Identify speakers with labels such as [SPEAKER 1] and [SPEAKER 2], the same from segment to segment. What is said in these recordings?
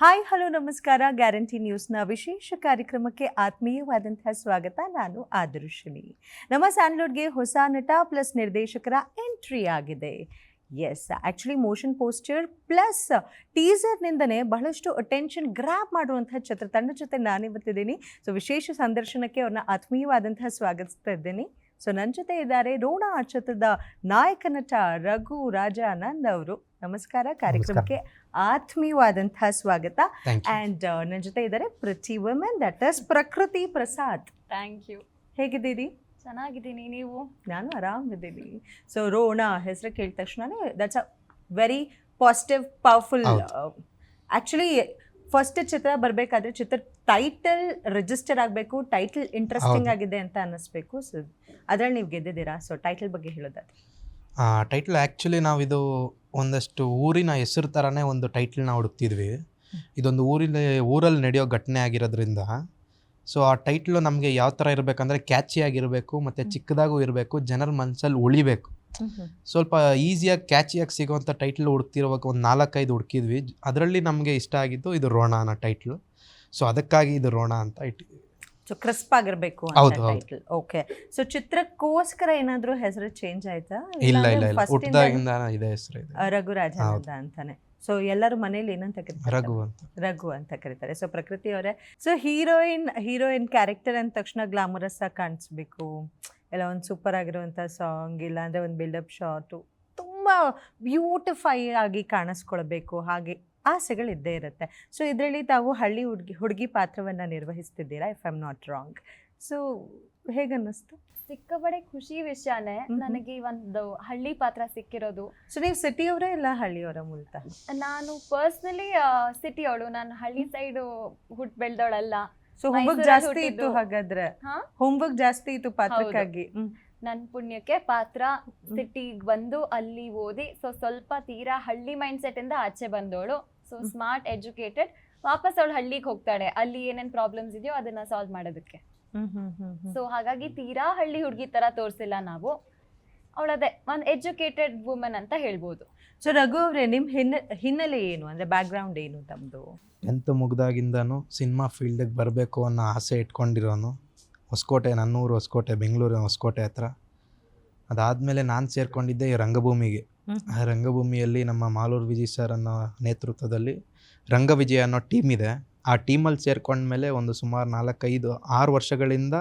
[SPEAKER 1] Hi hello ನಮಸ್ಕಾರ. Guarantee ನ್ಯೂಸ್ನ ವಿಶೇಷ ಕಾರ್ಯಕ್ರಮಕ್ಕೆ ಆತ್ಮೀಯವಾದಂತಹ ಸ್ವಾಗತ. ನಾನು ಆದರ್ಶಿನಿ. ನಮ್ಮ ಸ್ಯಾಂಡ್ಲ್ವುಡ್ಗೆ ಹೊಸ ನಟ ಪ್ಲಸ್ ನಿರ್ದೇಶಕರ ಎಂಟ್ರಿ ಆಗಿದೆ. Yes, actually motion poster plus ಟೀಸರ್ನಿಂದನೇ ಬಹಳಷ್ಟು ಅಟೆನ್ಷನ್ ಗ್ರ್ಯಾಬ್ ಮಾಡುವಂತಹ ಚಿತ್ರತಂಡ ಜೊತೆ ನಾನಿವತ್ತಿದ್ದೀನಿ. ಸೊ ವಿಶೇಷ ಸಂದರ್ಶನಕ್ಕೆ ಅವ್ರನ್ನ ಆತ್ಮೀಯವಾದಂತಹ ಸ್ವಾಗತಿಸ್ತಾ ಇದ್ದೀನಿ. ಸೊ ನನ್ನ ಜೊತೆ ಇದ್ದಾರೆ ರೋಣ ಚಿತ್ರದ ನಾಯಕ ನಟ ರಘು ರಾಜಾನಂದ್ ಅವರು. ನಮಸ್ಕಾರ. ಕಾರ್ಯಕ್ರಮಕ್ಕೆ ಆತ್ಮೀಯವಾದಂತಹ ಸ್ವಾಗತ. ಆ್ಯಂಡ್ ನನ್ನ ಜೊತೆ ಇದ್ದಾರೆ ಪ್ರತಿ ವುಮೆನ್, ದಟ್ ಇಸ್ ಪ್ರಕೃತಿ ಪ್ರಸಾದ್.
[SPEAKER 2] Thank you.
[SPEAKER 1] ಹೇಗಿದ್ದೀರಿ?
[SPEAKER 2] ಚೆನ್ನಾಗಿದ್ದೀನಿ, ನೀವು?
[SPEAKER 1] ನಾನು ಆರಾಮಿದ್ದೀನಿ. ಸೊ ರೋಣ ಹೆಸರು ಕೇಳಿದ ತಕ್ಷಣನೇ that's a very positive powerful. Actually first ಚಿತ್ರ ಬರಬೇಕಾದ್ರೆ ಚಿತ್ರ ಟೈಟಲ್ ರಿಜಿಸ್ಟರ್ ಆಗಬೇಕು, ಟೈಟಲ್ ಇಂಟ್ರೆಸ್ಟಿಂಗ್ ಆಗಿದೆ ಅಂತ ಅನ್ನಿಸ್ಬೇಕು. ಸೊ ಅದರಲ್ಲಿ ನೀವು ಗೆದ್ದಿದ್ದೀರಾ. ಸೊ ಟೈಟಲ್ ಬಗ್ಗೆ ಹೇಳೋದಾದ್ರೆ,
[SPEAKER 3] ಟೈಟಲ್ ಆ್ಯಕ್ಚುಲಿ ನಾವಿದು ಒಂದಷ್ಟು ಊರಿನ ಹೆಸರು ಥರನೇ ಒಂದು ಟೈಟಲ್ನ ಹುಡುಕ್ತಿದ್ವಿ. ಇದೊಂದು ಊರಲ್ಲಿ ನಡೆಯೋ ಘಟನೆ ಆಗಿರೋದ್ರಿಂದ ಸೊ ಆ ಟೈಟ್ಲು ನಮಗೆ ಯಾವ ಥರ ಇರಬೇಕಂದ್ರೆ ಕ್ಯಾಚಿಯಾಗಿರಬೇಕು ಮತ್ತು ಚಿಕ್ಕದಾಗೂ ಇರಬೇಕು, ಜನರ ಮನಸ್ಸಲ್ಲಿ ಉಳಿಬೇಕು. ಸ್ವಲ್ಪ ಈಸಿಯಾಗಿ ಕ್ಯಾಚಿಯಾಗಿ ಸಿಗೋವಂಥ ಟೈಟ್ಲ್ ಹುಡುಕ್ತಿರುವಾಗ ಒಂದು 4-5 ಹುಡುಕಿದ್ವಿ. ಅದರಲ್ಲಿ ನಮಗೆ ಇಷ್ಟ ಆಗಿದ್ದು ಇದು ರೋಣ ಅನ್ನೋ ಟೈಟ್ಲು. ಸೊ ಅದಕ್ಕಾಗಿ ಇದು ರೋಣ ಅಂತ ಇಟ್ಟಿದ್ವಿ.
[SPEAKER 1] ಸೊ ಕ್ರಿಸ್ಪ್ ಆಗಿರಬೇಕು ಅಂತ ಟೈಟಲ್. ಓಕೆ. ಸೊ ಚಿತ್ರಕ್ಕೋಸ್ಕರ ಏನಾದರೂ ಹೆಸರು ಚೇಂಜ್ ಆಯ್ತಾ?
[SPEAKER 3] ಇಲ್ಲ, ಹುಟ್ಟಿದಾಗಿಂದ ಇದೇ ಹೆಸರು ಇದೆ,
[SPEAKER 1] ರಘು ರಾಜಾನಂದ ಅಂತಾನೆ. ಸೊ ಎಲ್ಲರೂ ಮನೇಲಿ ಏನಂತ ಕರೀತಾರೆ? ರಘು ಅಂತ ಕರೀತಾರೆ. ಸೊ ಪ್ರಕೃತಿ ಅವರೇ, ಸೊ ಹೀರೋಯಿನ್ ಕ್ಯಾರೆಕ್ಟರ್ ಅಂದ ತಕ್ಷಣ ಗ್ಲಾಮರಸ್ ಆಗಿ ಕಾಣಿಸ್ಬೇಕು, ಎಲ್ಲ ಒಂದು ಸೂಪರ್ ಆಗಿರುವಂಥ ಸಾಂಗ್, ಇಲ್ಲಾಂದರೆ ಒಂದು ಬಿಲ್ಡಪ್ ಶಾಟು, ತುಂಬ ಬ್ಯೂಟಿಫೈ ಆಗಿ ಕಾಣಿಸ್ಕೊಳ್ಬೇಕು, ಹಾಗೆ ಆಸೆಗಳಿದ್ದೇ ಇರುತ್ತೆ. ಸೊ ಇದರಲ್ಲಿ ತಾವು ಹಳ್ಳಿ ಹುಡುಗಿ ಪಾತ್ರವನ್ನು ನಿರ್ವಹಿಸ್ತಿದ್ದೀರಾ, if I am not wrong. So ಹೇಗನ್ನಿಸ್ತು?
[SPEAKER 2] ಸಿಕ್ಕಾಪಟ್ಟೆ ಖುಷಿ ವಿಷಯನೇ ನನಗೆ ಒಂದು ಹಳ್ಳಿ ಪಾತ್ರ ಸಿಕ್ಕಿರೋದು.
[SPEAKER 1] ಸೊ ನೀವು ಸಿಟಿಯವರೇ ಇಲ್ಲ ಹಳ್ಳಿಯವರ ಮೂಲತಃ?
[SPEAKER 2] ನಾನು ಪರ್ಸ್ನಲಿ ಸಿಟಿಯವಳು, ನಾನು ಹಳ್ಳಿ ಸೈಡ್ ಹುಟ್ಟು ಬೆಳೆದವಳಲ್ಲ.
[SPEAKER 1] ಸೊ ಹೋಮ್ವರ್ಕ್ ಜಾಸ್ತಿ ಇತ್ತು ಹಾಗಾದ್ರೆ? ಹೋಮ್ವರ್ಕ್ ಜಾಸ್ತಿ ಇತ್ತು ಪಾತ್ರಕ್ಕಾಗಿ?
[SPEAKER 2] ನನ್ನ ಪುಣ್ಯಕ್ಕೆ ಪಾತ್ರ ಸಿಟಿಗೆ ಬಂದು ಅಲ್ಲಿ ಓದಿ ಸೊ ಸ್ವಲ್ಪ ತೀರಾ ಹಳ್ಳಿ ಮೈಂಡ್ ಸೆಟ್ ಇಂದ ಆಚೆ ಬಂದವಳು. So smart, educated. ವಾಪಸ್ ಅವಳು ಹಳ್ಳಿಗೆ ಹೋಗ್ತಾಳೆ, ಅಲ್ಲಿ ಏನೇನ್ ಪ್ರಾಬ್ಲಮ್ಸ್ ಇದೆಯೋ ಅದನ್ನ ಸಾಲ್ವ್ ಮಾಡೋದಕ್ಕೆ. ಸೊ ಹಾಗಾಗಿ ತೀರಾ ಹಳ್ಳಿ ಹುಡುಗಿ ತರ ತೋರಿಸಿಲ್ಲ ನಾವು. ಅವಳದೇ ಒಂದು ಎಜುಕೇಟೆಡ್ ವುಮೆನ್ ಅಂತ ಹೇಳ್ಬೋದು.
[SPEAKER 1] ಸೊ ರಘು ಅವರೇ, ನಿಮ್ಮ ಹಿನ್ನೆಲೆ ಏನು, ಅಂದರೆ ಬ್ಯಾಕ್ಗ್ರೌಂಡ್ ಏನು ತಮ್ಮದು?
[SPEAKER 3] 10th ಮುಗ್ದಾಗಿಂದನೂ ಸಿನಿಮಾ ಫೀಲ್ಡಿಗೆ ಬರಬೇಕು ಅನ್ನೋ ಆಸೆ ಇಟ್ಕೊಂಡಿರೋನು. ಹೊಸಕೋಟೆ, ನನ್ನೂರು ಹೊಸಕೋಟೆ, ಬೆಂಗಳೂರಿನ ಹೊಸಕೋಟೆ ಹತ್ರ. ಅದಾದಮೇಲೆ ನಾನು ಸೇರಿಕೊಂಡಿದ್ದೆ ಈ ರಂಗಭೂಮಿಗೆ. ಆ ರಂಗಭೂಮಿಯಲ್ಲಿ ನಮ್ಮ ಮಾಲೂರು ವಿಜಯ್ ಸರ್ ಅನ್ನೋ ನೇತೃತ್ವದಲ್ಲಿ ರಂಗವಿಜಯ ಅನ್ನೋ ಟೀಮ್ ಇದೆ. ಆ ಟೀಮಲ್ಲಿ ಸೇರ್ಕೊಂಡ್ಮೇಲೆ ಒಂದು ಸುಮಾರು 4-5-6 ವರ್ಷಗಳಿಂದ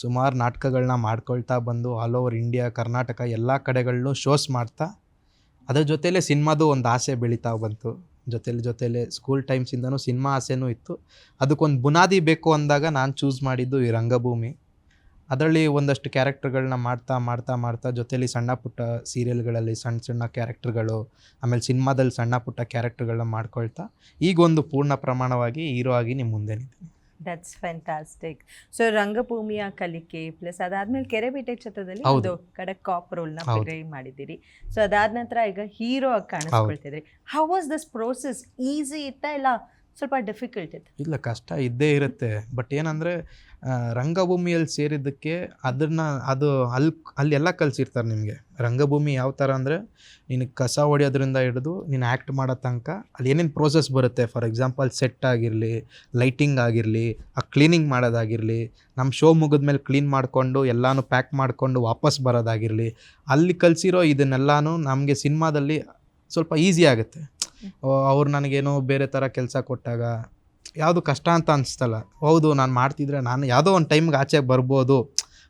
[SPEAKER 3] ಸುಮಾರು ನಾಟಕಗಳನ್ನ ಮಾಡ್ಕೊಳ್ತಾ ಬಂದು ಆಲ್ ಓವರ್ ಇಂಡಿಯಾ, ಕರ್ನಾಟಕ ಎಲ್ಲ ಕಡೆಗಳನ್ನೂ ಶೋಸ್ ಮಾಡ್ತಾ, ಅದ್ರ ಜೊತೆಲೇ ಸಿನಿಮಾದು ಒಂದು ಆಸೆ ಬೆಳೀತಾ ಬಂತು. ಜೊತೆಲೆ ಸ್ಕೂಲ್ ಟೈಮ್ಸಿಂದನೂ ಸಿನಿಮಾ ಆಸೆನೂ ಇತ್ತು. ಅದಕ್ಕೊಂದು ಬುನಾದಿ ಬೇಕು ಅಂದಾಗ ನಾನು ಚೂಸ್ ಮಾಡಿದ್ದು ಈ ರಂಗಭೂಮಿ. ಅದರಲ್ಲಿ ಒಂದಷ್ಟು ಕ್ಯಾರೆಕ್ಟರ್ಗಳನ್ನ ಮಾಡ್ತಾ ಜೊತೆಲಿ ಸಣ್ಣ ಪುಟ್ಟ ಸೀರಿಯಲ್ಗಳಲ್ಲಿ ಸಣ್ಣ ಕ್ಯಾರೆಕ್ಟರ್ಗಳು, ಆಮೇಲೆ ಸಿನಿಮಾದಲ್ಲಿ ಸಣ್ಣ ಪುಟ್ಟ ಕ್ಯಾರೆಕ್ಟರ್ಗಳನ್ನ ಮಾಡ್ಕೊಳ್ತಾ ಈಗೊಂದು ಪೂರ್ಣ ಪ್ರಮಾಣವಾಗಿ ಹೀರೋ ಆಗಿ ನಿಮ್ಮ ಮುಂದೆ ನಿಂತೀನಿ.
[SPEAKER 1] That's fantastic. ಸೊ ರಂಗಭೂಮಿಯ ಕಲಿಕೆ ಪ್ಲಸ್ ಅದಾದ್ಮೇಲೆ ಕೆರೆಬೇಟೆ ಚಿತ್ರದಲ್ಲಿ ಒಂದು ಕಡೆ ಕಾಪ್ ರೋಲ್ನ ಪ್ಲೇ ಮಾಡಿದ್ದೀರಿ. ಸೊ ಅದಾದ ನಂತರ ಈಗ ಹೀರೋ ಆಗಿ ಕಾಣಿಸ್ಕೊಳ್ತಿದ್ರಿ. How was this process? Easy ಇತ್ತಾ ಇಲ್ಲ ಸ್ವಲ್ಪ ಡಿಫಿಕಲ್ಟ್ ಇತ್ತು?
[SPEAKER 3] ಇಲ್ಲ, ಕಷ್ಟ ಇದ್ದೇ ಇರುತ್ತೆ. ಬಟ್ ಏನಂದರೆ ರಂಗಭೂಮಿಯಲ್ಲಿ ಸೇರಿದ್ದಕ್ಕೆ ಅದು ಅಲ್ಲಿ ಎಲ್ಲ ಕಲಿಸಿರ್ತಾರೆ ನಿಮಗೆ. ರಂಗಭೂಮಿ ಯಾವ ಥರ ಅಂದರೆ ನಿನಗೆ ಕಸ ಹೊಡೆಯೋದ್ರಿಂದ ಹಿಡಿದು ನೀನು ಆ್ಯಕ್ಟ್ ಮಾಡೋ ತನಕ ಅಲ್ಲಿ ಏನೇನು ಪ್ರೋಸೆಸ್ ಬರುತ್ತೆ. ಫಾರ್ ಎಕ್ಸಾಂಪಲ್ ಸೆಟ್ ಆಗಿರಲಿ, ಲೈಟಿಂಗ್ ಆಗಿರಲಿ, ಆ ಕ್ಲೀನಿಂಗ್ ಮಾಡೋದಾಗಿರಲಿ, ನಮ್ಮ ಶೋ ಮುಗಿದ್ಮೇಲೆ ಕ್ಲೀನ್ ಮಾಡಿಕೊಂಡು ಎಲ್ಲನೂ ಪ್ಯಾಕ್ ಮಾಡಿಕೊಂಡು ವಾಪಸ್ ಬರೋದಾಗಿರಲಿ, ಅಲ್ಲಿ ಕಲಿಸಿರೋ ಇದನ್ನೆಲ್ಲನೂ ನಮಗೆ ಸಿನಿಮಾದಲ್ಲಿ ಸ್ವಲ್ಪ ಈಸಿ ಆಗುತ್ತೆ. ಅವ್ರು ನನಗೇನೋ ಬೇರೆ ಥರ ಕೆಲಸ ಕೊಟ್ಟಾಗ ಯಾವುದು ಕಷ್ಟ ಅಂತ ಅನಿಸ್ತಲ್ಲ. ಹೌದು, ನಾನು ಮಾಡ್ತಿದ್ರೆ ನಾನು ಯಾವುದೋ ಒಂದು ಟೈಮ್ಗೆ ಆಚೆ ಬರ್ಬೋದು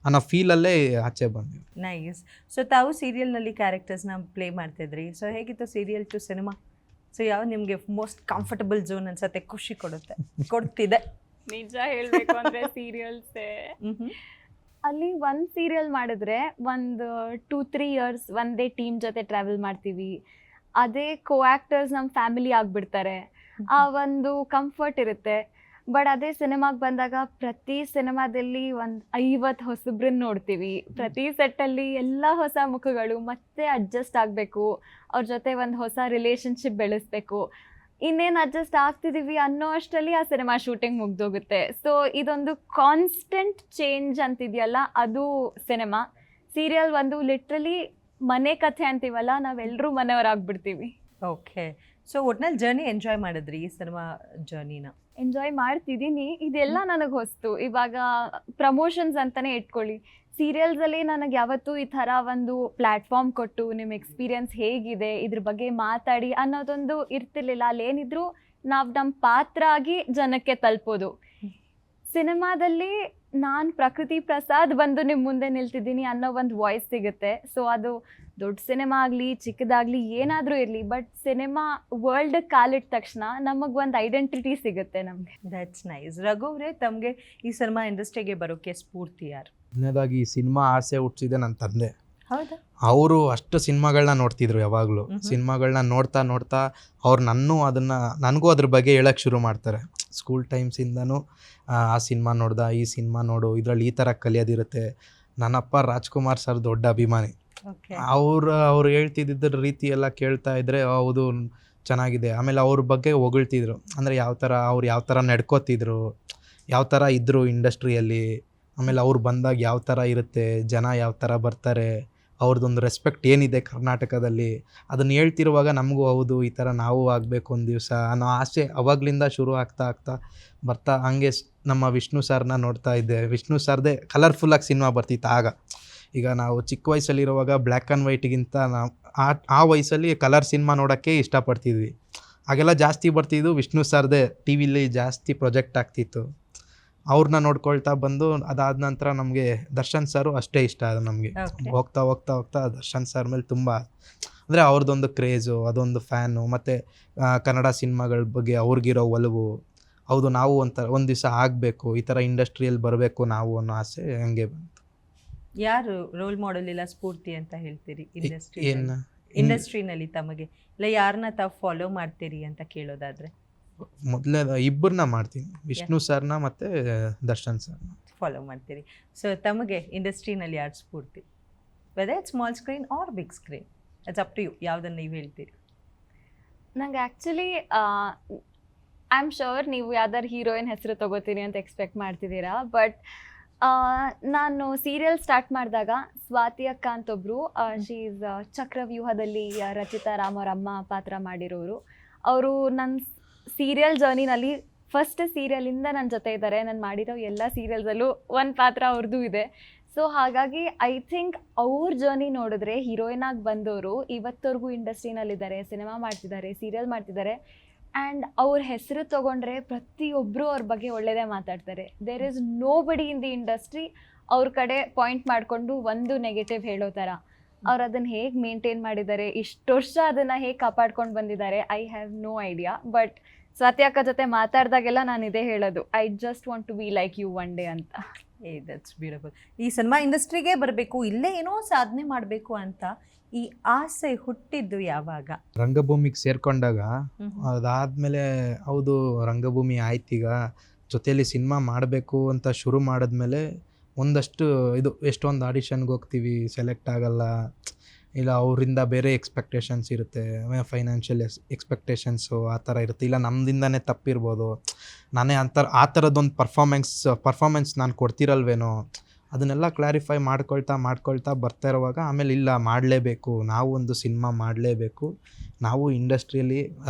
[SPEAKER 3] ಅನ್ನೋ ಫೀಲಲ್ಲೇ ಆಚೆ ಬಂದ್ವಿ.
[SPEAKER 1] ನೈಸ್. ಸೊ ತಾವು ಸೀರಿಯಲ್ನಲ್ಲಿ ಕ್ಯಾರೆಕ್ಟರ್ಸ್ನ ಪ್ಲೇ ಮಾಡ್ತಿದ್ರಿ. ಸೊ ಹೇಗಿತ್ತು ಸೀರಿಯಲ್ ಟು ಸಿನಿಮಾ? ಸೊ ಯಾವ ನಿಮಗೆ ಮೋಸ್ಟ್ ಕಂಫರ್ಟಬಲ್ ಝೋನ್ ಅನ್ಸುತ್ತೆ, ಖುಷಿ ಕೊಡ್ತಿದೆ?
[SPEAKER 2] ನಿಜ ಹೇಳಬೇಕು ಅಂದರೆ ಸೀರಿಯಲ್ಸೇ. ಅಲ್ಲಿ ಒಂದು ಸೀರಿಯಲ್ ಮಾಡಿದ್ರೆ ಒಂದು 2-3 ಇಯರ್ಸ್ ಒಂದೇ ಟೀಮ್ ಜೊತೆ ಟ್ರಾವೆಲ್ ಮಾಡ್ತೀವಿ. ಅದೇ ಕೋ ಆ್ಯಕ್ಟರ್ಸ್ ನಮ್ಮ ಫ್ಯಾಮಿಲಿ ಆಗಿಬಿಡ್ತಾರೆ. ಆ ಒಂದು ಕಂಫರ್ಟ್ ಇರುತ್ತೆ. ಬಟ್ ಅದೇ ಸಿನಿಮಾಗೆ ಬಂದಾಗ ಪ್ರತಿ ಸಿನಿಮಾದಲ್ಲಿ ಒಂದು 50 ಹೊಸಬ್ರನ್ನ ನೋಡ್ತೀವಿ. ಪ್ರತಿ ಸೆಟ್ಟಲ್ಲಿ ಎಲ್ಲ ಹೊಸ ಮುಖಗಳು, ಮತ್ತೆ ಅಡ್ಜಸ್ಟ್ ಆಗಬೇಕು, ಅವ್ರ ಜೊತೆ ಒಂದು ಹೊಸ ರಿಲೇಷನ್ಶಿಪ್ ಬೆಳೆಸ್ಬೇಕು. ಇನ್ನೇನು ಅಡ್ಜಸ್ಟ್ ಆಗ್ತಿದ್ದೀವಿ ಅನ್ನೋ ಅಷ್ಟರಲ್ಲಿ ಆ ಸಿನಿಮಾ ಶೂಟಿಂಗ್ ಮುಗ್ದೋಗುತ್ತೆ. ಸೊ ಇದೊಂದು ಕಾನ್ಸ್ಟೆಂಟ್ ಚೇಂಜ್ ಅಂತಿದೆಯಲ್ಲ, ಅದು ಸಿನಿಮಾ. ಸೀರಿಯಲ್ ಒಂದು ಲಿಟ್ರಲಿ ಮನೆ ಕಥೆ ಅಂತೀವಲ್ಲ, ನಾವೆಲ್ಲರೂ ಮನೆಯವರಾಗ್ಬಿಡ್ತೀವಿ.
[SPEAKER 1] ಓಕೆ. ಸೊ ಒಟ್ನಲ್ಲಿ ಜರ್ನಿ ಎಂಜಾಯ್ ಮಾಡಿದ್ರಿ ಈ ಸಿನಿಮಾ ಜರ್ನಿನ?
[SPEAKER 2] ಎಂಜಾಯ್ ಮಾಡ್ತಿದ್ದೀನಿ. ಇದೆಲ್ಲ ನನಗೆ ಹೊಸ್ತು. ಇವಾಗ ಪ್ರಮೋಷನ್ಸ್ ಅಂತಾನೆ ಇಟ್ಕೊಳ್ಳಿ, ಸೀರಿಯಲ್ಸಲ್ಲಿ ನನಗೆ ಯಾವತ್ತೂ ಈ ಥರ ಒಂದು ಪ್ಲ್ಯಾಟ್ಫಾರ್ಮ್ ಕೊಟ್ಟು ನಿಮ್ಮ ಎಕ್ಸ್ಪೀರಿಯನ್ಸ್ ಹೇಗಿದೆ ಇದ್ರ ಬಗ್ಗೆ ಮಾತಾಡಿ ಅನ್ನೋದೊಂದು ಇರ್ತಿರ್ಲಿಲ್ಲ. ಅಲ್ಲೇನಿದ್ರು ನಾವು ನಮ್ಮ ಪಾತ್ರ ಆಗಿ ಜನಕ್ಕೆ ತಲುಪೋದು. ಸಿನಿಮಾದಲ್ಲಿ ನಾನು ಪ್ರಕೃತಿ ಪ್ರಸಾದ್ ಬಂದು ನಿಮ್ಮ ಮುಂದೆ ನಿಲ್ತಿದ್ದೀನಿ ಅನ್ನೋ ಒಂದು ವಾಯ್ಸ್ ಸಿಗುತ್ತೆ. ಸೊ ಅದು ದೊಡ್ಡ ಸಿನಿಮಾ ಆಗಲಿ ಚಿಕ್ಕದಾಗಲಿ ಏನಾದರೂ ಇರಲಿ, ಬಟ್ ಸಿನಿಮಾ ವರ್ಲ್ಡ್ ಕಾಲಿಟ್ಟ ತಕ್ಷಣ ನಮಗೆ ಒಂದು ಐಡೆಂಟಿಟಿ ಸಿಗುತ್ತೆ ನಮಗೆ.
[SPEAKER 1] That's nice. ರಘು ಅವರೇ, ತಮಗೆ ಈ ಸಿನಿಮಾ ಇಂಡಸ್ಟ್ರಿಗೆ ಬರೋಕ್ಕೆ ಸ್ಫೂರ್ತಿ ಯಾರು?
[SPEAKER 3] ಮೊದಲನೇದಾಗಿ ಈ ಸಿನಿಮಾ ಆಸೆ ಹುಟ್ಟಿಸಿದೆ ನನ್ನ ತಂದೆ.
[SPEAKER 1] ಹೌದಾ?
[SPEAKER 3] ಅವರು ಅಷ್ಟು ಸಿನಿಮಾಗಳನ್ನ ನೋಡ್ತಿದ್ರು ಯಾವಾಗಲೂ. ಸಿನಿಮಾಗಳನ್ನ ನೋಡ್ತಾ ನೋಡ್ತಾ ಅವ್ರು ನನಗೂ ಅದ್ರ ಬಗ್ಗೆ ಹೇಳಕ್ಕೆ ಶುರು ಮಾಡ್ತಾರೆ. ಸ್ಕೂಲ್ ಟೈಮ್ಸಿಂದನೂ ಆ ಸಿನಿಮಾ ನೋಡ್ದ, ಈ ಸಿನಿಮಾ ನೋಡು, ಇದರಲ್ಲಿ ಈ ಥರ ಕಲಿಯೋದಿರುತ್ತೆ. ನನ್ನಪ್ಪ ರಾಜ್ಕುಮಾರ್ ಸರ್ ದೊಡ್ಡ ಅಭಿಮಾನಿ. ಅವ್ರು ಹೇಳ್ತಿದ್ದ ರೀತಿ ಎಲ್ಲ ಕೇಳ್ತಾ ಇದ್ದರೆ ಹೌದು ಚೆನ್ನಾಗಿದೆ. ಆಮೇಲೆ ಅವ್ರ ಬಗ್ಗೆ ಹೊಗಳ್ತಿದ್ರು, ಅಂದರೆ ಅವ್ರು ಯಾವ ಥರ ನಡ್ಕೋತಿದ್ರು, ಯಾವ ಥರ ಇದ್ದರು ಇಂಡಸ್ಟ್ರಿಯಲ್ಲಿ, ಆಮೇಲೆ ಅವ್ರು ಬಂದಾಗ ಯಾವ ಥರ ಇರುತ್ತೆ, ಜನ ಯಾವ ಥರ ಬರ್ತಾರೆ, ಅವ್ರದ್ದೊಂದು ರೆಸ್ಪೆಕ್ಟ್ ಏನಿದೆ ಕರ್ನಾಟಕದಲ್ಲಿ, ಅದನ್ನು ಹೇಳ್ತಿರುವಾಗ ನಮಗೂ ಹೌದು ಈ ಥರ ನಾವು ಆಗಬೇಕು ಒಂದು ದಿವಸ ಅನ್ನೋ ಆಸೆ ಅವಾಗಲಿಂದ ಶುರು ಆಗ್ತಾ ಬರ್ತಾ ಹಂಗೆ ನಮ್ಮ ವಿಷ್ಣು ಸರ್ನ ನೋಡ್ತಾ ಇದ್ದೆ. ವಿಷ್ಣು ಸರ್ದೇ ಕಲರ್ಫುಲ್ಲಾಗಿ ಸಿನಿಮಾ ಬರ್ತಿತ್ತು ಆಗ. ಈಗ ನಾವು ಚಿಕ್ಕ ವಯಸ್ಸಲ್ಲಿರುವಾಗ ಬ್ಲ್ಯಾಕ್ ಆ್ಯಂಡ್ ವೈಟಿಗಿಂತ ನಾವು ಆ ವಯಸ್ಸಲ್ಲಿ ಕಲರ್ ಸಿನಿಮಾ ನೋಡೋಕ್ಕೆ ಇಷ್ಟಪಡ್ತಿದ್ವಿ. ಹಾಗೆಲ್ಲ ಜಾಸ್ತಿ ಬರ್ತಿದ್ದು ವಿಷ್ಣು ಸರ್ದೇ ಟಿ ವಿಲಿ ಜಾಸ್ತಿ ಪ್ರೊಜೆಕ್ಟ್ ಆಗ್ತಿತ್ತು. ಅವ್ರನ್ನ ನೋಡ್ಕೊಳ್ತಾ ಬಂದು ಅದಾದ ನಂತರ ನಮಗೆ ದರ್ಶನ್ ಸರು ಅಷ್ಟೇ ಇಷ್ಟ ಅದು ನಮಗೆ. ಹೋಗ್ತಾ ದರ್ಶನ್ ಸರ್ ಮೇಲೆ ತುಂಬ ಅಂದರೆ ಅವ್ರದ್ದೊಂದು ಕ್ರೇಜು, ಅದೊಂದು ಫ್ಯಾನು, ಮತ್ತು ಕನ್ನಡ ಸಿನಿಮಾಗಳ ಬಗ್ಗೆ ಅವ್ರಿಗಿರೋ ಒಲವು. ಹೌದು, ನಾವು ಒಂದು ದಿವಸ ಆಗಬೇಕು, ಈ ಥರ ಇಂಡಸ್ಟ್ರಿಯಲ್ಲಿ ಬರಬೇಕು ನಾವು ಅನ್ನೋ ಆಸೆ ಹಂಗೆ ಬಂತು.
[SPEAKER 1] ಯಾರು ರೋಲ್ ಮಾಡೆಲ್ ಇಲ್ಲ ಸ್ಫೂರ್ತಿ ಅಂತ ಹೇಳ್ತೀರಿ ಇಂಡಸ್ಟ್ರಿನಲ್ಲಿ ತಮಗೆ? ಇಲ್ಲ ಯಾರನ್ನ ತಾವು ಫಾಲೋ ಮಾಡ್ತೀರಿ ಅಂತ ಕೇಳೋದಾದ್ರೆ?
[SPEAKER 3] ಮೊದಲೇ ಇಬ್ಬರನ್ನ ಮಾಡ್ತೀನಿ, ವಿಷ್ಣು ಸರ್ನ ಮತ್ತು ದರ್ಶನ್ ಸರ್ನ
[SPEAKER 1] ಫಾಲೋ ಮಾಡ್ತೀರಿ. ಸೊ ತಮಗೆ ಇಂಡಸ್ಟ್ರಿನಲ್ಲಿ ಯಾರು ಸ್ಫೂರ್ತಿ? Whether it's small screen or big screen, it's up to you, ಯಾವುದನ್ನು ನೀವು ಹೇಳ್ತೀರಿ?
[SPEAKER 2] ನಂಗೆ ಆ್ಯಕ್ಚುಲಿ ಐ ಆಮ್ ಶ್ಯೂರ್ ನೀವು ಯಾವ್ದಾರು ಹೀರೋಯಿನ್ ಹೆಸರು ತೊಗೋತೀರಿ ಅಂತ ಎಕ್ಸ್ಪೆಕ್ಟ್ ಮಾಡ್ತಿದ್ದೀರಾ. ಬಟ್ ನಾನು ಸೀರಿಯಲ್ ಸ್ಟಾರ್ಟ್ ಮಾಡಿದಾಗ ಸ್ವಾತಿ ಅಕ್ಕ ಅಂತೊಬ್ಬರು, ಶಿ ಈಸ್ ಚಕ್ರವ್ಯೂಹದಲ್ಲಿ ರಚಿತಾ ರಾಮ್ ಅವ್ರ ಅಮ್ಮ ಪಾತ್ರ ಮಾಡಿರೋರು. ಅವರು ನನ್ನ ಸೀರಿಯಲ್ ಜರ್ನಿನಲ್ಲಿ ಫಸ್ಟ್ ಸೀರಿಯಲಿಂದ ನನ್ನ ಜೊತೆ ಇದ್ದಾರೆ. ನಾನು ಮಾಡಿರೋ ಎಲ್ಲ ಸೀರಿಯಲ್ಸಲ್ಲೂ ಒಂದು ಪಾತ್ರ ಅವ್ರದ್ದು ಇದೆ. ಸೊ ಹಾಗಾಗಿ ಐ ಥಿಂಕ್ ಅವ್ರ ಜರ್ನಿ ನೋಡಿದ್ರೆ ಹೀರೋಯಿನ್ ಆಗಿ ಬಂದವರು ಇವತ್ತವರೆಗೂ ಇಂಡಸ್ಟ್ರಿನಲ್ಲಿದ್ದಾರೆ, ಸಿನಿಮಾ ಮಾಡ್ತಿದ್ದಾರೆ, ಸೀರಿಯಲ್ ಮಾಡ್ತಿದ್ದಾರೆ. ಆ್ಯಂಡ್ ಅವ್ರ ಹೆಸರು ತೊಗೊಂಡ್ರೆ ಪ್ರತಿಯೊಬ್ಬರು ಅವ್ರ ಬಗ್ಗೆ ಒಳ್ಳೆಯದೇ ಮಾತಾಡ್ತಾರೆ. ದೇರ್ ಈಸ್ ನೋ ಬಡಿ ಇನ್ ದಿ ಇಂಡಸ್ಟ್ರಿ ಅವ್ರ ಕಡೆ ಪಾಯಿಂಟ್ ಮಾಡಿಕೊಂಡು ಒಂದು ನೆಗೆಟಿವ್ ಹೇಳೋ ಥರ. ಅವ್ರು ಅದನ್ನು ಹೇಗೆ ಮೇಂಟೈನ್ ಮಾಡಿದ್ದಾರೆ, ಇಷ್ಟು ವರ್ಷ ಅದನ್ನು ಹೇಗೆ ಕಾಪಾಡ್ಕೊಂಡು ಬಂದಿದ್ದಾರೆ, I have no idea. But Swati ಅಕ್ಕ ಜೊತೆ ಮಾತಾಡಿದಾಗೆಲ್ಲ ನಾನು ಇದೇ ಹೇಳೋದು, I just want to be like you one day ಅಂತ.
[SPEAKER 1] That's beautiful. ಈ ಸಿನಿಮಾ ಇಂಡಸ್ಟ್ರಿಗೆ ಬರಬೇಕು, ಇಲ್ಲೇ ಏನೋ ಸಾಧನೆ ಮಾಡಬೇಕು ಅಂತ ಈ ಆಸೆ ಹುಟ್ಟಿದ್ದು ಯಾವಾಗ?
[SPEAKER 3] ರಂಗಭೂಮಿಗೆ ಸೇರ್ಕೊಂಡಾಗ. ಅದಾದಮೇಲೆ ಹೌದು ರಂಗಭೂಮಿ ಆಯ್ತೀಗ, ಜೊತೆಯಲ್ಲಿ ಸಿನಿಮಾ ಮಾಡಬೇಕು ಅಂತ ಶುರು ಮಾಡಿದ್ಮೇಲೆ ಒಂದಷ್ಟು ಎಷ್ಟೊಂದು ಆಡಿಷನ್ಗೆ ಹೋಗ್ತೀವಿ, ಸೆಲೆಕ್ಟ್ ಆಗಲ್ಲ, ಇಲ್ಲ ಅವರಿಂದ ಬೇರೆ ಎಕ್ಸ್ಪೆಕ್ಟೇಷನ್ಸ್ ಇರುತ್ತೆ, ಫೈನಾನ್ಷಿಯಲ್ ಎಕ್ಸ್ಪೆಕ್ಟೇಷನ್ಸು ಆ ಥರ ಇರುತ್ತೆ, ಇಲ್ಲ ನಮ್ಮಿಂದನೇ ತಪ್ಪಿರ್ಬೋದು, ನಾನೇ ಆ ಥರದ್ದೊಂದು ಪರ್ಫಾಮೆನ್ಸ್ ನಾನು ಕೊಡ್ತಿರಲ್ವೇನೋ, ಅದನ್ನೆಲ್ಲ ಕ್ಲಾರಿಫೈ ಮಾಡ್ಕೊಳ್ತಾ ಬರ್ತಾ ಇರುವಾಗ ಆಮೇಲೆ ಇಲ್ಲ ಮಾಡಲೇಬೇಕು, ನಾವು ಒಂದು ಸಿನಿಮಾ ಮಾಡಲೇಬೇಕು, ನಾವು ಇಂಡಸ್ಟ್ರಿಯಲ್ಲಿ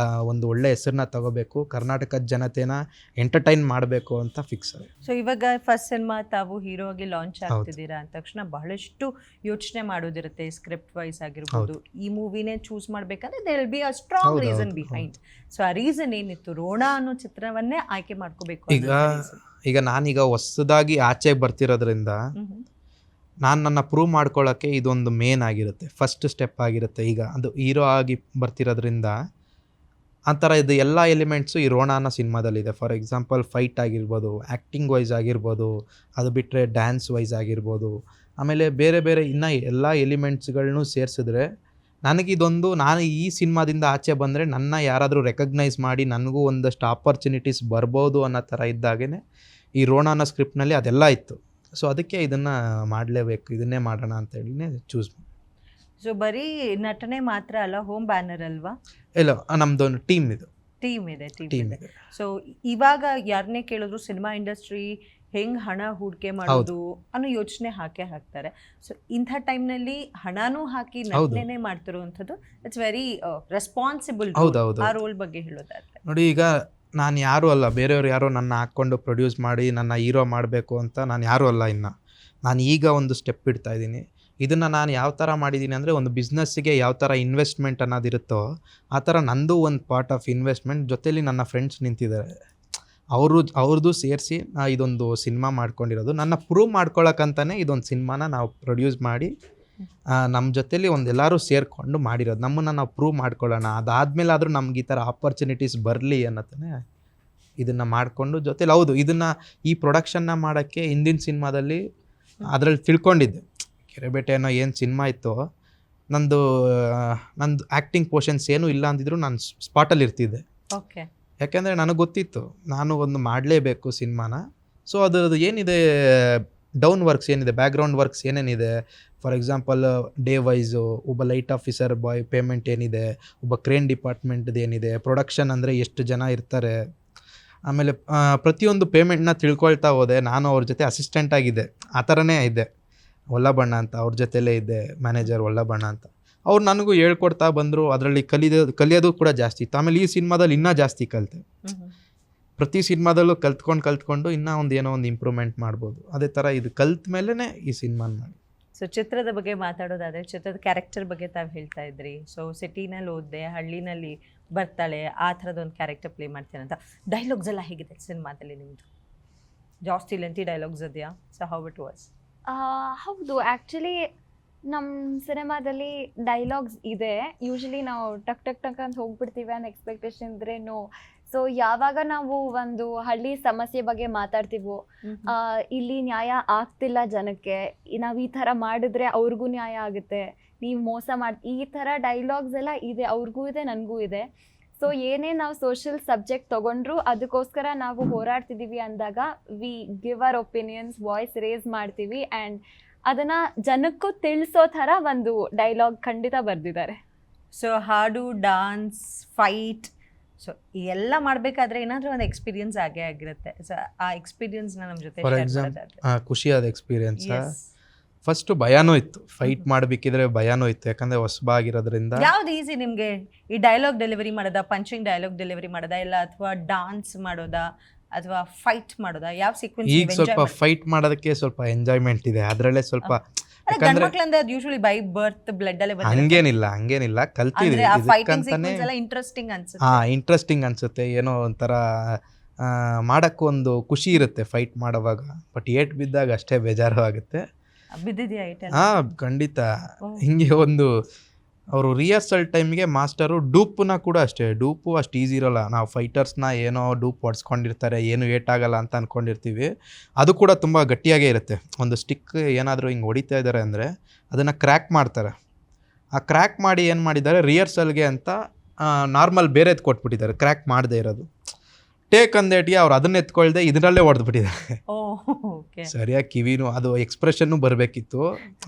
[SPEAKER 3] ಒಂದು ಒಳ್ಳೆ ಹೆಸರನ್ನ ತಗೋಬೇಕು, ಕರ್ನಾಟಕದ ಜನತೆನ ಎಂಟರ್ಟೈನ್ ಮಾಡಬೇಕು ಅಂತ ಫಿಕ್ಸ್ ಆಗಿದೆ.
[SPEAKER 1] ಸೊ ಇವಾಗ ಫಸ್ಟ್ ಸಿನಿಮಾ ತಾವು ಹೀರೋ ಆಗಿ ಲಾಂಚ್ ಆಗ್ತಿದ್ದೀರಾ ಅಂದ ತಕ್ಷಣ ಬಹಳಷ್ಟು ಯೋಚನೆ ಮಾಡೋದಿರುತ್ತೆ, ಸ್ಕ್ರಿಪ್ಟ್ ವೈಸ್ ಆಗಿರ್ಬೋದು. ಈ ಮೂವಿನೇ ಚೂಸ್ ಮಾಡಬೇಕಂದ್ರೆ there will be a strong reason behind. So ಆ ರೀಸನ್ ಏನಿತ್ತು? ರೋಣ ಅನ್ನೋ ಚಿತ್ರವನ್ನೇ ಆಯ್ಕೆ ಮಾಡ್ಕೋಬೇಕು.
[SPEAKER 3] ಈಗ ನಾನೀಗ ಹೊಸದಾಗಿ ಆಚೆಗೆ ಬರ್ತಿರೋದ್ರಿಂದ ನಾನು ನನ್ನ ಪ್ರೂವ್ ಮಾಡ್ಕೊಳ್ಳೋಕ್ಕೆ ಇದೊಂದು ಮೇನ್ ಆಗಿರುತ್ತೆ, ಫಸ್ಟ್ ಸ್ಟೆಪ್ ಆಗಿರುತ್ತೆ. ಈಗ ಅದು ಹೀರೋ ಆಗಿ ಬರ್ತಿರೋದ್ರಿಂದ ಆ ಥರ ಇದು ಎಲ್ಲ ಎಲಿಮೆಂಟ್ಸು ಈ ರೋಣ ಅನ್ನೋ ಸಿನಿಮಾದಲ್ಲಿದೆ. ಫಾರ್ ಎಕ್ಸಾಂಪಲ್ ಫೈಟ್ ಆಗಿರ್ಬೋದು, ಆ್ಯಕ್ಟಿಂಗ್ ವೈಸ್ ಆಗಿರ್ಬೋದು, ಅದು ಬಿಟ್ಟರೆ ಡ್ಯಾನ್ಸ್ ವೈಸ್ ಆಗಿರ್ಬೋದು, ಆಮೇಲೆ ಬೇರೆ ಬೇರೆ ಇನ್ನೂ ಎಲ್ಲ ಎಲಿಮೆಂಟ್ಸ್ಗಳನ್ನೂ ಸೇರಿಸಿದ್ರೆ ನಾನು ಈ ಸಿನಿಮಾದಿಂದ ಆಚೆ ಬಂದರೆ ನನ್ನ ಯಾರಾದರೂ ರೆಕಗ್ನೈಸ್ ಮಾಡಿ ನನಗೂ ಒಂದಷ್ಟು ಆಪರ್ಚುನಿಟೀಸ್ ಬರ್ಬೋದು ಅನ್ನೋ ಥರ ಇದ್ದಾಗೇ ಈ ರೋಣ ಅನ್ನೋ ಸ್ಕ್ರಿಪ್ಟ್ನಲ್ಲಿ ಅದೆಲ್ಲ ಇತ್ತು. ಸೊ ಅದಕ್ಕೆ ಇದನ್ನು ಮಾಡಲೇಬೇಕು, ಇದನ್ನೇ ಮಾಡೋಣ ಅಂತೇಳಿನೇ ಚೂಸ್ ಮಾಡಿ.
[SPEAKER 1] ಸೊ ಬರೀ ನಟನೆ ಮಾತ್ರ ಅಲ್ಲ, ಹೋಮ್ ಬ್ಯಾನರ್ ಅಲ್ವಾ?
[SPEAKER 3] ಇಲ್ಲ, ನಮ್ಮದೊಂದು ಟೀಮ್
[SPEAKER 1] ಟೀಮ್ ಇದೆ ಟೀಮ್
[SPEAKER 3] ಟೀಮ್
[SPEAKER 1] ಇದೆ.
[SPEAKER 3] ಇದೆ.
[SPEAKER 1] ಸೊ ಇವಾಗ ಯಾರನ್ನೇ ಕೇಳಿದ್ರು ಸಿನಿಮಾ ಇಂಡಸ್ಟ್ರಿ ಹೆಂಗ್ ಹಣ ಹೂಡಿಕೆ ಮಾಡೋದು ಅನ್ನೋ ಯೋಚನೆ ಹಾಕ್ತಾರೆ. ಸೊ ಇಂಥ ಟೈಮ್ನಲ್ಲಿ ಹಣನೂ ಹಾಕಿ ನಟನೆನೇ ಮಾಡ್ತಿರುವಂಥದ್ದು ಇಟ್ಸ್ ವೆರಿ ರೆಸ್ಪಾನ್ಸಿಬಲ್.
[SPEAKER 3] ಹೌದೌದು.
[SPEAKER 1] ಆ ರೋಲ್ ಬಗ್ಗೆ ಹೇಳೋದಾದ್ರೆ
[SPEAKER 3] ನೋಡಿ, ಈಗ ನಾನು ಯಾರೂ ಅಲ್ಲ, ಬೇರೆಯವ್ರು ಯಾರೋ ನನ್ನ ಹಾಕ್ಕೊಂಡು ಪ್ರೊಡ್ಯೂಸ್ ಮಾಡಿ ನನ್ನ ಹೀರೋ ಮಾಡಬೇಕು ಅಂತ ನಾನು ಯಾರೂ ಅಲ್ಲ. ನಾನು ಈಗ ಒಂದು ಸ್ಟೆಪ್ ಇಡ್ತಾ ಇದ್ದೀನಿ. ಇದನ್ನು ನಾನು ಯಾವ ಥರ ಮಾಡಿದ್ದೀನಿ ಅಂದರೆ, ಒಂದು ಬಿಸ್ನೆಸ್ಸಿಗೆ ಯಾವ ಥರ ಇನ್ವೆಸ್ಟ್ಮೆಂಟ್ ಅನ್ನೋದಿರುತ್ತೋ ಆ ಥರ ನಂದು ಒಂದು ಪಾರ್ಟ್ ಆಫ್ ಇನ್ವೆಸ್ಟ್ಮೆಂಟ್ ಜೊತೆಲಿ ನನ್ನ ಫ್ರೆಂಡ್ಸ್ ನಿಂತಿದ್ದಾರೆ, ಅವ್ರದ್ದು ಸೇರಿಸಿ ಇದೊಂದು ಸಿನಿಮಾ ಮಾಡ್ಕೊಂಡಿರೋದು. ನನ್ನ ಪ್ರೂವ್ ಮಾಡ್ಕೊಳ್ಳೋಕ್ಕಂತಲೇ ಇದೊಂದು ಸಿನಿಮಾನ ನಾವು ಪ್ರೊಡ್ಯೂಸ್ ಮಾಡಿ ನಮ್ಮ ಜೊತೆಲಿ ಎಲ್ಲರೂ ಸೇರಿಕೊಂಡು ಮಾಡಿರೋದು. ನಮ್ಮನ್ನು ನಾವು ಪ್ರೂವ್ ಮಾಡ್ಕೊಳ್ಳೋಣ, ಅದಾದಮೇಲೆ ಆದರೂ ನಮ್ಗೆ ಈ ಥರ ಆಪರ್ಚುನಿಟೀಸ್ ಬರಲಿ ಅನ್ನೋತನೇ ಇದನ್ನು ಮಾಡಿಕೊಂಡು ಜೊತೆಲಿ. ಹೌದು, ಇದನ್ನು ಈ ಪ್ರೊಡಕ್ಷನ್ನ ಮಾಡೋಕ್ಕೆ ಹಿಂದಿನ ಸಿನಿಮಾದಲ್ಲಿ ಅದರಲ್ಲಿ ತಿಳ್ಕೊಂಡಿದ್ದೆ. ಕೆರೆಬೇಟೆ ಅನ್ನೋ ಏನು ಸಿನಿಮಾ ಇತ್ತೋ, ನಂದು ಆ್ಯಕ್ಟಿಂಗ್ ಪೋರ್ಷನ್ಸ್ ಏನೂ ಇಲ್ಲ ಅಂದಿದ್ರು ನಾನು ಸ್ಪಾಟಲ್ಲಿ ಇರ್ತಿದ್ದೆ.
[SPEAKER 1] ಓಕೆ.
[SPEAKER 3] ಯಾಕೆಂದರೆ ನನಗೆ ಗೊತ್ತಿತ್ತು ನಾನು ಒಂದು ಮಾಡಲೇಬೇಕು ಸಿನಿಮಾನ. ಸೊ ಅದರದ್ದು ಏನಿದೆ ಡೌನ್ ವರ್ಕ್ಸ್ ಏನಿದೆ, ಬ್ಯಾಕ್ಗ್ರೌಂಡ್ ವರ್ಕ್ಸ್ ಏನೇನಿದೆ, ಫಾರ್ ಎಕ್ಸಾಂಪಲ್ ಡೇ ವೈಸು ಒಬ್ಬ ಲೈಟ್ ಆಫೀಸರ್ ಬಾಯ್ ಪೇಮೆಂಟ್ ಏನಿದೆ, ಒಬ್ಬ ಕ್ರೇನ್ ಡಿಪಾರ್ಟ್ಮೆಂಟ್ದು ಏನಿದೆ, ಪ್ರೊಡಕ್ಷನ್ ಅಂದರೆ ಎಷ್ಟು ಜನ ಇರ್ತಾರೆ, ಆಮೇಲೆ ಪ್ರತಿಯೊಂದು ಪೇಮೆಂಟ್ನ ತಿಳ್ಕೊಳ್ತಾ ಹೋದೆ. ನಾನು ಅವ್ರ ಜೊತೆ ಅಸಿಸ್ಟೆಂಟ್ ಆಗಿದ್ದೆ, ಆ ಥರನೇ ಇದ್ದೆ. ಒಲ್ಲಬಣ್ಣ ಅಂತ ಅವ್ರ ಜೊತೆಲೇ ಇದ್ದೆ, ಮ್ಯಾನೇಜರ್ ಒಲ್ಲಬಣ್ಣ ಅಂತ. ಅವ್ರು ನನಗೂ ಹೇಳ್ಕೊಡ್ತಾ ಬಂದರು. ಅದರಲ್ಲಿ ಕಲಿಯೋದು ಕೂಡ ಜಾಸ್ತಿ ಇತ್ತು. ಆಮೇಲೆ ಈ ಸಿನಿಮಾದಲ್ಲಿ ಇನ್ನೂ ಜಾಸ್ತಿ ಕಲಿತೆ. ಪ್ರತಿ ಸಿನಿಮಾದಲ್ಲೂ ಕಲ್ತ್ಕೊಂಡು ಇನ್ನೂ ಏನೋ ಒಂದು ಇಂಪ್ರೂವ್ಮೆಂಟ್ ಮಾಡ್ಬೋದು. ಅದೇ ಥರ ಇದು ಕಲ್ತ ಮೇಲೇ ಈ ಸಿನಿಮಾನ ಮಾಡಿ.
[SPEAKER 1] ಸೊ ಚಿತ್ರದ ಬಗ್ಗೆ ಮಾತಾಡೋದಾದರೆ, ಚಿತ್ರದ ಕ್ಯಾರೆಕ್ಟರ್ ಬಗ್ಗೆ ತಾವು ಹೇಳ್ತಾ ಇದ್ರಿ. ಸೊ ಸಿಟಿನಲ್ಲಿ ಓದಿದೆ, ಹಳ್ಳಿನಲ್ಲಿ ಬರ್ತಾಳೆ, ಆ ಥರದೊಂದು ಕ್ಯಾರೆಕ್ಟರ್ ಪ್ಲೇ ಮಾಡ್ತೇನೆ ಅಂತ. ಡೈಲಾಗ್ಸ್ ಎಲ್ಲ ಹೇಗಿದೆ ಸಿನಿಮಾದಲ್ಲಿ ನಿಮ್ಮದು? ಜಾಸ್ತಿ ಲೆಂತಿ ಡೈಲಾಗ್ಸ್ ಇದೆಯಾ? So how it was?
[SPEAKER 2] ಹೌದು, ಆ್ಯಕ್ಚುಲಿ ನಮ್ಮ ಸಿನಿಮಾದಲ್ಲಿ ಡೈಲಾಗ್ಸ್ ಇದೆ. ಯೂಶಲಿ ನಾವು ಟಕ್ ಟಕ್ ಟಕ್ ಅಂತ ಹೋಗ್ಬಿಡ್ತೀವಿ ಅನ್ನೋ ಎಕ್ಸ್ಪೆಕ್ಟೇಷನ್ ಇದ್ರೇನು. ಸೊ ಯಾವಾಗ ನಾವು ಒಂದು ಹಳ್ಳಿ ಸಮಸ್ಯೆ ಬಗ್ಗೆ ಮಾತಾಡ್ತೀವೋ, ಇಲ್ಲಿ ನ್ಯಾಯ ಆಗ್ತಿಲ್ಲ ಜನಕ್ಕೆ, ನಾವು ಈ ಥರ ಮಾಡಿದ್ರೆ ಅವ್ರಿಗೂ ನ್ಯಾಯ ಆಗುತ್ತೆ, ನೀವು ಮೋಸ ಈ ಥರ ಡೈಲಾಗ್ಸ್ ಎಲ್ಲ ಇದೆ, ಅವ್ರಿಗೂ ಇದೆ ನನಗೂ ಇದೆ. ಸೊ ಏನೇ ನಾವು ಸೋಷಿಯಲ್ ಸಬ್ಜೆಕ್ಟ್ ತೊಗೊಂಡ್ರು ಅದಕ್ಕೋಸ್ಕರ ನಾವು ಹೋರಾಡ್ತಿದ್ದೀವಿ ಅಂದಾಗ we give our opinions, voice raise ಮಾಡ್ತೀವಿ ಆ್ಯಂಡ್ ಅದನ್ನು ಜನಕ್ಕೂ ತಿಳಿಸೋ ಥರ ಒಂದು ಡೈಲಾಗ್ ಖಂಡಿತ ಬರೆದಿದ್ದಾರೆ.
[SPEAKER 1] ಸೊ ಹಾಡು, ಡಾನ್ಸ್, ಫೈಟ್, ಸೊ ಎಲ್ಲ ಮಾಡಬೇಕಾದ್ರೆ ಏನಾದರೂ ಒಂದು ಎಕ್ಸ್ಪೀರಿಯನ್ಸ್ ಆಗೇ ಆಗಿರುತ್ತೆ. ಸೊ ಆ ಎಕ್ಸ್ಪೀರಿಯನ್ಸ್ನ ನಮ್ಮ ಜೊತೆ
[SPEAKER 3] ಫಾರ್ ಎಕ್ಸಾಂಪಲ್ ಖುಷಿಯಾದ ಎಕ್ಸ್ಪೀರಿಯನ್ಸ್. ಫಸ್ಟು ಭಯನೂ ಇತ್ತು, ಫೈಟ್ ಮಾಡಬೇಕಿದ್ರೆ ಭಯನೂ ಇತ್ತು, ಯಾಕಂದರೆ ಹೊಸಬಾಗಿರೋದ್ರಿಂದ.
[SPEAKER 1] ಯಾವ್ದು ಈಸಿ ನಿಮಗೆ? ಈ ಡೈಲಾಗ್ ಡೆಲಿವರಿ ಮಾಡೋದಾ, ಪಂಚಿಂಗ್ ಡೈಲಾಗ್ ಡೆಲಿವರಿ ಮಾಡೋದಾ, ಇಲ್ಲ ಅಥವಾ ಡಾನ್ಸ್ ಮಾಡೋದಾ, ಅಥವಾ ಫೈಟ್ ಮಾಡೋದಾ? ಯಾವ ಸೀಕ್ವೆನ್ಸ್?
[SPEAKER 3] ಈಗ ಸ್ವಲ್ಪ ಫೈಟ್ ಮಾಡೋದಕ್ಕೆ ಸ್ವಲ್ಪ ಎಂಜಾಯ್ಮೆಂಟ್ ಇದೆ, ಅದರಲ್ಲೇ ಸ್ವಲ್ಪ.
[SPEAKER 1] ಗಂಡ್ಮಕ್ಳಂದ್ರೆ ಯೂಶುವಲಿ ಬೈ ಬರ್ತ್ ಬ್ಲಡ್ ಅಲ್ಲೇ ಬಂದಿರುತ್ತೆ.
[SPEAKER 3] ಹಂಗೇನಿಲ್ಲ ಕಲ್ತಿದ್ವಿ.
[SPEAKER 1] ಇಂಟ್ರೆಸ್ಟಿಂಗ್ ಅನ್ಸುತ್ತೆ.
[SPEAKER 3] ಇಂಟ್ರೆಸ್ಟಿಂಗ್ ಅನ್ಸುತ್ತೆ, ಏನೋ ಒಂಥರ ಮಾಡೋಕ್ಕೂ ಒಂದು ಖುಷಿ ಇರುತ್ತೆ ಫೈಟ್ ಮಾಡೋವಾಗ. ಬಟ್ ಏಟ್ ಬಿದ್ದಾಗ ಅಷ್ಟೇ ಬೇಜಾರು ಆಗುತ್ತೆ.
[SPEAKER 1] ಬಿದ್ದಿದ್ಯಾ ಏಟ್?
[SPEAKER 3] ಖಂಡಿತ. ಹಿಂಗೆ ಒಂದು ಅವರು ರಿಹರ್ಸಲ್ ಟೈಮ್ಗೆ ಮಾಸ್ಟರು ಡೂಪನ್ನ ಕೂಡ ಅಷ್ಟೇ, ಡೂಪು ಅಷ್ಟು ಈಸಿ ಇರೋಲ್ಲ. ನಾವು ಫೈಟರ್ಸ್ನ ಏನೋ ಡೂಪ್ ಹೊಡ್ಸ್ಕೊಂಡಿರ್ತಾರೆ, ಏನು ಏಟಾಗಲ್ಲ ಅಂತ ಅಂದ್ಕೊಂಡಿರ್ತೀವಿ. ಅದು ಕೂಡ ತುಂಬ ಗಟ್ಟಿಯಾಗೇ ಇರುತ್ತೆ. ಒಂದು ಸ್ಟಿಕ್ ಏನಾದರೂ ಹಿಂಗೆ ಹೊಡಿತಾ ಇದ್ದಾರೆ ಅಂದರೆ ಅದನ್ನು ಕ್ರ್ಯಾಕ್ ಮಾಡ್ತಾರೆ. ಆ ಕ್ರ್ಯಾಕ್ ಮಾಡಿ ಏನು ಮಾಡಿದ್ದಾರೆ, ರಿಹರ್ಸಲ್ಗೆ ಅಂತ ನಾರ್ಮಲ್ ಬೇರೆದು ಕೊಟ್ಬಿಟ್ಟಿದ್ದಾರೆ, ಕ್ರ್ಯಾಕ್ ಮಾಡದೇ ಇರೋದು. ಟೇಕ್ ಅಂದೇಟಿಗೆ ಅವ್ರು ಅದನ್ನ ಎತ್ಕೊಳ್ದೆ ಇದರಲ್ಲೇ ಹೊಡೆದ್ಬಿಟ್ಟಿದ್ದಾರೆ. ಸರಿಯಾಗಿ ಕಿವಿನೂ ಅದು ಎಕ್ಸ್ಪ್ರೆಷನ್ನು ಬರಬೇಕಿತ್ತು,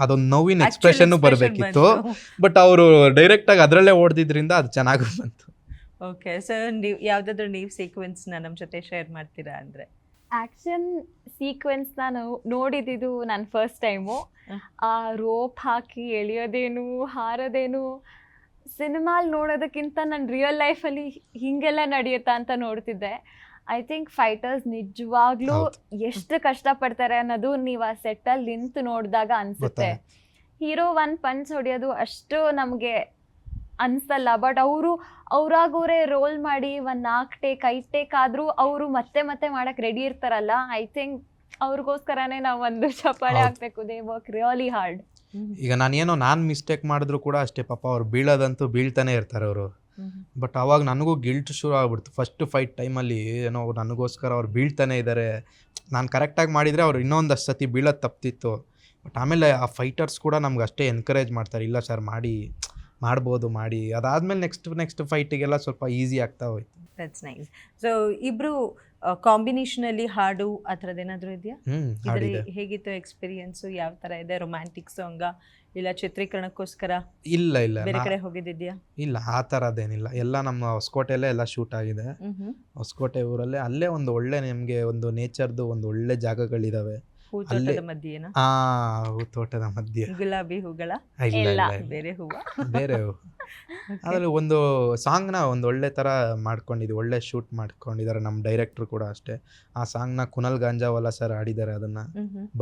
[SPEAKER 3] ಅದೊಂದು ನೋವಿನ ಎಕ್ಸ್ಪ್ರೆಷನ್ನು ಬರಬೇಕಿತ್ತು. ಬಟ್ ಅವರು ಡೈರೆಕ್ಟಾಗಿ ಅದರಲ್ಲೇ ಹೊಡೆದಿದ್ರಿಂದ ಅದು ಚೆನ್ನಾಗಿ ಬಂತು.
[SPEAKER 1] ಓಕೆ. ಸೊ ಯಾವುದಾದ್ರೂ ನೀವು ಸೀಕ್ವೆನ್ಸ್ನ ನಮ್ಮ ಜೊತೆ ಶೇರ್ ಮಾಡ್ತೀರಾ? ಅಂದರೆ
[SPEAKER 2] ಆ್ಯಕ್ಷನ್ ಸೀಕ್ವೆನ್ಸ್ ನಾನು ನೋಡಿದ್ದು ನನ್ನ ಫಸ್ಟ್ ಟೈಮು. ಆ ರೋಪ್ ಹಾಕಿ ಎಳೆಯೋದೇನು, ಹಾರೋದೇನು ಸಿನಿಮಾಲಿ ನೋಡೋದಕ್ಕಿಂತ ನನ್ನ ರಿಯಲ್ ಲೈಫಲ್ಲಿ ಹೀಗೆಲ್ಲ ನಡೆಯುತ್ತಾ ಅಂತ ನೋಡ್ತಿದ್ದೆ. ಐ ಥಿಂಕ್ ಫೈಟರ್ಸ್ ನಿಜವಾಗ್ಲೂ ಎಷ್ಟು ಕಷ್ಟಪಡ್ತಾರೆ ಅನ್ನೋದು ನೀವು ಆ ಸೆಟ್ಟಲ್ಲಿ ನಿಂತು ನೋಡಿದಾಗ ಅನಿಸುತ್ತೆ. ಹೀರೋ ಒಂದು ಪಂಚ್ ಹೊಡೆಯೋದು ಅಷ್ಟು ನಮಗೆ ಅನಿಸಲ್ಲ, ಬಟ್ ಅವರಾಗವರೇ ರೋಲ್ ಮಾಡಿ ಒಂದು 4 ಟೇಕ್ 5 ಟೇಕ್ ಆದರೂ ಅವರು ಮತ್ತೆ ಮಾಡೋಕ್ಕೆ ರೆಡಿ ಇರ್ತಾರಲ್ಲ. ಐ ಥಿಂಕ್ ಅವ್ರಿಗೋಸ್ಕರನೇ ನಾವು ಒಂದು ಚಪ್ಪಾಳೆ ಹಾಕಬೇಕು. They work really hard.
[SPEAKER 3] ಈಗ ನಾನು ಮಿಸ್ಟೇಕ್ ಮಾಡಿದ್ರು ಕೂಡ ಅಷ್ಟೇ, ಪಾಪ ಅವ್ರು ಬೀಳೋದಂತೂ ಬೀಳ್ತಾನೆ ಇರ್ತಾರೆ ಅವರು. ಬಟ್ ಅವಾಗ ನನಗೂ ಗಿಲ್ಟ್ ಶುರು ಆಗ್ಬಿಡ್ತು. ಫಸ್ಟ್ ಫೈಟ್ ಟೈಮಲ್ಲಿ ಏನೋ ನನಗೋಸ್ಕರ ಅವ್ರು ಬೀಳ್ತಾನೆ ಇದ್ದಾರೆ, ನಾನು ಕರೆಕ್ಟಾಗಿ ಮಾಡಿದರೆ ಅವ್ರು ಇನ್ನೊಂದಷ್ಟು ಸತಿ ಬೀಳೋದು ತಪ್ತಿತ್ತು. ಬಟ್ ಆಮೇಲೆ ಆ ಫೈಟರ್ಸ್ ಕೂಡ ನಮ್ಗೆ ಅಷ್ಟೇ ಎನ್ಕರೇಜ್ ಮಾಡ್ತಾರೆ, ಇಲ್ಲ ಸರ್ ಮಾಡ್ಬೋದು ಮಾಡಿ. ಅದಾದಮೇಲೆ ನೆಕ್ಸ್ಟ್ ಫೈಟಿಗೆಲ್ಲ ಸ್ವಲ್ಪ ಈಸಿ ಆಗ್ತಾ ಹೋಯ್ತು.
[SPEAKER 1] That's nice. ಸೊ ಇಬ್ಬರು ಕಾಂಬಿನೇಷನಲ್ಲಿ ಹಾಡು ಆ ಥರದ್ದು ಏನಾದರೂ ಇದೆಯಾ? ಹೇಗಿತ್ತು ಎಕ್ಸ್ಪೀರಿಯನ್ಸು? ಯಾವ ಥರ ಇದೆ? ರೊಮ್ಯಾಂಟಿಕ್ ಸಾಂಗಾ ಇಲ್ಲ ಚಿತ್ರೀಕರಣಕ್ಕೋಸ್ಕರ
[SPEAKER 3] ಇಲ್ಲ ಇಲ್ಲ
[SPEAKER 1] ಬೇರೆ ಕಡೆ ಹೋಗಿದ್ದಿದ್ಯಾ?
[SPEAKER 3] ಇಲ್ಲ ಆ ಥರದ್ದೇನಿಲ್ಲ. ಎಲ್ಲ ನಮ್ಮ ಹೊಸಕೋಟೆಯಲ್ಲೇ ಎಲ್ಲ ಶೂಟ್ ಆಗಿದೆ. ಹೊಸಕೋಟೆ ಊರಲ್ಲೇ ಅಲ್ಲೇ ಒಂದು ಒಳ್ಳೆ ನಿಮಗೆ ಒಂದು ನೇಚರ್ದು ಒಂದು ಒಳ್ಳೆ ಜಾಗಗಳಿದಾವೆ.
[SPEAKER 1] ಹೂತೋಟದ ಮಧ್ಯೆನಾ?
[SPEAKER 3] ತೋಟದ ಮಧ್ಯೆ.
[SPEAKER 1] ಗುಲಾಬಿ ಹೂಗಳ?
[SPEAKER 3] ಇಲ್ಲ
[SPEAKER 2] ಇಲ್ಲ.
[SPEAKER 3] ಇಲ್ಲ ಇಲ್ಲ.
[SPEAKER 1] ಬೇರೆ ಹೂವ?
[SPEAKER 3] ಬೇರೆ ಅದ್ರಲ್ಲಿ ಒಂದು ಸಾಂಗ್ನ ಒಂದು ಒಳ್ಳೆ ಥರ ಮಾಡ್ಕೊಂಡಿದ್ವಿ, ಒಳ್ಳೆ ಶೂಟ್ ಮಾಡ್ಕೊಂಡಿದ್ದಾರೆ ನಮ್ಮ ಡೈರೆಕ್ಟ್ರು ಕೂಡ ಅಷ್ಟೇ. ಆ ಸಾಂಗ್ನ ಕುನಲ್ ಗಾಂಜಾವಾಲ ಸರ್ ಆಡಿದ್ದಾರೆ, ಅದನ್ನು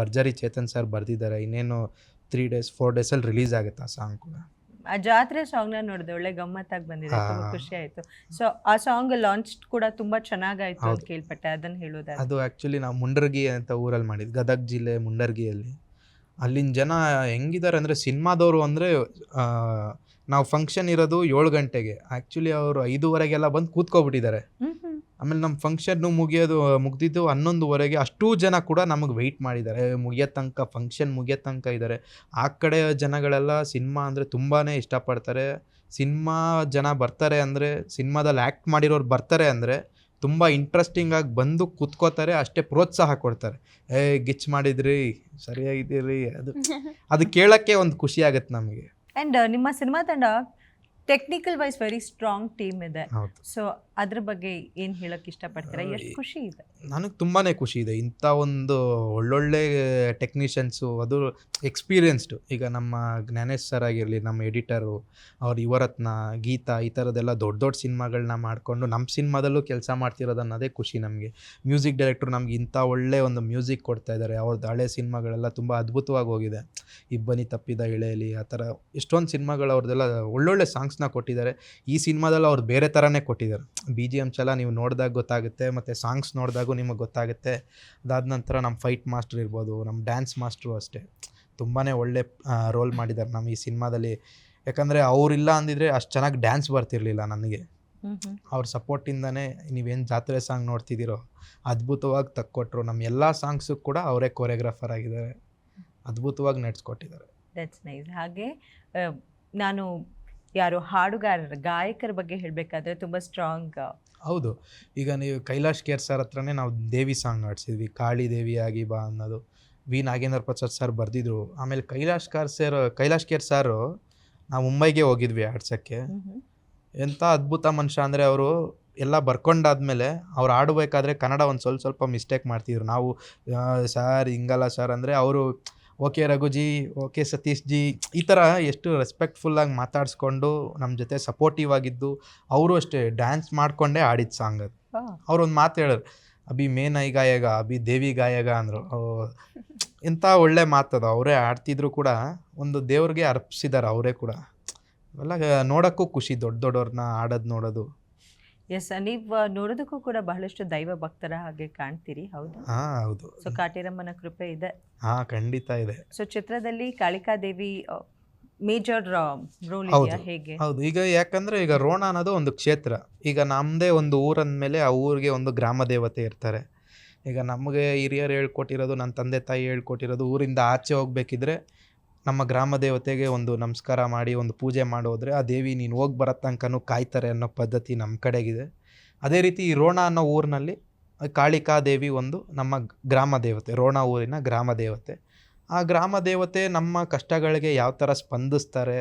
[SPEAKER 3] ಭರ್ಜರಿ ಚೇತನ್ ಸರ್ ಬರೆದಿದ್ದಾರೆ. ಇನ್ನೇನು 3 days 4 daysಲ್ಲಿ ರಿಲೀಸ್ ಆಗುತ್ತೆ ಆ ಸಾಂಗ್ ಕೂಡ.
[SPEAKER 1] ಆ ಜಾತ್ರೆ ಸಾಂಗ್ನ ನೋಡಿದೆ, ಒಳ್ಳೆ ಗಮ್ಮತ್ತಾಗಿ ಬಂದಿದೆ, ತುಂಬಾ ಖುಷಿ ಆಯ್ತು. ಸೊ ಆ ಸಾಂಗ್ ಲಾಂಚ್ ಕೂಡ ತುಂಬಾ ಚೆನ್ನಾಗಾಯ್ತು ಅಂತ ಕೇಳ್ಪಟ್ಟೆ, ಅದನ್ನ ಹೇಳೋದಾದ್ರೆ.
[SPEAKER 3] ಅದು ಆ್ಯಕ್ಚುಲಿ ನಾವು ಮುಂಡರ್ಗಿ ಅಂತ ಊರಲ್ಲಿ ಮಾಡಿದ್ದು, ಗದಗ ಜಿಲ್ಲೆ ಮುಂಡರ್ಗಿಯಲ್ಲಿ. ಅಲ್ಲಿನ ಜನ ಹೆಂಗಿದ್ದಾರೆ ಅಂದರೆ ಸಿನಿಮಾದವರು ಅಂದರೆ ನಾವು ಫಂಕ್ಷನ್ ಇರೋದು 7 ಗಂಟೆಗೆ, ಆ್ಯಕ್ಚುಲಿ ಅವರು 5:15 ಬಂದು ಕೂತ್ಕೊಬಿಟ್ಟಿದ್ದಾರೆ. ಆಮೇಲೆ ನಮ್ಮ ಫಂಕ್ಷನ್ನು ಮುಗ್ದಿದ್ದು 11:15. ಅಷ್ಟೂ ಜನ ಕೂಡ ನಮಗೆ ವೆಯ್ಟ್ ಮಾಡಿದ್ದಾರೆ, ಮುಗಿಯೋ ತನಕ, ಫಂಕ್ಷನ್ ಮುಗಿಯೋ ತನಕ ಇದ್ದಾರೆ. ಆ ಕಡೆ ಜನಗಳೆಲ್ಲ ಸಿನಿಮಾ ಅಂದರೆ ತುಂಬಾ ಇಷ್ಟಪಡ್ತಾರೆ. ಸಿನಿಮಾ ಜನ ಬರ್ತಾರೆ ಅಂದರೆ, ಸಿನಿಮಾದಲ್ಲಿ ಆ್ಯಕ್ಟ್ ಮಾಡಿರೋರು ಬರ್ತಾರೆ ಅಂದರೆ ತುಂಬ ಇಂಟ್ರೆಸ್ಟಿಂಗಾಗಿ ಬಂದು ಕೂತ್ಕೋತಾರೆ, ಅಷ್ಟೇ ಪ್ರೋತ್ಸಾಹ ಕೊಡ್ತಾರೆ. ಗಿಚ್ ಮಾಡಿದ್ರಿ, ಸರಿಯಾಗಿದ್ದೀರಿ, ಅದು ಕೇಳೋಕ್ಕೆ ಒಂದು ಖುಷಿ ಆಗುತ್ತೆ ನಮಗೆ.
[SPEAKER 1] ಆ್ಯಂಡ್ ನಿಮ್ಮ ಸಿನಿಮಾ ತಂಡ technical wise very strong team ಇದೆ.
[SPEAKER 3] ಹೌದು.
[SPEAKER 1] ಸೊ ಅದ್ರ ಬಗ್ಗೆ ಏನು ಹೇಳಕ್ಕೆ ಇಷ್ಟಪಡ್ತೀರಾ? ಎಷ್ಟು ಖುಷಿ ಇದೆ?
[SPEAKER 3] ನನಗೆ ತುಂಬಾ ಖುಷಿ ಇದೆ. ಇಂಥ ಒಂದು ಒಳ್ಳೊಳ್ಳೆ ಟೆಕ್ನಿಷಿಯನ್ಸು, ಅದು ಎಕ್ಸ್ಪೀರಿಯನ್ಸ್ಡು. ಈಗ ನಮ್ಮ ಜ್ಞಾನೇಶ್ ಸರ್ ಆಗಿರಲಿ, ನಮ್ಮ ಎಡಿಟರು, ಅವ್ರು ಯುವರತ್ನ, ಗೀತಾ, ಈ ಥರದ್ದೆಲ್ಲ ದೊಡ್ಡ ದೊಡ್ಡ ಸಿನಿಮಾಗಳನ್ನ ಮಾಡಿಕೊಂಡು ನಮ್ಮ ಸಿನಿಮಾದಲ್ಲೂ ಕೆಲಸ ಮಾಡ್ತಿರೋದು ಅನ್ನೋದೇ ಖುಷಿ ನಮಗೆ. ಮ್ಯೂಸಿಕ್ ಡೈರೆಕ್ಟ್ರು ನಮ್ಗೆ ಇಂಥ ಒಳ್ಳೆ ಒಂದು ಮ್ಯೂಸಿಕ್ ಕೊಡ್ತಾ ಇದ್ದಾರೆ. ಅವ್ರದ್ದು ಹಳೆ ಸಿನಿಮಾಗಳೆಲ್ಲ ತುಂಬ ಅದ್ಭುತವಾಗಿ ಹೋಗಿದೆ. ಇಬ್ಬನಿ ತಪ್ಪಿದ ಇಳೆಯಲ್ಲಿ, ಆ ಥರ ಎಷ್ಟೊಂದು ಸಿನಿಮಾಗಳು ಅವ್ರದ್ದೆಲ್ಲ ಒಳ್ಳೊಳ್ಳೆ ಸಾಂಗ್ಸ್ನ ಕೊಟ್ಟಿದ್ದಾರೆ. ಈ ಸಿನಿಮಾದಲ್ಲಿ ಅವ್ರು ಬೇರೆ ಥರನೇ ಕೊಟ್ಟಿದ್ದಾರೆ. BGMs ಎಲ್ಲ ನೀವು ನೋಡಿದಾಗ ಗೊತ್ತಾಗುತ್ತೆ, ಮತ್ತು ಸಾಂಗ್ಸ್ ನೋಡಿದಾಗೂ ನಿಮಗೆ ಗೊತ್ತಾಗುತ್ತೆ. ಅದಾದ ನಂತರ ನಮ್ಮ ಫೈಟ್ ಮಾಸ್ಟರ್ ಇರ್ಬೋದು, ನಮ್ಮ ಡ್ಯಾನ್ಸ್ ಮಾಸ್ಟ್ರು ಅಷ್ಟೇ ತುಂಬಾ ಒಳ್ಳೆ ರೋಲ್ ಮಾಡಿದ್ದಾರೆ ನಮ್ಮ ಈ ಸಿನಿಮಾದಲ್ಲಿ. ಯಾಕಂದರೆ ಅವರಿಲ್ಲ ಅಂದಿದ್ರೆ ಅಷ್ಟು ಚೆನ್ನಾಗಿ ಡ್ಯಾನ್ಸ್ ಬರ್ತಿರ್ಲಿಲ್ಲ ನನಗೆ. ಅವ್ರ ಸಪೋರ್ಟಿಂದನೇ ನೀವೇನು ಜಾತ್ರೆ ಸಾಂಗ್ ನೋಡ್ತಿದ್ದೀರೋ ಅದ್ಭುತವಾಗಿ ತಕ್ಕೊಟ್ರು. ನಮ್ಮ ಎಲ್ಲ ಸಾಂಗ್ಸು ಕೂಡ ಅವರೇ ಕೊರಿಯೋಗ್ರಾಫರ್ ಆಗಿದ್ದಾರೆ, ಅದ್ಭುತವಾಗಿ ನಡೆಸ್ಕೊಟ್ಟಿದ್ದಾರೆ.
[SPEAKER 1] That's nice. ಹಾಗೆ ನಾನು ಯಾರು ಹಾಡುಗಾರರ ಗಾಯಕರ ಬಗ್ಗೆ ಹೇಳಬೇಕಾದ್ರೆ ತುಂಬ ಸ್ಟ್ರಾಂಗ್.
[SPEAKER 3] ಹೌದು. ಈಗ ನೀವು ಕೈಲಾಶ್ ಕೇರ್ ಸರ್ ಹತ್ರನೇ ನಾವು ದೇವಿ ಸಾಂಗ್ ಆಡಿಸಿದ್ವಿ, ಕಾಳಿ ದೇವಿ ಆಗಿ ಬಾ ಅನ್ನೋದು. ವಿ ನಾಗೇಂದ್ರ ಪ್ರಸಾದ್ ಸರ್ ಬರೆದಿದ್ರು. ಆಮೇಲೆ ಕೈಲಾಶ್ ಕೇರ್ ಸಾರು ನಾವು ಮುಂಬೈಗೆ ಹೋಗಿದ್ವಿ ಆಡ್ಸೋಕ್ಕೆ. ಎಂಥ ಅದ್ಭುತ ಮನುಷ್ಯ ಅಂದರೆ, ಅವರು ಎಲ್ಲ ಬರ್ಕೊಂಡಾದ್ಮೇಲೆ ಅವ್ರು ಆಡಬೇಕಾದ್ರೆ ಕನ್ನಡ ಒಂದು ಸ್ವಲ್ಪ ಮಿಸ್ಟೇಕ್ ಮಾಡ್ತಿದ್ರು. ನಾವು ಸರ್ ಹಿಂಗಲ್ಲ ಸರ್ ಅಂದರೆ ಅವರು okay Raghuji, okay Satish G, ಈ ಥರ ಎಷ್ಟು ರೆಸ್ಪೆಕ್ಟ್ಫುಲ್ಲಾಗಿ ಮಾತಾಡಿಸ್ಕೊಂಡು ನಮ್ಮ ಜೊತೆ ಸಪೋರ್ಟಿವ್ ಆಗಿದ್ದು. ಅವರು ಅಷ್ಟೇ ಡ್ಯಾನ್ಸ್ ಮಾಡಿಕೊಂಡೇ ಆಡಿದ ಸಾಂಗ್ ಅದು. ಅವ್ರೊಂದು ಮಾತು ಹೇಳಿದ್ರು, ಅಭಿ ಮೇನ್ ಐ ಗಾಯಗ, ಅಭಿ ದೇವಿ ಗಾಯಗ ಅಂದರು. ಎಂಥ ಒಳ್ಳೆ ಮಾತದು. ಅವರೇ ಆಡ್ತಿದ್ರು ಕೂಡ, ಒಂದು ದೇವ್ರಿಗೆ ಅರ್ಪಿಸಿದ್ದಾರೆ ಅವರೇ ಕೂಡ. ಅವೆಲ್ಲ ನೋಡೋಕ್ಕೂ ಖುಷಿ, ದೊಡ್ಡವ್ರನ್ನ ಆಡೋದು ನೋಡೋದು.
[SPEAKER 1] ಎಸ್, ನೀವು ನೋಡೋದಕ್ಕೂ ಕೂಡ ಬಹಳಷ್ಟು ದೈವ ಭಕ್ತರ ಹಾಗೆ ಕಾಣ್ತೀರಿ, ಹೌದು?
[SPEAKER 3] ಹೌದು.
[SPEAKER 1] ಸೊ ಕಾಟೇರಮ್ಮನ ಕೃಪೆ ಇದೆ.
[SPEAKER 3] ಖಂಡಿತ ಇದೆ.
[SPEAKER 1] ಸೊ ಚಿತ್ರದಲ್ಲಿ ಕಾಳಿಕಾದೇವಿ ಮೇಜರ್ ರೋಲ್ ಇದೆಯಾ, ಹೇಗೆ?
[SPEAKER 3] ಹೌದು. ಈಗ ಯಾಕಂದ್ರೆ ಈಗ ರೋಣ ಅನ್ನೋದು ಒಂದು ಕ್ಷೇತ್ರ. ಈಗ ನಮ್ಮದೇ ಒಂದು ಊರಂದಮೇಲೆ ಆ ಊರಿಗೆ ಒಂದು ಗ್ರಾಮ ದೇವತೆ ಇರ್ತಾರೆ. ಈಗ ನಮಗೆ ಹಿರಿಯರು ಹೇಳ್ಕೊಟ್ಟಿರೋದು, ನನ್ನ ತಂದೆ ತಾಯಿ ಹೇಳ್ಕೊಟ್ಟಿರೋದು, ಊರಿಂದ ಆಚೆ ಹೋಗ್ಬೇಕಿದ್ರೆ ನಮ್ಮ ಗ್ರಾಮ ದೇವತೆಗೆ ಒಂದು ನಮಸ್ಕಾರ ಮಾಡಿ ಒಂದು ಪೂಜೆ ಮಾಡೋದ್ರೆ ಆ ದೇವಿ ನೀನು ಹೋಗಿ ಬರೋ ತನಕನೂ ಕಾಯ್ತಾರೆ ಅನ್ನೋ ಪದ್ಧತಿ ನಮ್ಮ ಕಡೆಗಿದೆ. ಅದೇ ರೀತಿ ಈ ರೋಣ ಅನ್ನೋ ಊರಿನಲ್ಲಿ ಕಾಳಿಕಾದೇವಿ ಒಂದು ನಮ್ಮ ಗ್ರಾಮ ದೇವತೆ, ರೋಣ ಊರಿನ ಗ್ರಾಮ ದೇವತೆ. ಆ ಗ್ರಾಮ ದೇವತೆ ನಮ್ಮ ಕಷ್ಟಗಳಿಗೆ ಯಾವ ಥರ ಸ್ಪಂದಿಸ್ತಾರೆ,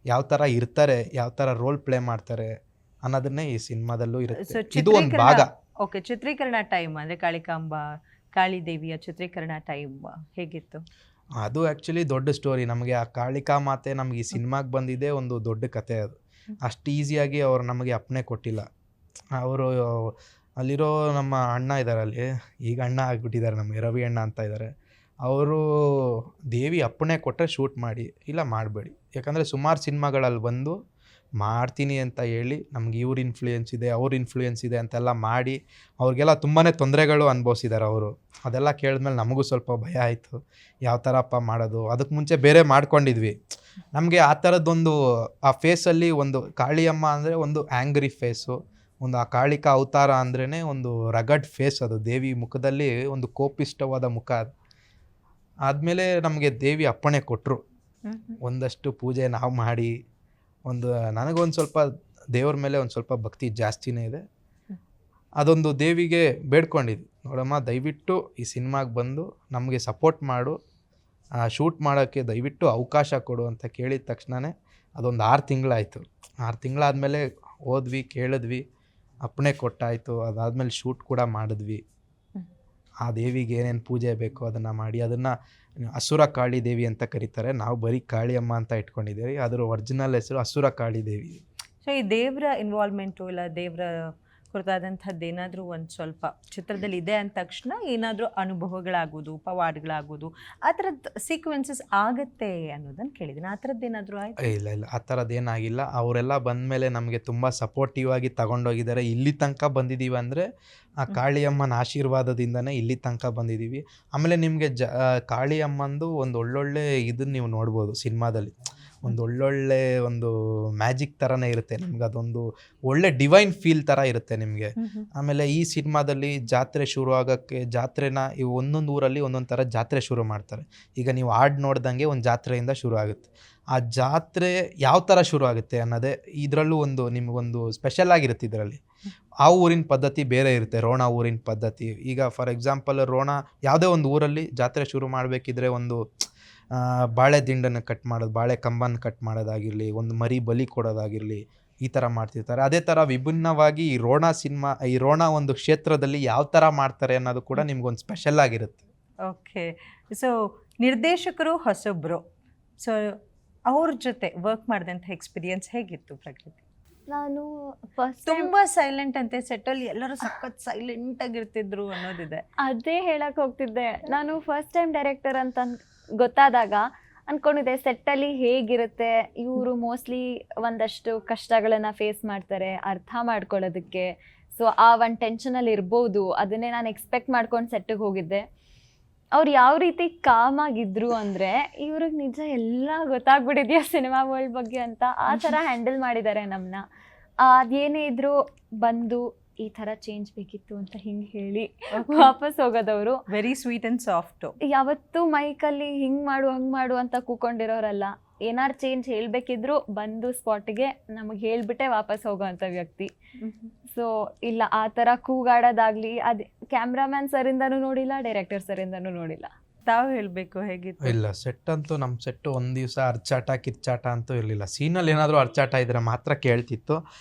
[SPEAKER 3] ಯಾವ ಥರ ಇರ್ತಾರೆ, ಯಾವ ಥರ ರೋಲ್ ಪ್ಲೇ ಮಾಡ್ತಾರೆ ಅನ್ನೋದನ್ನೇ ಈ ಸಿನಿಮಾದಲ್ಲೂ ಇರುತ್ತೆ. ಇದು ಒಂದು ಭಾಗ.
[SPEAKER 1] ಓಕೆ, ಚಿತ್ರೀಕರಣ ಟೈಮ್ ಅಂದರೆ ಕಾಳಿದೇವಿಯ ಚಿತ್ರೀಕರಣ ಟೈಮ್ ಹೇಗಿತ್ತು?
[SPEAKER 3] ಅದು ಆ್ಯಕ್ಚುಲಿ ದೊಡ್ಡ ಸ್ಟೋರಿ. ನಮಗೆ ಆ ಕಾಳಿಕಾ ಮಾತೆ ನಮಗೆ ಈ ಸಿನಿಮಾಗೆ ಬಂದಿದೆ ಒಂದು ದೊಡ್ಡ ಕತೆ. ಅದು ಅಷ್ಟು ಈಸಿಯಾಗಿ ಅವ್ರು ನಮಗೆ ಅಪ್ಪಣೆ ಕೊಟ್ಟಿಲ್ಲ. ಅವರು ಅಲ್ಲಿರೋ ನಮ್ಮ ಅಣ್ಣ ಇದ್ದಾರೆ, ಅಲ್ಲಿ ಈಗ ಅಣ್ಣ ಆಗಿಬಿಟ್ಟಿದ್ದಾರೆ, ನಮಗೆ ರವಿ ಅಣ್ಣ ಅಂತ ಇದ್ದಾರೆ. ಅವರು ದೇವಿ ಅಪ್ಪಣೆ ಕೊಟ್ಟರೆ ಶೂಟ್ ಮಾಡಿ, ಇಲ್ಲ ಮಾಡಬೇಡಿ. ಯಾಕಂದರೆ ಸುಮಾರು ಸಿನಿಮಾಗಳಲ್ಲಿ ಬಂದು ಮಾಡ್ತೀನಿ ಅಂತ ಹೇಳಿ ನಮ್ಗೆ ಇವ್ರ ಇನ್ಫ್ಲೂಯೆನ್ಸ್ ಇದೆ, ಅವ್ರ ಇನ್ಫ್ಲೂಯೆನ್ಸ್ ಇದೆ ಅಂತೆಲ್ಲ ಮಾಡಿ ಅವ್ರಿಗೆಲ್ಲ ತುಂಬಾ ತೊಂದರೆಗಳು ಅನುಭವಿಸಿದ್ದಾರೆ ಅವರು. ಅದೆಲ್ಲ ಕೇಳಿದ್ಮೇಲೆ ನಮಗೂ ಸ್ವಲ್ಪ ಭಯ ಆಯಿತು, ಯಾವ ಥರಪ್ಪ ಮಾಡೋದು. ಅದಕ್ಕೆ ಮುಂಚೆ ಬೇರೆ ಮಾಡ್ಕೊಂಡಿದ್ವಿ. ನಮಗೆ ಆ ಥರದ್ದೊಂದು ಆ ಫೇಸಲ್ಲಿ ಒಂದು ಕಾಳಿಯಮ್ಮ ಅಂದರೆ ಒಂದು ಆ್ಯಂಗ್ರಿ ಫೇಸು, ಒಂದು ಆ ಕಾಳಿಕಾ ಅವತಾರ ಅಂದ್ರೇ ಒಂದು ರಗಡ್ ಫೇಸ್. ಅದು ದೇವಿ ಮುಖದಲ್ಲಿ ಒಂದು ಕೋಪಿಷ್ಟವಾದ ಮುಖ. ಅದು ಆದಮೇಲೆ ನಮಗೆ ದೇವಿ ಅಪ್ಪಣೆ ಕೊಟ್ಟರು. ಒಂದಷ್ಟು ಪೂಜೆ ನಾವು ಮಾಡಿ, ನನಗೊಂದು ಸ್ವಲ್ಪ ದೇವ್ರ ಮೇಲೆ ಒಂದು ಸ್ವಲ್ಪ ಭಕ್ತಿ ಜಾಸ್ತಿನೇ ಇದೆ. ಅದೊಂದು ದೇವಿಗೆ ಬೇಡ್ಕೊಂಡಿದ್ವಿ, ನೋಡಮ್ಮ ದಯವಿಟ್ಟು ಈ ಸಿನಿಮಾಗೆ ಬಂದು ನಮಗೆ ಸಪೋರ್ಟ್ ಮಾಡು, ಶೂಟ್ ಮಾಡೋಕ್ಕೆ ದಯವಿಟ್ಟು ಅವಕಾಶ ಕೊಡು ಅಂತ ಕೇಳಿದ ತಕ್ಷಣವೇ ಅದೊಂದು 6 ತಿಂಗಳಾಯಿತು. 6 ತಿಂಗಳಾದಮೇಲೆ ಹೋದ್ವಿ, ಕೇಳಿದ್ವಿ, ಅಪ್ಪಣೆ ಕೊಟ್ಟಾಯಿತು. ಅದಾದಮೇಲೆ ಶೂಟ್ ಕೂಡ ಮಾಡಿದ್ವಿ. ಆ ದೇವಿಗೆ ಏನೇನು ಪೂಜೆ ಬೇಕೋ ಅದನ್ನು ಮಾಡಿ, ಅದನ್ನು ಅಸುರ ಕಾಳಿ ದೇವಿ ಅಂತ ಕರೀತಾರೆ. ನಾವು ಬರೀ ಕಾಳಿಯಮ್ಮ ಅಂತ ಇಟ್ಕೊಂಡಿದ್ದೀವಿ. ಅದರ ಒರಿಜಿನಲ್ ಹೆಸರು ಅಸುರ ಕಾಳಿ ದೇವಿ.
[SPEAKER 1] ಸೊ ಈ ದೇವರ ಇನ್ವಾಲ್ವ್ಮೆಂಟು ಇಲ್ಲ ದೇವರ ಕುರಿತಾದಂಥದ್ದು ಏನಾದರೂ ಒಂದು ಸ್ವಲ್ಪ ಚಿತ್ರದಲ್ಲಿ ಇದೆ ಅಂದ ತಕ್ಷಣ ಏನಾದರೂ ಅನುಭವಗಳಾಗೋದು, ಪವಾಡಗಳಾಗೋದು, ಆ ಥರದ್ದು ಸೀಕ್ವೆನ್ಸಸ್ ಆಗುತ್ತೆ ಅನ್ನೋದನ್ನು ಕೇಳಿದ್ದೀನಿ. ಆ ಥರದ್ದು ಏನಾದರೂ ಆಯ್ತು?
[SPEAKER 3] ಇಲ್ಲ ಆ ಥರದ್ದೇನಾಗಿಲ್ಲ. ಅವರೆಲ್ಲ ಬಂದಮೇಲೆ ನಮಗೆ ತುಂಬ ಸಪೋರ್ಟಿವ್ ಆಗಿ ತಗೊಂಡೋಗಿದ್ದಾರೆ. ಇಲ್ಲಿ ತನಕ ಬಂದಿದ್ದೀವಿ ಅಂದರೆ ಆ ಕಾಳಿಯಮ್ಮನ ಆಶೀರ್ವಾದದಿಂದನೇ ಇಲ್ಲಿ ತನಕ ಬಂದಿದ್ದೀವಿ. ಆಮೇಲೆ ನಿಮಗೆ ಕಾಳಿಯಮ್ಮಂದು ಒಂದು ಒಳ್ಳೊಳ್ಳೆ ಇದನ್ನು ನೀವು ನೋಡ್ಬೋದು ಸಿನಿಮಾದಲ್ಲಿ. ಒಂದು ಒಳ್ಳೊಳ್ಳೆ ಒಂದು ಮ್ಯಾಜಿಕ್ ಥರನೇ ಇರುತ್ತೆ ನಿಮ್ಗೆ. ಅದೊಂದು ಒಳ್ಳೆ ಡಿವೈನ್ ಫೀಲ್ ಥರ ಇರುತ್ತೆ ನಿಮಗೆ. ಆಮೇಲೆ ಈ ಸಿನಿಮಾದಲ್ಲಿ ಜಾತ್ರೆ ಶುರು ಆಗೋಕ್ಕೆ, ಜಾತ್ರೆನ ಇವು ಒಂದೊಂದು ಊರಲ್ಲಿ ಒಂದೊಂದು ಥರ ಜಾತ್ರೆ ಶುರು ಮಾಡ್ತಾರೆ. ಈಗ ನೀವು ಹಾಡು ನೋಡ್ದಂಗೆ ಒಂದು ಜಾತ್ರೆಯಿಂದ ಶುರು ಆಗುತ್ತೆ. ಆ ಜಾತ್ರೆ ಯಾವ ಥರ ಶುರು ಆಗುತ್ತೆ ಅನ್ನೋದೇ ಇದರಲ್ಲೂ ಒಂದು ನಿಮಗೊಂದು ಸ್ಪೆಷಲ್ ಆಗಿರುತ್ತೆ. ಇದರಲ್ಲಿ ಆ ಊರಿನ ಪದ್ಧತಿ ಬೇರೆ ಇರುತ್ತೆ, ರೋಣ ಊರಿನ ಪದ್ಧತಿ. ಈಗ ಫಾರ್ ಎಕ್ಸಾಂಪಲ್ ರೋಣ ಯಾವುದೇ ಒಂದು ಊರಲ್ಲಿ ಜಾತ್ರೆ ಶುರು ಮಾಡಬೇಕಿದ್ರೆ ಒಂದು ಬಾಳೆ ದಿಂಡನ್ನು ಕಟ್ ಮಾಡೋದು, ಬಾಳೆ ಕಂಬನ ಕಟ್ ಮಾಡೋದಾಗಿರಲಿ, ಒಂದು ಮರಿ ಬಲಿ ಕೊಡೋದಾಗಿರಲಿ, ಈ ಥರ ಮಾಡ್ತಿರ್ತಾರೆ. ಅದೇ ಥರ ವಿಭಿನ್ನವಾಗಿ ಈ ರೋಣ ಒಂದು ಕ್ಷೇತ್ರದಲ್ಲಿ ಯಾವ ಥರ ಮಾಡ್ತಾರೆ ಅನ್ನೋದು ಕೂಡ ನಿಮ್ಗೊಂದು ಸ್ಪೆಷಲ್ ಆಗಿರುತ್ತೆ.
[SPEAKER 1] ಓಕೆ. ಸೊ ನಿರ್ದೇಶಕರು ಹೊಸೊಬ್ಬರು, ಸೊ ಅವ್ರ ಜೊತೆ ವರ್ಕ್ ಮಾಡಿದಂಥ ಎಕ್ಸ್ಪೀರಿಯನ್ಸ್ ಹೇಗಿತ್ತು ಪ್ರಕೃತಿ?
[SPEAKER 2] ನಾನು ಫಸ್ಟ್
[SPEAKER 1] ತುಂಬ ಸೈಲೆಂಟ್ ಅಂತೆ ಸೆಟ್ಟಲ್ಲಿ, ಎಲ್ಲರೂ ಸಖತ್ ಸೈಲೆಂಟ್ ಆಗಿರ್ತಿದ್ರು ಅನ್ನೋದಿದೆ.
[SPEAKER 2] ಅದೇ ಹೇಳಕ್ ಹೋಗ್ತಿದ್ದೆ. ನಾನು ಫಸ್ಟ್ ಟೈಮ್ ಡೈರೆಕ್ಟರ್ ಅಂತ ಗೊತ್ತಾದಾಗ ಅಂದ್ಕೊಂಡಿದ್ದೆ ಸೆಟ್ಟಲ್ಲಿ ಹೇಗಿರುತ್ತೆ, ಇವರು ಮೋಸ್ಟ್ಲಿ ಒಂದಷ್ಟು ಕಷ್ಟಗಳನ್ನು ಫೇಸ್ ಮಾಡ್ತಾರೆ ಅರ್ಥ ಮಾಡ್ಕೊಳ್ಳೋದಕ್ಕೆ. ಸೊ ಆ ಒಂದು ಟೆನ್ಷನಲ್ಲಿ ಇರ್ಬೋದು, ಅದನ್ನೇ ನಾನು ಎಕ್ಸ್ಪೆಕ್ಟ್ ಮಾಡ್ಕೊಂಡು ಸೆಟ್ಟಿಗೆ ಹೋಗಿದ್ದೆ. ಅವ್ರು ಯಾವ ರೀತಿ ಕಾಮ್ ಆಗಿದ್ರು ಅಂದರೆ ಇವ್ರಿಗೆ ನಿಜ ಎಲ್ಲ ಗೊತ್ತಾಗ್ಬಿಟ್ಟಿದೆಯಾ ಸಿನಿಮಾ ವರ್ಲ್ಡ್ ಬಗ್ಗೆ ಅಂತ, ಆ ಥರ ಹ್ಯಾಂಡಲ್ ಮಾಡಿದ್ದಾರೆ ನಮ್ಮನ್ನ. ಅದೇನೇ ಇದ್ರು ಬಂದು ಈ ಥರ ಚೇಂಜ್ ಬೇಕಿತ್ತು ಅಂತ ಹಿಂಗೆ ಹೇಳಿ ವಾಪಸ್ ಹೋಗೋದವರು.
[SPEAKER 1] Very sweet and soft.
[SPEAKER 2] ಯಾವತ್ತೂ ಮೈಕಲ್ಲಿ ಹಿಂಗೆ ಮಾಡು ಹಂಗೆ ಮಾಡು ಅಂತ ಕೂಕೊಂಡಿರೋರಲ್ಲ. ಏನಾರು ಚೇಂಜ್ ಹೇಳಬೇಕಿದ್ರು ಬಂದು ಸ್ಪಾಟಿಗೆ ನಮಗೆ ಹೇಳಿಬಿಟ್ಟೆ ವಾಪಸ್ ಹೋಗೋವಂಥ ವ್ಯಕ್ತಿ. ಸೊ ಇಲ್ಲ ಆ ಥರ ಕೂಗಾಡೋದಾಗಲಿ ಅದು ಕ್ಯಾಮ್ರಾಮ್ಯಾನ್ ಸರಿಂದನೂ ನೋಡಿಲ್ಲ, ಡೈರೆಕ್ಟರ್ ಸರಿಂದನೂ ನೋಡಿಲ್ಲ.
[SPEAKER 1] ತಾವು ಹೇಳಬೇಕು ಹೇಗಿತ್ತು?
[SPEAKER 3] ಇಲ್ಲ, ಸೆಟ್ ಅಂತೂ ನಮ್ಮ ಸೆಟ್ಟು ಒಂದು ದಿವಸ ಅರ್ಚಾಟ ಕಿರ್ಚಾಟ ಅಂತೂ ಇರಲಿಲ್ಲ. ಸೀನಲ್ಲಿ ಏನಾದರೂ ಅರ್ಚಾಟ ಇದ್ದರೆ ಮಾತ್ರ ಕೇಳ್ತಿತ್ತು.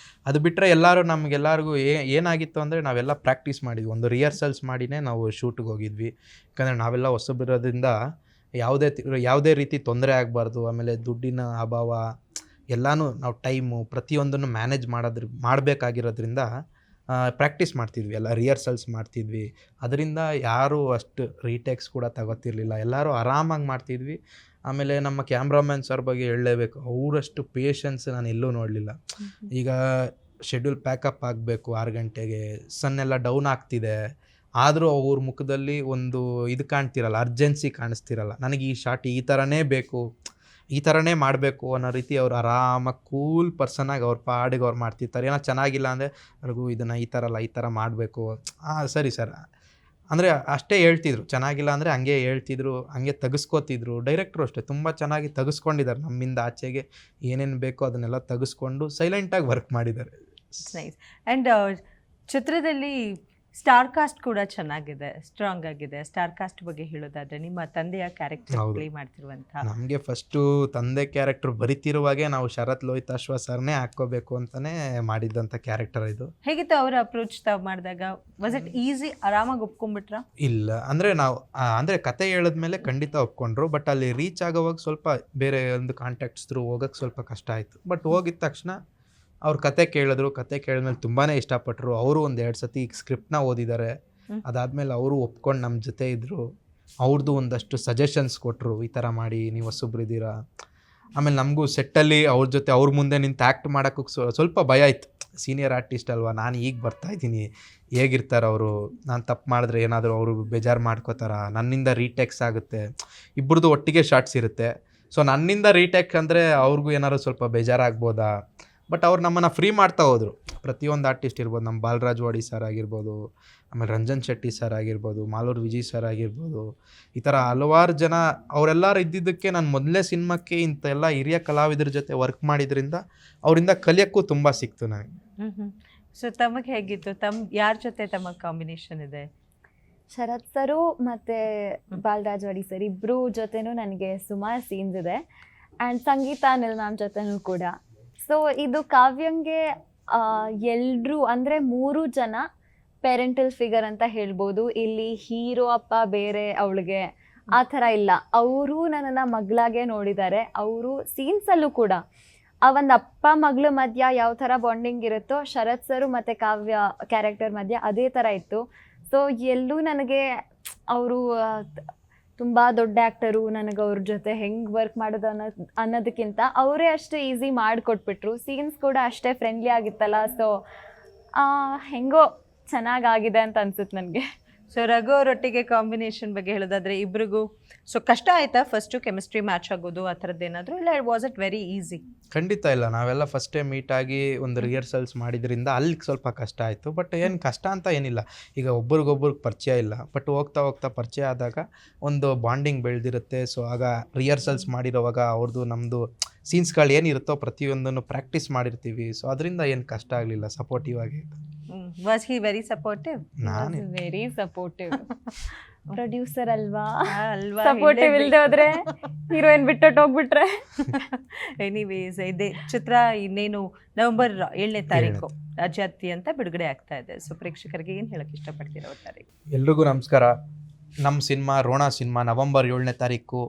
[SPEAKER 3] ಅದು ಬಿಟ್ಟರೆ ನಮಗೆಲ್ಲರಿಗೂ ಏನಾಗಿತ್ತು ಅಂದರೆ ನಾವೆಲ್ಲ ಪ್ರಾಕ್ಟೀಸ್ ಮಾಡಿದ್ವಿ, ಒಂದು ರಿಹರ್ಸಲ್ಸ್ ಮಾಡಿನೇ ನಾವು ಶೂಟಿಗೆ ಹೋಗಿದ್ವಿ. ಯಾಕಂದರೆ ನಾವೆಲ್ಲ ಹೊಸಬಿರೋದ್ರಿಂದ ಯಾವುದೇ ರೀತಿ ತೊಂದರೆ ಆಗಬಾರ್ದು. ಆಮೇಲೆ ದುಡ್ಡಿನ ಅಭಾವ ಎಲ್ಲನೂ ನಾವು ಟೈಮು ಪ್ರತಿಯೊಂದನ್ನು ಮ್ಯಾನೇಜ್ ಮಾಡಬೇಕಾಗಿರೋದ್ರಿಂದ ಪ್ರಾಕ್ಟೀಸ್ ಮಾಡ್ತಿದ್ವಿ, ಎಲ್ಲ ರಿಹರ್ಸಲ್ಸ್ ಮಾಡ್ತಿದ್ವಿ. ಅದರಿಂದ ಯಾರೂ ಅಷ್ಟು ರೀಟೇಕ್ಸ್ ಕೂಡ ತಗೋತಿರ್ಲಿಲ್ಲ, ಎಲ್ಲರೂ ಆರಾಮಾಗಿ ಮಾಡ್ತಿದ್ವಿ. ಆಮೇಲೆ ನಮ್ಮ ಕ್ಯಾಮ್ರಾಮ್ಯಾನ್ ಸರ್ ಬಗ್ಗೆ ಹೇಳಲೇಬೇಕು, ಅವರಷ್ಟು ಪೇಷನ್ಸ್ ನಾನು ಎಲ್ಲೂ ನೋಡಲಿಲ್ಲ. ಈಗ ಶೆಡ್ಯೂಲ್ ಪ್ಯಾಕಪ್ ಆಗಬೇಕು 6 ಗಂಟೆಗೆ, ಸನ್ನೆಲ್ಲ ಡೌನ್ ಆಗ್ತಿದೆ, ಆದರೂ ಅವ್ರ ಮುಖದಲ್ಲಿ ಒಂದು ಇದು ಕಾಣ್ತಿರಲ್ಲ, ಅರ್ಜೆನ್ಸಿ ಕಾಣಿಸ್ತಿರಲ್ಲ. ನನಗೆ ಈ ಶಾಟ್ ಈ ಥರನೇ ಬೇಕು, ಈ ಥರನೇ ಮಾಡಬೇಕು ಅನ್ನೋ ರೀತಿ ಅವ್ರು ಆರಾಮಾಗಿ ಕೂಲ್ ಪರ್ಸನಾಗಿ ಅವ್ರ ಪಾಡಿಗೆ ಅವ್ರು ಮಾಡ್ತಿರ್ತಾರೆ. ಏನೋ ಚೆನ್ನಾಗಿಲ್ಲ ಅಂದರೆ ಅವ್ರಿಗೂ ಇದನ್ನು ಈ ಥರ ಅಲ್ಲ, ಈ ಥರ ಮಾಡಬೇಕು, ಸರಿ ಸರ್ ಅಂದರೆ ಅಷ್ಟೇ ಹೇಳ್ತಿದ್ರು. ಚೆನ್ನಾಗಿಲ್ಲ ಅಂದರೆ ಹಂಗೆ ಹೇಳ್ತಿದ್ರು, ಹಂಗೆ ತೆಗೆಸ್ಕೋತಿದ್ರು. ಡೈರೆಕ್ಟ್ರು ಅಷ್ಟೇ ತುಂಬ ಚೆನ್ನಾಗಿ ತೆಗೆಸ್ಕೊಂಡಿದ್ದಾರೆ, ನಮ್ಮಿಂದ ಆಚೆಗೆ ಏನೇನು ಬೇಕೋ ಅದನ್ನೆಲ್ಲ ತೆಗೆಸ್ಕೊಂಡು ಸೈಲೆಂಟಾಗಿ ವರ್ಕ್ ಮಾಡಿದ್ದಾರೆ.
[SPEAKER 1] ನೈಸ್. ಆ್ಯಂಡ್ ಚಿತ್ರದಲ್ಲಿ ಸ್ಟಾರ್ ಕಾಸ್ಟ್ ಕೂಡ ಚೆನ್ನಾಗಿದೆ, ಸ್ಟ್ರಾಂಗ್ ಆಗಿದೆ. ಸ್ಟಾರ್ ಕಾಸ್ಟ್ ಬಗ್ಗೆ ಹೇಳೋದಾದ್ರೆ ನಿಮ್ಮ ತಂದೆಯ ಕ್ಯಾರೆಕ್ಟರ್ ಪ್ಲೇ ಮಾಡ್ತಿರುವಂಥ,
[SPEAKER 3] ನಮಗೆ ಫಸ್ಟು ತಂದೆ ಕ್ಯಾರೆಕ್ಟರ್ ಬರಿತಿರುವಾಗೆ ನಾವು ಶರತ್ ಲೋಹಿತಾಶ್ವ ಸರ್ನೇ ಹಾಕ್ಕೋಬೇಕು ಅಂತಲೇ ಮಾಡಿದ್ದಂಥ ಕ್ಯಾರೆಕ್ಟರ್ ಇದು.
[SPEAKER 1] ಹೇಗಿತ್ತು ಅವರ ಅಪ್ರೋಚ್ ತಾವು ಮಾಡಿದಾಗ? Was it easy? ಆರಾಮಾಗಿ ಒಪ್ಕೊಂಡ್ಬಿಟ್ರಾ?
[SPEAKER 3] ಇಲ್ಲ, ಅಂದರೆ ನಾವು ಅಂದರೆ ಕತೆ ಹೇಳಿದ್ಮೇಲೆ ಖಂಡಿತ ಒಪ್ಕೊಂಡ್ರು. ಬಟ್ ಅಲ್ಲಿ ರೀಚ್ ಆಗೋವಾಗ ಸ್ವಲ್ಪ ಬೇರೆ ಒಂದು ಕಾಂಟ್ಯಾಕ್ಟ್ಸ್ ಥ್ರೂ ಹೋಗೋಕ್ಕೆ ಸ್ವಲ್ಪ ಕಷ್ಟ ಆಯಿತು. ಬಟ್ ಹೋಗಿದ ತಕ್ಷಣ ಅವ್ರ ಕತೆ ಕೇಳಿದ್ರು, ಕತೆ ಕೇಳಿದ್ಮೇಲೆ ತುಂಬಾ ಇಷ್ಟಪಟ್ಟರು. ಅವರು ಒಂದು 2 ಸತಿ ಸ್ಕ್ರಿಪ್ಟ್ನ ಓದಿದ್ದಾರೆ. ಅದಾದಮೇಲೆ ಅವರು ಒಪ್ಕೊಂಡು ನಮ್ಮ ಜೊತೆ ಇದ್ದರು. ಅವ್ರದ್ದು ಒಂದಷ್ಟು ಸಜೆಷನ್ಸ್ ಕೊಟ್ಟರು, ಈ ಥರ ಮಾಡಿ, ನೀವು ಹೊಸಬ್ರಿದ್ದೀರಾ. ಆಮೇಲೆ ನಮಗೂ ಸೆಟ್ಟಲ್ಲಿ ಅವ್ರ ಜೊತೆ ಅವ್ರ ಮುಂದೆ ನಿಂತು ಆ್ಯಕ್ಟ್ ಮಾಡೋಕ್ಕೆ ಸ್ವಲ್ಪ ಭಯ ಇತ್ತು. ಸೀನಿಯರ್ ಆರ್ಟಿಸ್ಟ್ ಅಲ್ವಾ, ನಾನು ಈಗ ಬರ್ತಾಯಿದ್ದೀನಿ, ಹೇಗಿರ್ತಾರೆ ಅವರು, ನಾನು ತಪ್ಪು ಮಾಡಿದ್ರೆ ಏನಾದರೂ ಅವರು ಬೇಜಾರು ಮಾಡ್ಕೋತಾರ, ನನ್ನಿಂದ ರೀಟೇಕ್ಸ್ ಆಗುತ್ತೆ, ಇಬ್ಬರದು ಒಟ್ಟಿಗೆ ಶಾರ್ಟ್ಸ್ ಇರುತ್ತೆ. ಸೊ ನನ್ನಿಂದ ರೀಟೇಕ್ ಅಂದರೆ ಅವ್ರಿಗೂ ಏನಾದ್ರು ಸ್ವಲ್ಪ ಬೇಜಾರಾಗ್ಬೋದಾ. ಬಟ್ ಅವ್ರು ನಮ್ಮನ್ನು ಫ್ರೀ ಮಾಡ್ತಾ ಹೋದರು. ಪ್ರತಿಯೊಂದು ಆರ್ಟಿಸ್ಟ್ ಇರ್ಬೋದು, ನಮ್ಮ ಬಾಲರಾಜ್ ವಾಡಿ ಸರ್ ಆಗಿರ್ಬೋದು, ಆಮೇಲೆ ರಂಜನ್ ಶೆಟ್ಟಿ ಸರ್ ಆಗಿರ್ಬೋದು, ಮಾಲೂರು ವಿಜಯ್ ಸರ್ ಆಗಿರ್ಬೋದು, ಈ ಥರ ಹಲವಾರು ಜನ ಅವರೆಲ್ಲರೂ ಇದ್ದಿದ್ದಕ್ಕೆ ನಾನು ಮೊದಲೇ ಸಿನಿಮಾಕ್ಕೆ ಇಂಥೆಲ್ಲ ಹಿರಿಯ ಕಲಾವಿದರ ಜೊತೆ ವರ್ಕ್ ಮಾಡಿದ್ರಿಂದ ಅವರಿಂದ ಕಲಿಯೋಕ್ಕೂ ತುಂಬ ಸಿಕ್ತು ನನಗೆ.
[SPEAKER 1] ಸೊ ತಮಗೆ ಹೇಗಿತ್ತು? ಯಾರ ಜೊತೆ ತಮ್ಮ ಕಾಂಬಿನೇಷನ್ ಇದೆ?
[SPEAKER 2] ಶರತ್ ಸರು ಮತ್ತು ಬಾಲರಾಜ್ ವಾಡಿ ಸರ್ ಇಬ್ಬರು ಜೊತೆನೂ ನನಗೆ ಸುಮಾರು ಸೀನ್ಸ್ ಇದೆ ಆ್ಯಂಡ್ ಸಂಗೀತ ಅನಿಲ್ ಮ್ಯಾಮ್ ಜೊತೆನೂ ಕೂಡ. ಸೊ ಇದು ಕಾವ್ಯಂಗೆ ಎಲ್ಲರೂ ಅಂದರೆ 3 ಜನ ಪೇರೆಂಟಲ್ ಫಿಗರ್ ಅಂತ ಹೇಳ್ಬೋದು. ಇಲ್ಲಿ ಹೀರೋ ಅಪ್ಪ ಬೇರೆ ಅವಳಿಗೆ ಆ ಥರ ಇಲ್ಲ, ಅವರು ನನ್ನನ್ನು ಮಗಳಾಗೆ ನೋಡಿದ್ದಾರೆ. ಅವರು ಸೀನ್ಸಲ್ಲೂ ಕೂಡ ಆ ಒಂದು ಅಪ್ಪ ಮಗಳ ಮಧ್ಯ ಯಾವ ಥರ ಬಾಂಡಿಂಗ್ ಇರುತ್ತೋ ಶರತ್ ಸರು ಮತ್ತು ಕಾವ್ಯ ಕ್ಯಾರೆಕ್ಟರ್ ಮಧ್ಯ ಅದೇ ಥರ ಇತ್ತು. ಸೊ ಎಲ್ಲೂ ನನಗೆ ಅವರು ತುಂಬ ದೊಡ್ಡ ಆ್ಯಕ್ಟರು, ನನಗೆ ಅವ್ರ ಜೊತೆ ಹೆಂಗೆ ವರ್ಕ್ ಮಾಡೋದು ಅನ್ನೋದಕ್ಕಿಂತ ಅವರೇ ಅಷ್ಟೇ ಈಸಿ ಮಾಡಿಕೊಟ್ಬಿಟ್ರು. ಸೀನ್ಸ್ ಕೂಡ ಅಷ್ಟೇ ಫ್ರೆಂಡ್ಲಿ ಆಗಿತ್ತಲ್ಲ. ಸೊ ಹೆಂಗೋ ಚೆನ್ನಾಗಾಗಿದೆ ಅಂತ ಅನ್ಸುತ್ತೆ ನನಗೆ.
[SPEAKER 1] ಸೊ ರಘು ಅವರೊಟ್ಟಿಗೆ ಕಾಂಬಿನೇಷನ್ ಬಗ್ಗೆ ಹೇಳೋದಾದ್ರೆ ಇಬ್ರಿಗೂ ಸೊ ಕಷ್ಟ ಆಯ್ತಾ ಫಸ್ಟು ಕೆಮಿಸ್ಟ್ರಿ ಮ್ಯಾಚ್ ಆಗೋದು ಆ ಥರದ್ದು ಏನಾದರೂ, ಇಲ್ಲ ವಾಸ್ ಇಟ್ ವೆರಿ ಈಸಿ?
[SPEAKER 3] ಖಂಡಿತ ಇಲ್ಲ, ನಾವೆಲ್ಲ ಫಸ್ಟ್ ಟೈಮ್ ಮೀಟ್ ಆಗಿ ಒಂದು ರಿಹರ್ಸಲ್ಸ್ ಮಾಡಿದ್ರಿಂದ ಅಲ್ಲಿ ಸ್ವಲ್ಪ ಕಷ್ಟ ಆಯಿತು. ಬಟ್ ಏನು ಕಷ್ಟ ಅಂತ ಏನಿಲ್ಲ, ಈಗ ಒಬ್ರಿಗೊಬ್ರಿಗೆ ಪರಿಚಯ ಇಲ್ಲ, ಬಟ್ ಹೋಗ್ತಾ ಹೋಗ್ತಾ ಪರಿಚಯ ಆದಾಗ ಒಂದು ಬಾಂಡಿಂಗ್ ಬೆಳೆದಿರುತ್ತೆ. ಸೊ ಆಗ ರಿಹರ್ಸಲ್ಸ್ ಮಾಡಿರೋವಾಗ ಅವ್ರದ್ದು ನಮ್ಮದು ಸೀನ್ಸ್ಗಳು ಏನಿರುತ್ತೋ ಪ್ರತಿಯೊಂದನ್ನು ಪ್ರಾಕ್ಟೀಸ್ ಮಾಡಿರ್ತೀವಿ. ಸೊ ಅದರಿಂದ ಏನು ಕಷ್ಟ ಆಗಲಿಲ್ಲ, ಸಪೋರ್ಟಿವ್ ಆಗಿ.
[SPEAKER 1] Was he very supportive?
[SPEAKER 3] ನಾನೇ
[SPEAKER 2] ವೆರಿ ಸಪೋರ್ಟಿವ್. ಪ್ರೊಡ್ಯೂಸರ್ ಅಲ್ವಾ,
[SPEAKER 1] ಅಲ್ವಾ?
[SPEAKER 2] ಸಪೋರ್ಟಿವ್ ಇಲ್ಲದೆ ಹೋದ್ರೆ ಹೀರೋಯಿನ್ ಬಿಟ್ಟು ಹೋಗ್ಬಿಟ್ರೆ.
[SPEAKER 1] ಎನಿವೇಸ್ ಇದೆ ಚಿತ್ರ ಇನ್ನೇನು ನವೆಂಬರ್ 7ನೇ ತಾರೀಕು ರಾಜ್ಯಾದ್ಯಂತ ಬಿಡುಗಡೆ ಆಗ್ತಾ ಇದೆ. ಸೊ ಪ್ರೇಕ್ಷಕರಿಗೆ ಏನು ಹೇಳಕ್ಕೆ ಇಷ್ಟಪಡ್ತೀರಾ ಒಟ್ಟಾರೆ?
[SPEAKER 3] ಎಲ್ರಿಗೂ ನಮಸ್ಕಾರ. ನಮ್ಮ ಸಿನಿಮಾ ರೋಣ ಸಿನಿಮಾ ನವೆಂಬರ್ 7ನೇ ತಾರೀಕು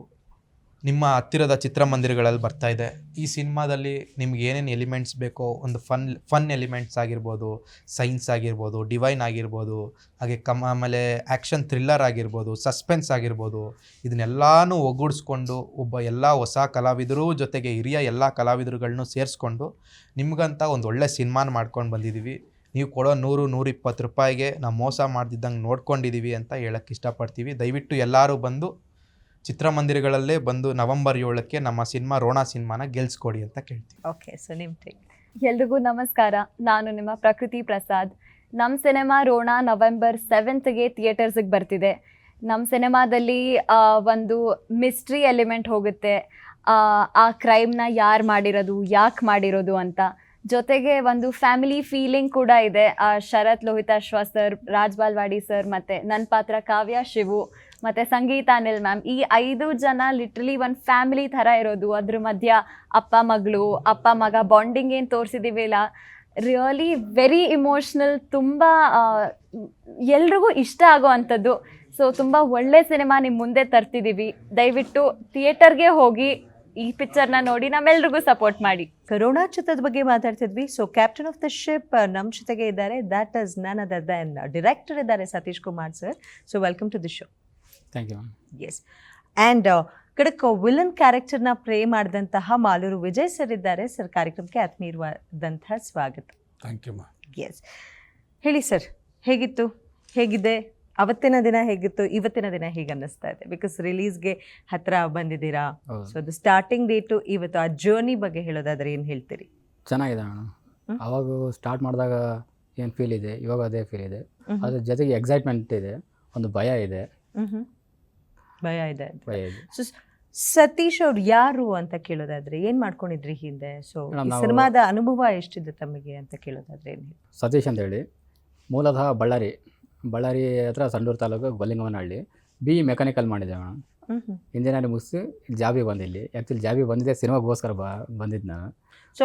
[SPEAKER 3] ನಿಮ್ಮ ಹತ್ತಿರದ ಚಿತ್ರಮಂದಿರಗಳಲ್ಲಿ ಬರ್ತಾ ಇದೆ. ಈ ಸಿನಿಮಾದಲ್ಲಿ ನಿಮ್ಗೆ ಏನೇನು ಎಲಿಮೆಂಟ್ಸ್ ಬೇಕೋ, ಒಂದು ಫನ್ ಎಲಿಮೆಂಟ್ಸ್ ಆಗಿರ್ಬೋದು, ಸೈನ್ಸ್ ಆಗಿರ್ಬೋದು, ಡಿವೈನ್ ಆಗಿರ್ಬೋದು, ಹಾಗೆ ಆಮೇಲೆ ಆ್ಯಕ್ಷನ್ ಥ್ರಿಲ್ಲರ್ ಆಗಿರ್ಬೋದು, ಸಸ್ಪೆನ್ಸ್ ಆಗಿರ್ಬೋದು, ಇದನ್ನೆಲ್ಲನೂ ಒಗ್ಗೂಡಿಸ್ಕೊಂಡು ಎಲ್ಲ ಹೊಸ ಕಲಾವಿದರು ಜೊತೆಗೆ ಹಿರಿಯ ಎಲ್ಲ ಕಲಾವಿದರುಗಳನ್ನೂ ಸೇರಿಸ್ಕೊಂಡು ನಿಮ್ಗಂತ ಒಂದು ಒಳ್ಳೆ ಸಿನಿಮಾನ ಮಾಡ್ಕೊಂಡು ಬಂದಿದ್ದೀವಿ. ನೀವು ಕೊಡೋ 100-120 ರೂಪಾಯಿಗೆ ನಾವು ಮೋಸ ಮಾಡ್ದಿದ್ದಂಗೆ ನೋಡ್ಕೊಂಡಿದ್ದೀವಿ ಅಂತ ಹೇಳಕ್ಕೆ ಇಷ್ಟಪಡ್ತೀವಿ. ದಯವಿಟ್ಟು ಎಲ್ಲರೂ ಬಂದು ಚಿತ್ರಮಂದಿರಗಳಲ್ಲೇ ಬಂದು ನವೆಂಬರ್ 7ಕ್ಕೆ ನಮ್ಮ ಸಿನಿಮಾ ರೋಣ ಸಿನಿಮಾನ ಗೆಲ್ಸ್ಕೊಡಿ ಅಂತ ಕೇಳ್ತೀವಿ.
[SPEAKER 1] ಓಕೆ, ಸೊ ನಿಮ್ಮ ಟೇಕ್.
[SPEAKER 2] ಎಲ್ರಿಗೂ ನಮಸ್ಕಾರ, ನಾನು ನಿಮ್ಮ ಪ್ರಕೃತಿ ಪ್ರಸಾದ್. ನಮ್ಮ ಸಿನಿಮಾ ರೋಣ ನವೆಂಬರ್ 7ಗೆ ಥಿಯೇಟರ್ಸಿಗೆ ಬರ್ತಿದೆ. ನಮ್ಮ ಸಿನಿಮಾದಲ್ಲಿ ಒಂದು ಮಿಸ್ಟ್ರಿ ಎಲಿಮೆಂಟ್ ಹೋಗುತ್ತೆ. ಆ ಕ್ರೈಮ್ನ ಯಾರು ಮಾಡಿರೋದು, ಯಾಕೆ ಮಾಡಿರೋದು ಅಂತ. ಜೊತೆಗೆ ಒಂದು ಫ್ಯಾಮಿಲಿ ಫೀಲಿಂಗ್ ಕೂಡ ಇದೆ. ಶರತ್ ಲೋಹಿತಾಶ್ವ ಸರ್, ರಾಜ್ ಬಾಲ್ವಾಡಿ ಸರ್, ಮತ್ತು ನನ್ನ ಪಾತ್ರ ಕಾವ್ಯ ಶಿವು ಮತ್ತು ಸಂಗೀತ ಅನಿಲ್ ಮ್ಯಾಮ್, ಈ 5 ಜನ ಲಿಟ್ರಲಿ ಒಂದು ಫ್ಯಾಮಿಲಿ ಥರ ಇರೋದು. ಅದ್ರ ಮಧ್ಯ ಅಪ್ಪ ಮಗಳು, ಅಪ್ಪ ಮಗ ಬಾಂಡಿಂಗ್ ಏನು ತೋರಿಸಿದ್ದೀವಿಲ್ಲ, ರಿಯಲಿ ವೆರಿ ಇಮೋಷ್ನಲ್, ತುಂಬ ಎಲ್ರಿಗೂ ಇಷ್ಟ ಆಗೋ ಅಂಥದ್ದು. ಸೊ ತುಂಬ ಒಳ್ಳೆ ಸಿನಿಮಾ ನಿಮ್ಮ ಮುಂದೆ ತರ್ತಿದ್ದೀವಿ. ದಯವಿಟ್ಟು ಥಿಯೇಟರ್ಗೆ ಹೋಗಿ ಈ ಪಿಕ್ಚರ್ನ ನೋಡಿ ನಮ್ಮೆಲ್ರಿಗೂ ಸಪೋರ್ಟ್ ಮಾಡಿ.
[SPEAKER 1] ರೋಣ ಚಿತ್ರದ ಬಗ್ಗೆ ಮಾತಾಡ್ತಿದ್ವಿ. So captain of the ship ನಮ್ಮ ಜೊತೆಗೆ ಇದ್ದಾರೆ. That is none other than director ಇದ್ದಾರೆ Satish Kumar sir. So welcome to the show.
[SPEAKER 4] Thank you.
[SPEAKER 1] Yes, and ಕಡಕ್ ವಿಲನ್ ಕ್ಯಾರೆಕ್ಟರ್ನ ಪ್ಲೇ ಮಾಡಿದಂತಹ ಮಾಲೂರು ವಿಜಯ್ ಸರ್ ಇದ್ದಾರೆ. ಸರ್, ಕಾರ್ಯಕ್ರಮಕ್ಕೆ ಆತ್ಮೀಯವಾದಂತಹ ಸ್ವಾಗತ.
[SPEAKER 4] ಥ್ಯಾಂಕ್ ಯು ಮಾ.
[SPEAKER 1] ಎಸ್, ಹೇಳಿ ಸರ್, ಹೇಗಿದೆ ಅವತ್ತಿನ ದಿನ, ಹೇಗಿತ್ತು ಇವತ್ತಿನ ದಿನ, ಹೇಗೆ ಅನ್ನಿಸ್ತಾ ಇದೆ? ಬಿಕಾಸ್ ರಿಲೀಸ್ಗೆ ಹತ್ತಿರ ಬಂದಿದ್ದೀರಾ. ಸೊ ಅದು ಸ್ಟಾರ್ಟಿಂಗ್ ಡೇಟು ಇವತ್ತು ಆ ಜರ್ನಿ ಬಗ್ಗೆ ಹೇಳೋದಾದ್ರೆ ಏನು ಹೇಳ್ತೀರಿ?
[SPEAKER 4] ಚೆನ್ನಾಗಿದೆ ಮೇಡಮ್. ಅವಾಗ ಸ್ಟಾರ್ಟ್ ಮಾಡಿದಾಗ ಏನು ಫೀಲ್ ಇದೆ, ಇವಾಗ ಅದೇ ಫೀಲ್ ಇದೆ. ಅದ್ರ ಜೊತೆಗೆ ಎಕ್ಸೈಟ್ಮೆಂಟ್ ಇದೆ, ಒಂದು ಭಯ ಇದೆ.
[SPEAKER 1] ಭಯ ಇದೆ.
[SPEAKER 4] ಸೊ
[SPEAKER 1] ಸತೀಶ್ ಅವ್ರು ಯಾರು ಅಂತ ಕೇಳೋದಾದ್ರೆ ಏನು ಮಾಡ್ಕೊಂಡಿದ್ರಿ ಹಿಂದೆ? ಸೊ ಸಿನಿಮಾದ ಅನುಭವ ಎಷ್ಟಿದೆ ತಮಗೆ ಅಂತ ಕೇಳೋದಾದ್ರೆ ಏನು?
[SPEAKER 4] ಸತೀಶ್ ಅಂತ ಹೇಳಿ, ಮೂಲತಃ ಬಳ್ಳಾರಿ ಹತ್ರ ಸಂಡೂರು ತಾಲೂಕು ಗೊಲ್ಲಿಂಗವನಹಳ್ಳಿ. ಮೆಕ್ಯಾನಿಕಲ್ ಮಾಡಿದೆ ಮೇಡಮ್. ಇಂಜಿನಿಯರಿಂಗ್ ಮುಗಿಸಿ ಜಾಬಿಗೆ ಬಂದಿಲ್ಲಿ. ಆ್ಯಕ್ಚುಲಿ ಜಾಬಿಗೆ ಬಂದಿದ್ದೆ ಸಿನಿಮಾಗೋಸ್ಕರ ಬಂದಿದ್ದು ನಾನು.
[SPEAKER 1] ಸೊ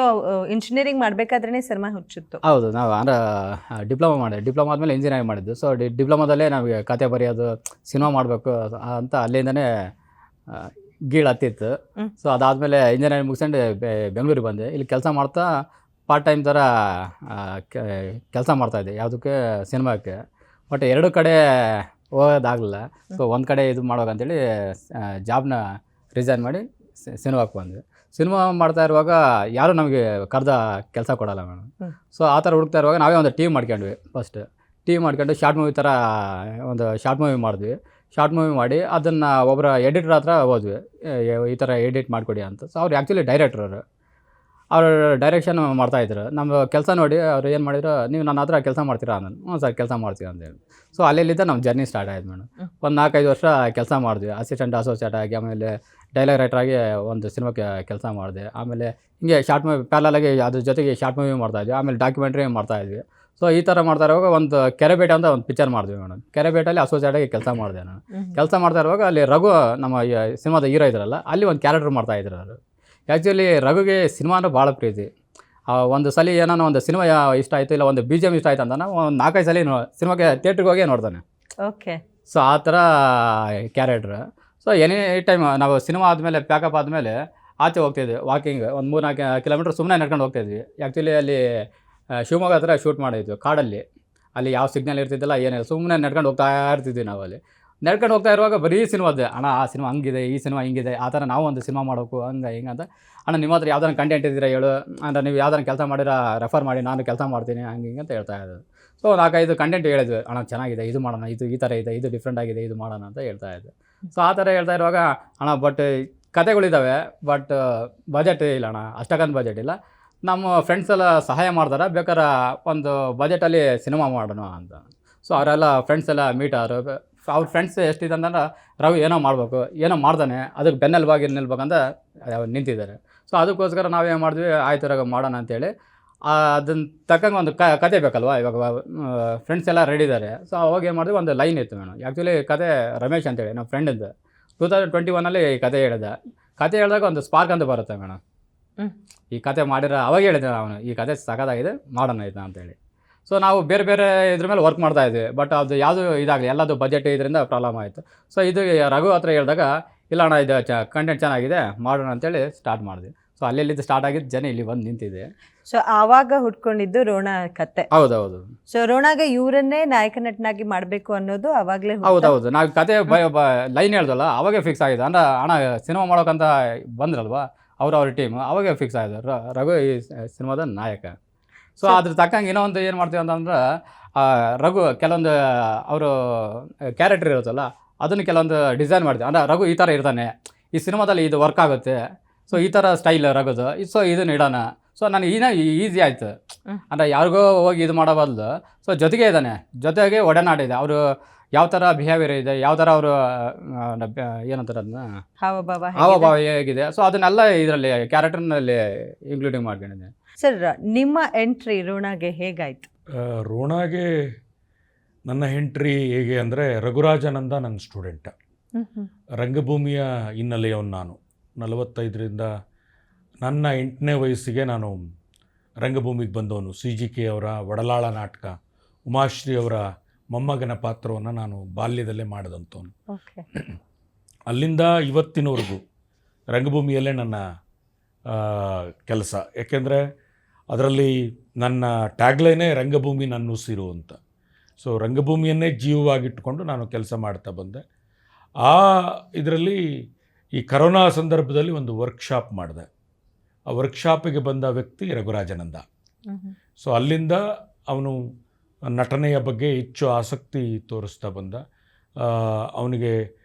[SPEAKER 1] ಇಂಜಿನಿಯರಿಂಗ್ ಮಾಡಬೇಕಾದ್ರೇ ಸಿನಿಮಾ ಹುಚ್ಚಿತ್ತು?
[SPEAKER 4] ಹೌದು, ನಾವು ಅಂದರೆ ಡಿಪ್ಲೊಮಾ ಮಾಡಿದೆ. ಡಿಪ್ಲೊಮಾ ಆದಮೇಲೆ ಇಂಜಿನಿಯರಿಂಗ್ ಮಾಡಿದ್ದು. ಸೊ ಡಿಪ್ಲೊಮಾದಲ್ಲೇ ನಮಗೆ ಕತೆ ಬರೆಯೋದು, ಸಿನಿಮಾ ಮಾಡಬೇಕು ಅಂತ ಅಲ್ಲಿಂದನೇ ಗೀಳು ಹತ್ತಿತ್ತು. ಸೊ ಅದಾದಮೇಲೆ ಇಂಜಿನಿಯರಿಂಗ್ ಮುಗಿಸ್ಕೊಂಡು ಬೆಂಗಳೂರಿಗೆ ಬಂದೆ. ಇಲ್ಲಿ ಕೆಲಸ ಮಾಡ್ತಾ ಪಾರ್ಟ್ ಟೈಮ್ ಥರ ಕೆಲಸ ಮಾಡ್ತಾಯಿದ್ದೆ, ಯಾವುದಕ್ಕೆ ಸಿನಿಮಾಕ್ಕೆ. ಬಟ್ 2 ಕಡೆ ಹೋಗೋದಾಗಲಿಲ್ಲ. ಸೊ ಒಂದು ಕಡೆ ಇದು ಮಾಡೋಕಂತೇಳಿ ಜಾಬ್ನ ರಿಸೈನ್ ಮಾಡಿ ಸಿನಿಮಾಕ್ಕೆ ಬಂದ್ವಿ. ಸಿನಿಮಾ ಮಾಡ್ತಾ ಇರುವಾಗ ಯಾರೂ ನಮಗೆ ಕರೆದ ಕೆಲಸ ಕೊಡೋಲ್ಲ ಮೇಡಮ್. ಸೊ ಆ ಥರ ಹುಡುಕ್ತಾ ಇರುವಾಗ ನಾವೇ ಒಂದು ಟೀಮ್ ಮಾಡ್ಕೊಂಡ್ವಿ. ಟೀಮ್ ಮಾಡ್ಕೊಂಡು ಶಾರ್ಟ್ ಮೂವಿ ಥರ ಒಂದು ಶಾರ್ಟ್ ಮೂವಿ ಮಾಡಿದ್ವಿ. ಶಾರ್ಟ್ ಮೂವಿ ಮಾಡಿ ಅದನ್ನು ಒಬ್ಬರ ಎಡಿಟರ್ ಹತ್ರ ಹೋದ್ವಿ, ಈ ಥರ ಎಡಿಟ್ ಮಾಡಿಕೊಡಿ ಅಂತ. ಸೊ ಅವ್ರು ಆ್ಯಕ್ಚುಲಿ ಡೈರೆಕ್ಟ್ರವರು, ಅವರು ಡೈರೆಕ್ಷನ್ ಮಾಡ್ತಾಯಿದ್ರು. ನಮ್ಮ ಕೆಲಸ ನೋಡಿ ಅವ್ರು ಏನು ಮಾಡಿದ್ರು, ನೀವು ನನ್ನ ಹತ್ರ ಕೆಲಸ ಮಾಡ್ತೀರಾ? ನಾನು ಹ್ಞೂ ಸರ್ ಕೆಲಸ ಮಾಡ್ತೀವಿ ಅಂತೇಳಿ. ಸೊ ಅಲ್ಲಿಂದ ನಮ್ಮ ಜರ್ನಿ ಸ್ಟಾರ್ಟ್ ಆಯ್ತು ಮೇಡಮ್. ಒಂದು 4-5 ವರ್ಷ ಕೆಲಸ ಮಾಡಿದ್ವಿ, ಅಸಿಸ್ಟೆಂಟ್ ಅಸೋಸಿಯೇಟ್ ಆಗಿ. ಆಮೇಲೆ ಡೈಲಾಗ್ ರೈಟ್ರಾಗಿ ಒಂದು ಸಿನಿಮಾಕ್ಕೆ ಕೆಲಸ ಮಾಡಿದೆ. ಆಮೇಲೆ ಹಿಂಗೆ ಶಾರ್ಟ್ ಮೂವಿ ಪ್ಯಾರಲಾಗಿ ಅದ್ರ ಜೊತೆಗೆ ಶಾರ್ಟ್ ಮೂವಿ ಮಾಡ್ತಾಯಿದ್ವಿ. ಆಮೇಲೆ ಡಾಕ್ಯುಮೆಂಟ್ರಿ ಮಾಡ್ತಾಯಿದ್ವಿ. ಸೊ ಈ ಥರ ಮಾಡ್ತಾ ಇರುವಾಗ ಒಂದು ಕೆರೆಬೇಟೆ ಅಂತ ಒಂದು ಪಿಕ್ಚರ್ ಮಾಡಿದ್ವಿ ಮೇಡಮ್. ಕೆರೆಬೇಟಲ್ಲಿ ಅಸೋಸಿಯೇಟ್ ಆಗಿ ಕೆಲಸ ಮಾಡಿದೆ ನಾನು. ಕೆಲಸ ಮಾಡ್ತಾ ಇರುವಾಗ ಅಲ್ಲಿ ರಘು ನಮ್ಮ ಸಿನಿಮಾದ ಹೀರೋ ಇದ್ರಲ್ಲ, ಅಲ್ಲಿ ಒಂದು ಕ್ಯಾರೆಕ್ಟರ್ ಮಾಡ್ತಾ ಇದ್ರು ಅವರು. ಆ್ಯಕ್ಚುಲಿ ರಘುಗೆ ಸಿನಿಮಾ ಅಂದರೆ ಭಾಳ ಪ್ರೀತಿ. ಒಂದು ಸಲ ಏನೋ ಒಂದು ಸಿನಿಮಾ ಇಷ್ಟ ಆಯಿತು, ಇಲ್ಲ ಒಂದು BGM ಇಷ್ಟ ಆಯ್ತು ಅಂತಾನೆ ಒಂದು 4-5 ಸಲ ಸಿನಿಮಾಗೆ ಥಿಯೇಟ್ರಿಗೆ ಹೋಗಿ ನೋಡ್ತಾನೆ.
[SPEAKER 1] ಓಕೆ.
[SPEAKER 4] ಸೊ ಆ ಥರ ಕ್ಯಾರೆಕ್ಟ್ರ್. ಸೊ ಎನಿ ಟೈಮ್ ನಾವು ಸಿನಿಮಾ ಆದಮೇಲೆ ಪ್ಯಾಕಪ್ ಆದಮೇಲೆ ಆಚೆ ಹೋಗ್ತಿದ್ವಿ ವಾಕಿಂಗ್, ಒಂದು 3-4 ಕಿಲೋಮೀಟ್ರ್ ಸುಮ್ಮನೆ ನಡ್ಕೊಂಡು ಹೋಗ್ತಾಯಿದ್ವಿ. ಆ್ಯಕ್ಚುಲಿ ಅಲ್ಲಿ ಶಿವಮೊಗ್ಗ ಹತ್ರ ಶೂಟ್ ಮಾಡಿದ್ವಿ ಕಾಡಲ್ಲಿ. ಅಲ್ಲಿ ಯಾವ ಸಿಗ್ನಲ್ ಇರ್ತಿದ್ದಿಲ್ಲ, ಏನಿಲ್ಲ, ಸುಮ್ಮನೆ ನಡ್ಕೊಂಡು ಹೋಗ್ತಾ ಇರ್ತಿದ್ವಿ ನಾವು. ಅಲ್ಲಿ ನಡ್ಕೊಂಡು ಹೋಗ್ತಾ ಇರುವಾಗ ಬರೀ ಸಿನಿಮಾದ್ದೆ, ಅಣ್ಣ ಆ ಸಿನಿಮಾ ಹಂಗಿದೆ, ಈ ಸಿನಿಮಾ ಹಿಂಗಿದೆ, ಆ ಥರ ನಾವು ಒಂದು ಸಿನಿಮಾ ಮಾಡಬೇಕು ಹಂಗೆ ಹಿಂಗಂತ. ಅಣ್ಣ ನಿಮ್ಮ ಹತ್ರ ಯಾವ್ದಾರು ಕಂಟೆಂಟ್ ಇದ್ದೀರಾ ಹೇಳು, ಅಂದರೆ ನೀವು ಯಾವ್ದಾರು ಕೆಲಸ ಮಾಡಿರ ರೆಫರ್ ಮಾಡಿ, ನಾನು ಕೆಲಸ ಮಾಡ್ತೀನಿ ಹಂಗೆ ಹಿಂಗೆ ಅಂತ ಹೇಳ್ತಾ ಇದ್ದರು. ಸೊ 4-5 ಕಂಟೆಂಟ್ ಹೇಳಿದ್ವಿ, ಅಣ್ಣ ಚೆನ್ನಾಗಿದೆ, ಇದು ಮಾಡೋಣ, ಇದು ಈ ಥರ ಇದೆ, ಇದು ಡಿಫ್ರೆಂಟ್ ಆಗಿದೆ, ಇದು ಮಾಡೋಣ ಅಂತ ಹೇಳ್ತಾ ಇದ್ದೆ. ಸೊ ಆ ಥರ ಹೇಳ್ತಾ ಇರುವಾಗ ಅಣ್ಣ ಬಟ್ ಕತೆಗಳಿದ್ದಾವೆ, ಬಟ್ ಬಜೆಟ್ ಇಲ್ಲ ಅಣ್ಣ, ಅಷ್ಟಕ್ಕೊಂದು ಬಜೆಟ್ ಇಲ್ಲ, ನಮ್ಮ ಫ್ರೆಂಡ್ಸ್ ಎಲ್ಲ ಸಹಾಯ ಮಾಡ್ತಾರೆ, ಬೇಕಾದ್ರೆ ಒಂದು ಬಜೆಟಲ್ಲಿ ಸಿನಿಮಾ ಮಾಡೋಣ ಅಂತ. ಸೊ ಅವರೆಲ್ಲ ಫ್ರೆಂಡ್ಸ್ ಎಲ್ಲ ಮೀಟ್ ಆದರು. ಅವ್ರ ಫ್ರೆಂಡ್ಸ್ ಎಷ್ಟಿದೆ ಅಂತಂದ್ರೆ ರವಿ ಏನೋ ಮಾಡಬೇಕು, ಏನೋ ಮಾಡ್ತಾನೆ, ಅದಕ್ಕೆ ಬೆನ್ನೆಲುಬಾಗಿ ನಿಲ್ಬೇಕಂತ ನಿಂತಿದ್ದಾರೆ. ಸೊ ಅದಕ್ಕೋಸ್ಕರ ನಾವೇನು ಮಾಡಿದ್ವಿ, ಆಯ್ತು ರಘು ಮಾಡೋಣ ಅಂತೇಳಿ ಅದನ್ನು ತಕ್ಕಂಗೆ ಒಂದು ಕತೆ ಬೇಕಲ್ವ. ಇವಾಗ ಫ್ರೆಂಡ್ಸ್ ಎಲ್ಲ ರೆಡಿ ಇದ್ದಾರೆ. ಸೊ ಅವಾಗ ಏನು ಮಾಡಿದ್ವಿ, ಒಂದು ಲೈನ್ ಇತ್ತು ಮೇಡಮ್. ಆ್ಯಕ್ಚುಲಿ ಕತೆ ರಮೇಶ್ ಅಂತೇಳಿ ನಮ್ಮ ಫ್ರೆಂಡಿಂದು 2021 ಈ ಕತೆ ಹೇಳಿದೆ. ಕತೆ ಹೇಳಿದಾಗ ಒಂದು ಸ್ಪಾರ್ಕ್ ಅಂತ ಬರುತ್ತೆ ಮೇಡಮ್. ಈ ಕತೆ ಮಾಡಿರೋ ಅವಾಗ ಹೇಳಿದೆ ಅವನು, ಈ ಕತೆ ಸಖತ್ತಾಗಿದೆ, ಮಾಡೋಣ ಇದನ್ನ ಅಂತೇಳಿ. ಸೊ ನಾವು ಬೇರೆ ಬೇರೆ ಇದ್ರ ಮೇಲೆ ವರ್ಕ್ ಮಾಡ್ತಾ ಇದ್ವಿ, ಬಟ್ ಅದು ಯಾವುದು ಇದಾಗಲಿ, ಎಲ್ಲದು ಬಜೆಟ್ ಇದರಿಂದ ಪ್ರಾಬ್ಲಮ್ ಆಯಿತು. ಸೊ ಇದು ರಘು ಹತ್ರ ಹೇಳಿದಾಗ, ಇಲ್ಲ ಅಣ್ಣ ಇದು ಕಂಟೆಂಟ್ ಚೆನ್ನಾಗಿದೆ ಮಾಡೋಣ ಅಂತೇಳಿ ಸ್ಟಾರ್ಟ್ ಮಾಡಿದ್ವಿ. ಸೊ ಅಲ್ಲಿದ್ದು ಸ್ಟಾರ್ಟ್ ಆಗಿದ್ದು ಜನ ಇಲ್ಲಿ ಬಂದು ನಿಂತಿದೆ.
[SPEAKER 1] ಸೊ ಆವಾಗ ಹುಟ್ಕೊಂಡಿದ್ದು ರೋಣ ಕತೆ.
[SPEAKER 4] ಹೌದೌದು.
[SPEAKER 1] ಸೊ ರೋಣಾಗೆ ಇವರನ್ನೇ ನಾಯಕ ನಟನಾಗಿ ಮಾಡಬೇಕು ಅನ್ನೋದು ಅವಾಗಲೇ.
[SPEAKER 4] ಹೌದೌದು. ನಾವು ಕತೆ ಲೈನ್ ಹೇಳ್ದಲ್ಲ ಅವಾಗೇ ಫಿಕ್ಸ್ ಆಗಿದೆ. ಅಂದ್ರೆ ಅಣ್ಣ ಸಿನಿಮಾ ಮಾಡೋಕ್ಕಂತ ಬಂದ್ರಲ್ವಾ ಅವ್ರ ಟೀಮ್, ಅವಾಗೇ ಫಿಕ್ಸ್ ಆಗಿದೆ ರಘು ಈ ಸಿನಿಮಾದ ನಾಯಕ. ಸೊ ಅದ್ರ ತಕ್ಕಂಗೆ ಇನ್ನೂ ಒಂದು ಏನು ಮಾಡ್ತೀವಿ ಅಂತಂದ್ರೆ, ರಘು ಕೆಲವೊಂದು ಅವರು ಕ್ಯಾರೆಕ್ಟರ್ ಇರುತ್ತಲ್ಲ ಅದನ್ನು ಕೆಲವೊಂದು ಡಿಸೈನ್ ಮಾಡ್ತೀವಿ. ಅಂದರೆ ರಘು ಈ ಥರ ಇರ್ತಾನೆ, ಈ ಸಿನಿಮಾದಲ್ಲಿ ಇದು ವರ್ಕ್ ಆಗುತ್ತೆ, ಸೊ ಈ ಥರ ಸ್ಟೈಲ್ ರಘುದು, ಸೊ ಇದನ್ನು ಇಡೋಣ. ಸೊ ನನಗೆ ಈಸಿ ಆಯಿತು. ಅಂದರೆ ಯಾರಿಗೋ ಹೋಗಿ ಇದು ಮಾಡೋ ಬದಲು ಸೊ ಜೊತೆಗೆ ಇದ್ದಾನೆ, ಜೊತೆಗೆ ಒಡನಾಡಿದೆ. ಅವರು ಯಾವ ಥರ ಬಿಹೇವಿಯರ್ ಇದೆ, ಯಾವ ಥರ ಅವರು ಏನಂತಾರೆ ಅದನ್ನ ಹಾವಭಾವ ಹೇಗಿದೆ, ಸೊ ಅದನ್ನೆಲ್ಲ ಇದರಲ್ಲಿ ಕ್ಯಾರೆಕ್ಟರ್ನಲ್ಲಿ ಇನ್ಕ್ಲೂಡಿಂಗ್ ಮಾಡ್ಕೊಂಡಿದ್ದೆ.
[SPEAKER 1] ಸರ್ ನಿಮ್ಮ ಎಂಟ್ರಿ ರೋಣಾಗೆ ಹೇಗಾಯಿತು?
[SPEAKER 5] ರೋಣಾಗೆ ನನ್ನ ಎಂಟ್ರಿ ಹೇಗೆ ಅಂದರೆ, ರಘುರಾಜನಂದ ನನ್ನ ಸ್ಟೂಡೆಂಟ. ರಂಗಭೂಮಿಯ ಹಿನ್ನೆಲೆಯವನು ನಾನು. 45ರಿಂದ ನನ್ನ 8ನೇ ವಯಸ್ಸಿಗೆ ನಾನು ರಂಗಭೂಮಿಗೆ ಬಂದವನು. CGK ಅವರ ಒಡಲಾಳ ನಾಟಕ, ಉಮಾಶ್ರೀ ಅವರ ಮೊಮ್ಮಗನ ಪಾತ್ರವನ್ನು ನಾನು ಬಾಲ್ಯದಲ್ಲೇ ಮಾಡಿದಂಥವನು. ಅಲ್ಲಿಂದ ಇವತ್ತಿನವರೆಗೂ ರಂಗಭೂಮಿಯಲ್ಲೇ ನನ್ನ ಕೆಲಸ. ಏಕೆಂದರೆ ಅದರಲ್ಲಿ ನನ್ನ ಟ್ಯಾಗ್ಲೈನೇ ರಂಗಭೂಮಿ ನನ್ನ ಉಸಿರು ಅಂತ. ಸೊ ರಂಗಭೂಮಿಯನ್ನೇ ಜೀವವಾಗಿಟ್ಟುಕೊಂಡು ನಾನು ಕೆಲಸ ಮಾಡ್ತಾ ಬಂದೆ. ಆ ಇದರಲ್ಲಿ ಈ ಕರೋನಾ ಸಂದರ್ಭದಲ್ಲಿ ಒಂದು ವರ್ಕ್ಶಾಪ್ ಮಾಡಿದೆ. ಆ ವರ್ಕ್ಶಾಪಿಗೆ ಬಂದ ವ್ಯಕ್ತಿ ರಘುರಾಜನಂದ. ಸೊ ಅಲ್ಲಿಂದ ಅವನು ನಟನೆಯ ಬಗ್ಗೆ ಹೆಚ್ಚು ಆಸಕ್ತಿ ತೋರಿಸ್ತಾ ಬಂದ. ಅವನಿಗೆ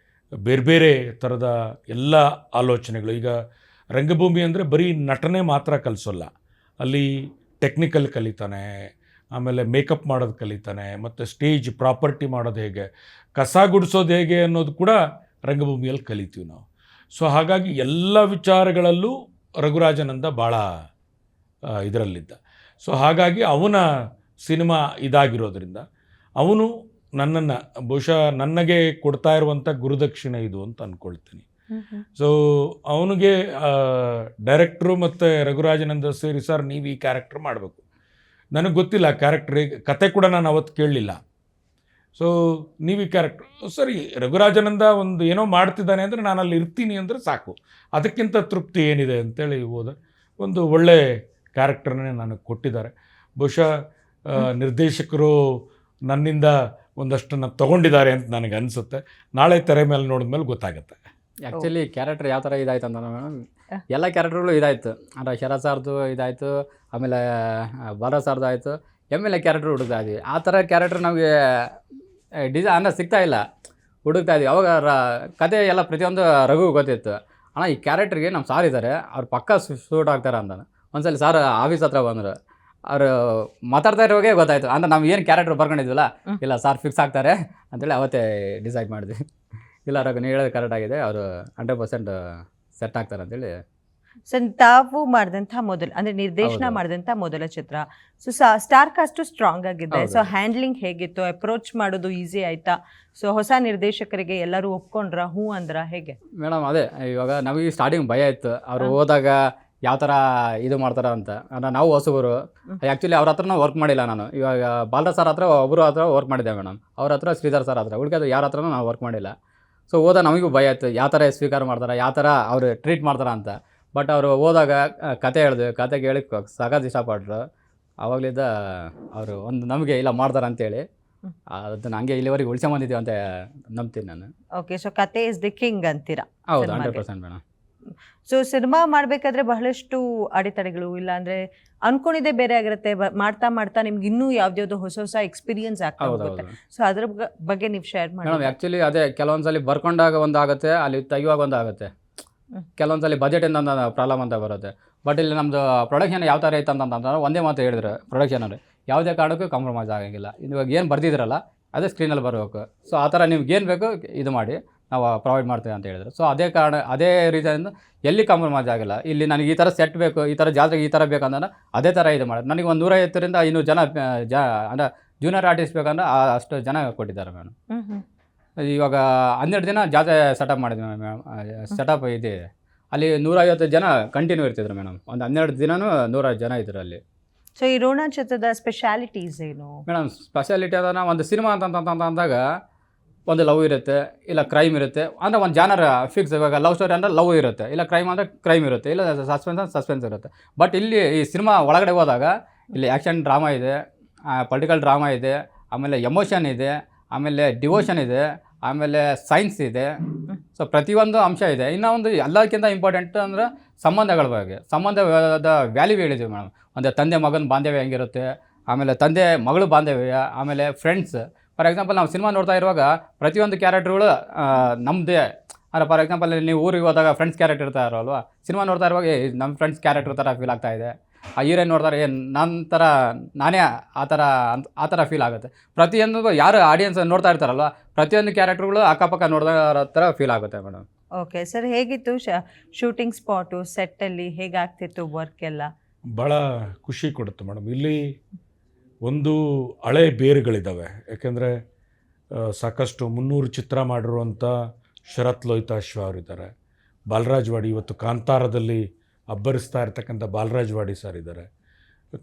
[SPEAKER 5] ಬೇರೆ ಬೇರೆ ಥರದ ಎಲ್ಲ ಆಲೋಚನೆಗಳು. ಈಗ ರಂಗಭೂಮಿ ಅಂದರೆ ಬರೀ ನಟನೆ ಮಾತ್ರ ಕಲಿಸೋಲ್ಲ, ಅಲ್ಲಿ ಟೆಕ್ನಿಕಲ್ ಕಲಿತಾನೆ, ಆಮೇಲೆ ಮೇಕಪ್ ಮಾಡೋದು ಕಲಿತಾನೆ, ಮತ್ತು ಸ್ಟೇಜ್ ಪ್ರಾಪರ್ಟಿ ಮಾಡೋದು ಹೇಗೆ, ಕಸ ಗುಡಿಸೋದು ಹೇಗೆ ಅನ್ನೋದು ಕೂಡ ರಂಗಭೂಮಿಯಲ್ಲಿ ಕಲಿತೀವಿ ನಾವು. ಸೊ ಹಾಗಾಗಿ ಎಲ್ಲ ವಿಚಾರಗಳಲ್ಲೂ ರಘುರಾಜನಂದ ಭಾಳ ಇದರಲ್ಲಿದ್ದ. ಸೊ ಹಾಗಾಗಿ ಅವನ ಸಿನಿಮಾ ಇದಾಗಿರೋದ್ರಿಂದ ಅವನು ನನ್ನನ್ನು ಬಹುಶಃ ನನಗೆ ಕೊಡ್ತಾ ಇರುವಂಥ ಗುರುದಕ್ಷಿಣೆ ಇದು ಅಂತ ಅಂದ್ಕೊಳ್ತೀನಿ. ಸೊ ಅವನಿಗೆ ಡೈರೆಕ್ಟ್ರು ಮತ್ತು ರಘುರಾಜನಂದ ಸೇರಿ, ಸರ್ ನೀವು ಈ ಕ್ಯಾರೆಕ್ಟರ್ ಮಾಡಬೇಕು. ನನಗೆ ಗೊತ್ತಿಲ್ಲ ಕ್ಯಾರೆಕ್ಟ್ರಿಗೆ, ಕತೆ ಕೂಡ ನಾನು ಅವತ್ತು ಕೇಳಲಿಲ್ಲ. ಸೊ ನೀವು ಈ ಕ್ಯಾರೆಕ್ಟ್ರ್, ಸರಿ ರಘುರಾಜನಂದ ಒಂದು ಏನೋ ಮಾಡ್ತಿದ್ದಾನೆ ಅಂದರೆ ನಾನು ಅಲ್ಲಿ ಇರ್ತೀನಿ ಅಂದರೆ ಸಾಕು, ಅದಕ್ಕಿಂತ ತೃಪ್ತಿ ಏನಿದೆ ಅಂತೇಳಿ ಹೋದ. ಒಂದು ಒಳ್ಳೆ ಕ್ಯಾರೆಕ್ಟರ್ನೇ ನನಗೆ ಕೊಟ್ಟಿದ್ದಾರೆ. ಬಹುಶಃ ನಿರ್ದೇಶಕರು ನನ್ನಿಂದ ಒಂದಷ್ಟನ್ನು ತೊಗೊಂಡಿದ್ದಾರೆ ಅಂತ ನನಗೆ ಅನಿಸುತ್ತೆ. ನಾಳೆ ತೆರೆ ಮೇಲೆ ನೋಡಿದ್ಮೇಲೆ ಗೊತ್ತಾಗುತ್ತೆ.
[SPEAKER 4] ಆ್ಯಕ್ಚುಲಿ ಕ್ಯಾರೆಕ್ಟರ್ ಯಾವ ಥರ ಇದಾಯ್ತು ಅಂತ ಮೇಡಮ್, ಎಲ್ಲ ಕ್ಯಾರೆಕ್ಟರ್ಗಳು ಇದಾಯಿತು. ಅಂದರೆ ಶರತ್ ಸಾರ್ದು ಇದಾಯಿತು, ಆಮೇಲೆ ಬಾಲ ಸಾರ್ದು ಆಯಿತು, MLA ಕ್ಯಾರೆಕ್ಟರ್ ಹುಡುಕ್ತಾ ಇದ್ವಿ. ಆ ಥರ ಕ್ಯಾರೆಕ್ಟರ್ ನಮಗೆ ಅಂದರೆ ಸಿಗ್ತಾ ಇಲ್ಲ, ಹುಡುಕ್ತಾ ಇದ್ವಿ. ಅವಾಗ ಕತೆ ಎಲ್ಲ ಪ್ರತಿಯೊಂದು ರಘು ಗೊತ್ತಿತ್ತು. ಅಣ್ಣ ಈ ಕ್ಯಾರೆಕ್ಟ್ರಿಗೆ ನಮ್ಮ ಸಾರ್ ಇದ್ದಾರೆ, ಅವ್ರು ಪಕ್ಕ ಶೂಟ್ ಆಗ್ತಾರೆ ಅಂತಾನೆ. ಒಂದ್ಸಲ ಸಾರ್ ಆಫೀಸ್ ಹತ್ರ ಬಂದರು, ಅವರು ಮಾತಾಡ್ತಾ ಇರೋವಾಗೆ ಗೊತ್ತಾಯ್ತು. ಅಂದರೆ ನಾವು ಏನು ಕ್ಯಾರೆಕ್ಟರ್ ಬರ್ಕೊಂಡಿದ್ವಲ್ಲ, ಇಲ್ಲ ಸಾರ್ ಫಿಕ್ಸ್ ಆಗ್ತಾರೆ ಅಂತೇಳಿ ಅವತ್ತೇ ಡಿಸೈಡ್ ಮಾಡಿದ್ವಿ. ಇಲ್ಲ ರಘು ನೀವು ಹೇಳೋದು ಕರೆಕ್ಟ್ ಆಗಿದೆ, ಅವರು 100% ಸೆಟ್ ಆಗ್ತಾರೆ ಅಂತೇಳಿ
[SPEAKER 1] ಸೊ ತಾವು ಮಾಡಿದಂಥ ಅಂದ್ರೆ ನಿರ್ದೇಶನ
[SPEAKER 4] ಹೌದು.
[SPEAKER 1] ಮಾಡಿದಂಥ ಮೊದಲ ಚಿತ್ರ. ಸೊ ಸ್ಟಾರ್ ಕಾಸ್ಟ್ ಸ್ಟ್ರಾಂಗ್ ಆಗಿದೆ.
[SPEAKER 4] ಹೌದು.
[SPEAKER 1] ಸೊ ಹ್ಯಾಂಡ್ಲಿಂಗ್ ಹೇಗಿತ್ತು, ಅಪ್ರೋಚ್ ಮಾಡೋದು ಈಸಿ ಆಯ್ತಾ? ಸೊ ಹೊಸ ನಿರ್ದೇಶಕರಿಗೆ ಎಲ್ಲರೂ ಒಪ್ಕೊಂಡ್ರ, ಹ್ಞೂ ಅಂದ್ರ, ಹೇಗೆ?
[SPEAKER 4] ಮೇಡಮ್ ಅದೇ ಇವಾಗ ನಮಗೆ ಸ್ಟಾರ್ಟಿಂಗ್ ಭಯ ಇತ್ತು ಅವ್ರು ಹೋದಾಗ ಯಾವ ಥರ ಇದು ಮಾಡ್ತಾರ ಅಂತ. ನಾವು ಹೊಸಬರು, ಆ್ಯಕ್ಚುಲಿ ಅವ್ರ ಹತ್ರ ವರ್ಕ್ ಮಾಡಿಲ್ಲ ನಾನು. ಇವಾಗ ಬಾಲರಾಜ್ ಸರ್ ಹತ್ರ ಒಬ್ಬರು ಹತ್ರ ವರ್ಕ್ ಮಾಡಿದ್ದೆ ಮೇಡಮ್, ಅವ್ರ ಹತ್ರ ಶ್ರೀಧರ್ ಸರ್ ಹತ್ರ, ಉಳ್ಕೋದು ಯಾರ ಹತ್ರನೂ ನಾವು ವರ್ಕ್ ಮಾಡಿಲ್ಲ. ಸೊ ಹೋದಾಗ ನಮಗೂ ಭಯ ಇತ್ತು ಯಾವ ಥರ ಸ್ವೀಕಾರ ಮಾಡ್ತಾರೆ, ಯಾವ ಥರ ಅವ್ರು ಟ್ರೀಟ್ ಮಾಡ್ತಾರೆ ಅಂತ. ಬಟ್ ಅವರು ಹೋದಾಗ ಕತೆ ಹೇಳಿದೆ, ಕತೆ ಕೇಳಿ ಸಖತ್ ಇಷ್ಟಪಟ್ಟರು. ಆವಾಗಲಿದ್ದ ಅವರು ಒಂದು ನಮಗೆ ಇಲ್ಲ ಮಾಡ್ತಾರೆ ಅಂತೇಳಿ ಅದನ್ನ ಹಂಗೆ ಇಲ್ಲಿವರೆಗೆ ಉಳಿಸ್ಕೊಂಬಂದಿದ್ದೀವಿ ಅಂತ ನಂಬ್ತೀನಿ ನಾನು.
[SPEAKER 1] ಓಕೆ, ಸೊ ಕತೆ ಇಸ್ ದಿ ಕಿಂಗ್ ಅಂತೀರಾ?
[SPEAKER 4] ಹೌದು,
[SPEAKER 1] ಸಿನಿಮಾಗೆ.
[SPEAKER 4] 100% ಮೇಡಮ್.
[SPEAKER 1] ಸೊ ಸಿನಿಮಾ ಮಾಡಬೇಕಾದ್ರೆ ಬಹಳಷ್ಟು ಅಡೆತಡೆಗಳು, ಇಲ್ಲಾಂದ್ರೆ ಅನ್ಕೊಂಡಿದ್ದೇ ಬೇರೆ ಆಗಿರುತ್ತೆ. ಮಾಡ್ತಾ ಮಾಡ್ತಾ ನಿಮ್ಗೆ ಇನ್ನೂ ಯಾವ್ದ್ಯಾವ್ದು ಹೊಸ ಹೊಸ ಎಕ್ಸ್ಪೀರಿಯನ್ಸ್ ಆಗ್ತಾ
[SPEAKER 4] ಹೌದು
[SPEAKER 1] ಹೋಗುತ್ತೆ.
[SPEAKER 4] ಹೌದು
[SPEAKER 1] ಸೊ ಅದ್ರ ಬಗ್ಗೆ ನೀವು ಶೇರ್
[SPEAKER 4] ಮೇಡಮ್.
[SPEAKER 1] ಮಾಡಿ.
[SPEAKER 4] ಆ್ಯಕ್ಚುಲಿ ಅದೇ ಕೆಲವೊಂದ್ಸಲಿ ಬರ್ಕೊಂಡಾಗ ಒಂದು ಆಗುತ್ತೆ, ಅಲ್ಲಿ ತೆಗಿಯುವಾಗ ಒಂದು ಆಗುತ್ತೆ. ಕೆಲವೊಂದ್ಸಲಿ ಬಜೆಟಿಂದ ಒಂದು ಪ್ರಾಬ್ಲಮ್ ಅಂತ ಬರುತ್ತೆ. ಬಟ್ ಇಲ್ಲಿ ನಮ್ಮದು ಪ್ರೊಡಕ್ಷನ್ ಯಾವ ಥರ ಐತೆ ಅಂತಂದ್ರೆ ಒಂದೇ ಮಾತು ಹೇಳಿದ್ರು ಪ್ರೊಡಕ್ಷನಲ್ಲಿ, ಯಾವುದೇ ಕಾರಣಕ್ಕೂ ಕಾಂಪ್ರಮೈಸ್ ಆಗಂಗಿಲ್ಲ. ಇವಾಗ ಏನು ಬರ್ದಿದ್ರಲ್ಲ ಅದೇ ಸ್ಕ್ರೀನಲ್ಲಿ ಬರಬೇಕು. ಸೊ ಆ ಥರ ನಿಮ್ಗೆ ಏನು ಬೇಕು ಇದು ಮಾಡಿ ನಾವು ಪ್ರೊವೈಡ್ ಮಾಡ್ತೇವೆ ಅಂತ ಹೇಳಿದ್ರು. ಸೊ ಅದೇ ಕಾರಣ, ಅದೇ ರೀಸನಿಂದ ಎಲ್ಲಿ ಕಾಂಪ್ರಮೈಸ್ ಆಗಿಲ್ಲ. ಇಲ್ಲಿ ನನಗೆ ಈ ಥರ ಸೆಟ್ ಬೇಕು, ಈ ಥರ ಜಾತ್ರೆಗೆ ಈ ಥರ ಬೇಕಂದ್ರೆ ಅದೇ ಥರ ಇದು ಮಾಡೋದು. ನನಗೆ ಒಂದು 150ರಿಂದ 200 ಜನ ಅಂದರೆ ಜೂನಿಯರ್ ಆರ್ಟಿಸ್ಟ್ ಬೇಕಂದ್ರೆ ಅಷ್ಟು ಜನ ಕೊಟ್ಟಿದ್ದಾರೆ ಮೇಡಮ್. ಇವಾಗ 12 ದಿನ ಜಾತ್ರೆ ಸೆಟಪ್ ಮಾಡಿದ್ವಿ ಮೇಡಮ್. ಸೆಟಪ್ ಇದೆ ಅಲ್ಲಿ 150 ಜನ ಕಂಟಿನ್ಯೂ ಇರ್ತಿದ್ರು ಮೇಡಮ್. ಒಂದು 12 ದಿನನೂ 100 ಜನ ಇದ್ರು ಅಲ್ಲಿ.
[SPEAKER 1] ಸೊ ಈ ರೋಣ ಚಿತ್ರದ ಸ್ಪೆಷಾಲಿಟೀಸ್ ಏನು
[SPEAKER 4] ಮೇಡಮ್? ಸ್ಪೆಷಾಲಿಟಿ ಅದನ್ನ ಒಂದು ಸಿನಿಮಾ ಅಂತ ಅಂದಾಗ ಒಂದು ಲವ್ ಇರುತ್ತೆ, ಇಲ್ಲ ಕ್ರೈಮ್ ಇರುತ್ತೆ. ಅಂದರೆ ಒಂದು ಜಾನರ್ ಫಿಕ್ಸ್. ಇವಾಗ ಲವ್ ಸ್ಟೋರಿ ಅಂದರೆ ಲವ್ ಇರುತ್ತೆ, ಇಲ್ಲ ಕ್ರೈಮ್ ಅಂದರೆ ಕ್ರೈಮ್ ಇರುತ್ತೆ, ಇಲ್ಲ ಸಸ್ಪೆನ್ಸ್ ಇರುತ್ತೆ. ಬಟ್ ಇಲ್ಲಿ ಈ ಸಿನಿಮಾ ಒಳಗಡೆ ಹೋದಾಗ ಇಲ್ಲಿ ಆ್ಯಕ್ಷನ್ ಡ್ರಾಮಾ ಇದೆ, ಪೊಲಿಟಿಕಲ್ ಡ್ರಾಮಾ ಇದೆ, ಆಮೇಲೆ ಎಮೋಷನ್ ಇದೆ, ಆಮೇಲೆ ಡಿವೋಷನ್ ಇದೆ, ಆಮೇಲೆ ಸೈನ್ಸ್ ಇದೆ. ಸೊ ಪ್ರತಿಯೊಂದು ಅಂಶ ಇದೆ. ಇನ್ನೂ ಒಂದು ಎಲ್ಲಕ್ಕಿಂತ ಇಂಪಾರ್ಟೆಂಟ್ ಅಂದರೆ ಸಂಬಂಧಗಳ ಬಗ್ಗೆ, ಸಂಬಂಧದ ವ್ಯಾಲ್ಯೂ ಹೇಳಿದ್ದೀವಿ ಮೇಡಮ್. ಒಂದು ತಂದೆ ಮಗನ ಬಾಂಧವ್ಯ ಹೆಂಗಿರುತ್ತೆ, ಆಮೇಲೆ ತಂದೆ ಮಗಳು ಬಾಂಧವ್ಯ, ಆಮೇಲೆ ಫ್ರೆಂಡ್ಸ್. ಫಾರ್ ಎಕ್ಸಾಂಪಲ್ ನಾವು ಸಿನಿಮಾ ನೋಡ್ತಾ ಇರುವಾಗ ಪ್ರತಿಯೊಂದು ಕ್ಯಾರೆಕ್ಟರ್ಗಳು ನಮ್ಮದೇ. ಅಂದರೆ ಫಾರ್ ಎಕ್ಸಾಂಪಲ್ ನೀವು ಊರಿಗೆ ಹೋದಾಗ ಫ್ರೆಂಡ್ಸ್ ಕ್ಯಾರೆಕ್ಟರ್ ಇರ್ತಾರಲ್ವ, ಸಿನಿಮಾ ನೋಡ್ತಾ ಇರುವಾಗ ನಮ್ಮ ಫ್ರೆಂಡ್ಸ್ ಕ್ಯಾರೆಕ್ಟರ್ ಥರ ಫೀಲ್ ಆಗ್ತಾ ಇದೆ. ಆ ಹೀರೋಯಿನ್ ನೋಡ್ತಾರೆ ನನ್ನ ಥರ ನಾನೇ ಆ ಥರ ಫೀಲ್ ಆಗುತ್ತೆ. ಪ್ರತಿಯೊಂದು ಯಾರು ಆಡಿಯನ್ಸ್ ನೋಡ್ತಾ ಇರ್ತಾರಲ್ವ, ಪ್ರತಿಯೊಂದು ಕ್ಯಾರೆಕ್ಟರ್ಗಳು ಅಕ್ಕಪಕ್ಕ ನೋಡಿದ ಥರ ಫೀಲ್ ಆಗುತ್ತೆ ಮೇಡಮ್.
[SPEAKER 1] ಓಕೆ ಸರ್, ಹೇಗಿತ್ತು ಶೂಟಿಂಗ್ ಸ್ಪಾಟು, ಸೆಟ್ಟಲ್ಲಿ ಹೇಗಾಗ್ತಿತ್ತು ವರ್ಕ್ ಎಲ್ಲ?
[SPEAKER 5] ಭಾಳ ಖುಷಿ ಕೊಡುತ್ತೆ ಮೇಡಮ್. ಇಲ್ಲಿ ಒಂದು ಹಳೆ ಬೇರುಗಳಿದ್ದಾವೆ. ಯಾಕೆಂದರೆ ಸಾಕಷ್ಟು 300 ಚಿತ್ರ ಮಾಡಿರುವಂಥ ಶರತ್ ಲೋಹಿತಾಶ್ವ ಅವರಿದ್ದಾರೆ. ಬಾಲರಾಜ್ ವಾಡಿ, ಇವತ್ತು ಕಾಂತಾರದಲ್ಲಿ ಅಬ್ಬರಿಸ್ತಾ ಇರ್ತಕ್ಕಂಥ ಬಾಲರಾಜ್ ವಾಡಿ ಸರ್ ಇದ್ದಾರೆ.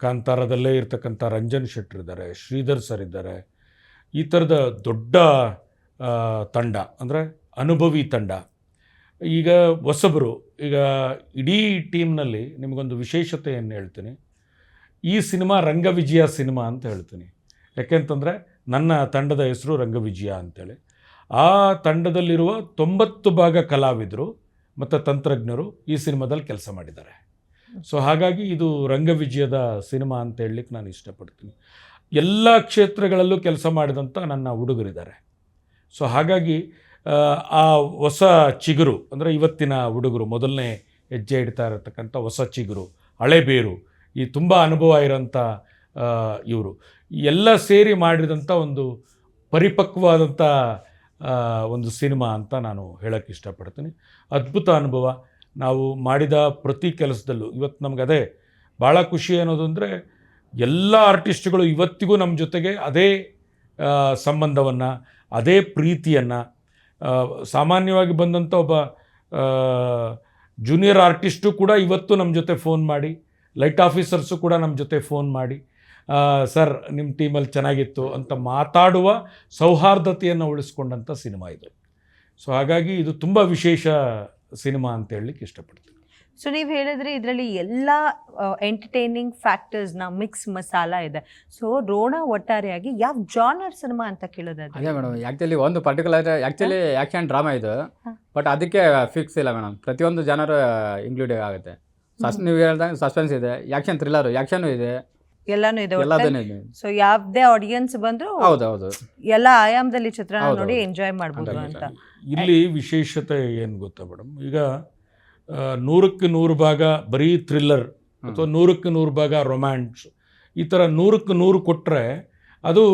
[SPEAKER 5] ಕಾಂತಾರದಲ್ಲೇ ಇರ್ತಕ್ಕಂಥ ರಂಜನ್ ಶೆಟ್ರ್ ಇದ್ದಾರೆ, ಶ್ರೀಧರ್ ಸರ್ ಇದ್ದಾರೆ. ಈ ಥರದ ದೊಡ್ಡ ತಂಡ, ಅಂದರೆ ಅನುಭವಿ ತಂಡ. ಈಗ ಹೊಸಬರು, ಈಗ ಇಡೀ ಟೀಮ್ನಲ್ಲಿ ನಿಮಗೊಂದು ವಿಶೇಷತೆ ಏನು ಹೇಳ್ತೀನಿ, ಈ ಸಿನಿಮಾ ರಂಗವಿಜಯ ಸಿನಿಮಾ ಅಂತ ಹೇಳ್ತೀನಿ. ಯಾಕೆಂತಂದರೆ ನನ್ನ ತಂಡದ ಹೆಸರು ರಂಗವಿಜಯ ಅಂತೇಳಿ. ಆ ತಂಡದಲ್ಲಿರುವ 90 ಭಾಗ ಕಲಾವಿದರು ಮತ್ತು ತಂತ್ರಜ್ಞರು ಈ ಸಿನಿಮಾದಲ್ಲಿ ಕೆಲಸ ಮಾಡಿದ್ದಾರೆ. ಸೊ ಹಾಗಾಗಿ ಇದು ರಂಗವಿಜಯದ ಸಿನಿಮಾ ಅಂತ ಹೇಳಲಿಕ್ಕೆ ನಾನು ಇಷ್ಟಪಡ್ತೀನಿ. ಎಲ್ಲ ಕ್ಷೇತ್ರಗಳಲ್ಲೂ ಕೆಲಸ ಮಾಡಿದಂಥ ನನ್ನ ಹುಡುಗರಿದ್ದಾರೆ. ಸೊ ಹಾಗಾಗಿ ಆ ಹೊಸ ಚಿಗುರು, ಅಂದರೆ ಇವತ್ತಿನ ಹುಡುಗರು ಮೊದಲನೇ ಹೆಜ್ಜೆ ಇಡ್ತಾ ಇರತಕ್ಕಂಥ ಹೊಸ ಚಿಗುರು, ಹಳೆ ಬೇರು, ಈ ತುಂಬ ಅನುಭವ ಇರೋಂಥ ಇವರು ಎಲ್ಲ ಸೇರಿ ಮಾಡಿದಂಥ ಒಂದು ಪರಿಪಕ್ವವಾದಂಥ ಒಂದು ಸಿನಿಮಾ ಅಂತ ನಾನು ಹೇಳೋಕ್ಕೆ ಇಷ್ಟಪಡ್ತೀನಿ. ಅದ್ಭುತ ಅನುಭವ. ನಾವು ಮಾಡಿದ ಪ್ರತಿ ಕೆಲಸದಲ್ಲೂ ಇವತ್ತು ನಮ್ಗೆ ಅದೇ ಭಾಳ ಖುಷಿ ಅನ್ನೋದು ಅಂದರೆ, ಎಲ್ಲ ಆರ್ಟಿಸ್ಟ್ಗಳು ಇವತ್ತಿಗೂ ನಮ್ಮ ಜೊತೆಗೆ ಅದೇ ಸಂಬಂಧವನ್ನು, ಅದೇ ಪ್ರೀತಿಯನ್ನು, ಸಾಮಾನ್ಯವಾಗಿ ಬಂದಂಥ ಒಬ್ಬ ಜೂನಿಯರ್ ಆರ್ಟಿಸ್ಟು ಕೂಡ ಇವತ್ತು ನಮ್ಮ ಜೊತೆ ಫೋನ್ ಮಾಡಿ, ಲೈಟ್ ಆಫೀಸರ್ಸು ಕೂಡ ನಮ್ಮ ಜೊತೆ ಫೋನ್ ಮಾಡಿ, ಸರ್ ನಿಮ್ಮ ಟೀಮಲ್ಲಿ ಚೆನ್ನಾಗಿತ್ತು ಅಂತ ಮಾತಾಡುವ ಸೌಹಾರ್ದತೆಯನ್ನು ಉಳಿಸ್ಕೊಂಡಂಥ ಸಿನಿಮಾ ಇದು. ಸೊ ಹಾಗಾಗಿ ಇದು ತುಂಬ ವಿಶೇಷ ಸಿನಿಮಾ ಅಂತ ಹೇಳಲಿಕ್ಕೆ ಇಷ್ಟಪಡ್ತೀನಿ.
[SPEAKER 1] ಸೊ ನೀವು ಹೇಳಿದ್ರೆ ಇದರಲ್ಲಿ ಎಲ್ಲ ಎಂಟರ್ಟೈನಿಂಗ್ ಫ್ಯಾಕ್ಟರ್ಸ್ನ ಮಿಕ್ಸ್ ಮಸಾಲ ಇದೆ. ಸೊ ರೋಣ ಒಟ್ಟಾರೆಯಾಗಿ ಯಾವ ಜಾನರ್ ಸಿನಿಮಾ ಅಂತ ಕೇಳೋದಾದ್ರೆ?
[SPEAKER 4] ಅದೇ ಮೇಡಮ್, ಆ್ಯಕ್ಚುಲಿ ಒಂದು ಪರ್ಟಿಕ್ಯುಲರ್ ಆ್ಯಕ್ಚುಲಿ ಆ್ಯಕ್ಷನ್ ಡ್ರಾಮಾ ಇದು. ಬಟ್ ಅದಕ್ಕೆ ಫಿಕ್ಸ್ ಇಲ್ಲ ಮೇಡಮ್, ಪ್ರತಿಯೊಂದು ಜನರು ಇನ್ಕ್ಲೂಡ್ ಆಗುತ್ತೆ. ನೀವು ಹೇಳ್ದಂಗೆ ಸಸ್ಪೆನ್ಸ್ ಇದೆ, ಆ್ಯಕ್ಷನ್ ಥ್ರಿಲ್ಲರ್, ಆ್ಯಕ್ಷನು ಇದೆ,
[SPEAKER 1] ಎಲ್ಲಾನು ಇದೆ.
[SPEAKER 4] ಎಲ್ಲದನ್ನೂ ಇದೆ.
[SPEAKER 1] ಸೊ ಯಾವುದೇ ಆಡಿಯನ್ಸ್ ಬಂದ್ರು
[SPEAKER 4] ಹೌದು
[SPEAKER 1] ಎಲ್ಲ ಆಯಾಮದಲ್ಲಿ ಚಿತ್ರಣ
[SPEAKER 4] ಹೌದು,
[SPEAKER 1] ನೋಡಿ ಎಂಜಾಯ್ ಮಾಡ್ಬೋದು ಅಂತ.
[SPEAKER 5] ಇಲ್ಲಿ ವಿಶೇಷತೆ ಏನು ಗೊತ್ತಾ ಮೇಡಮ್, ಈಗ 100ಕ್ಕೆ 100 ಭಾಗ ಬರೀ ಥ್ರಿಲ್ಲರ್ ಅಥವಾ 100ಕ್ಕೆ 100 ಭಾಗ ರೊಮ್ಯಾನ್ಸ್, ಈ ಥರ 100ಕ್ಕೆ 100 ಕೊಟ್ಟರೆ ಅದು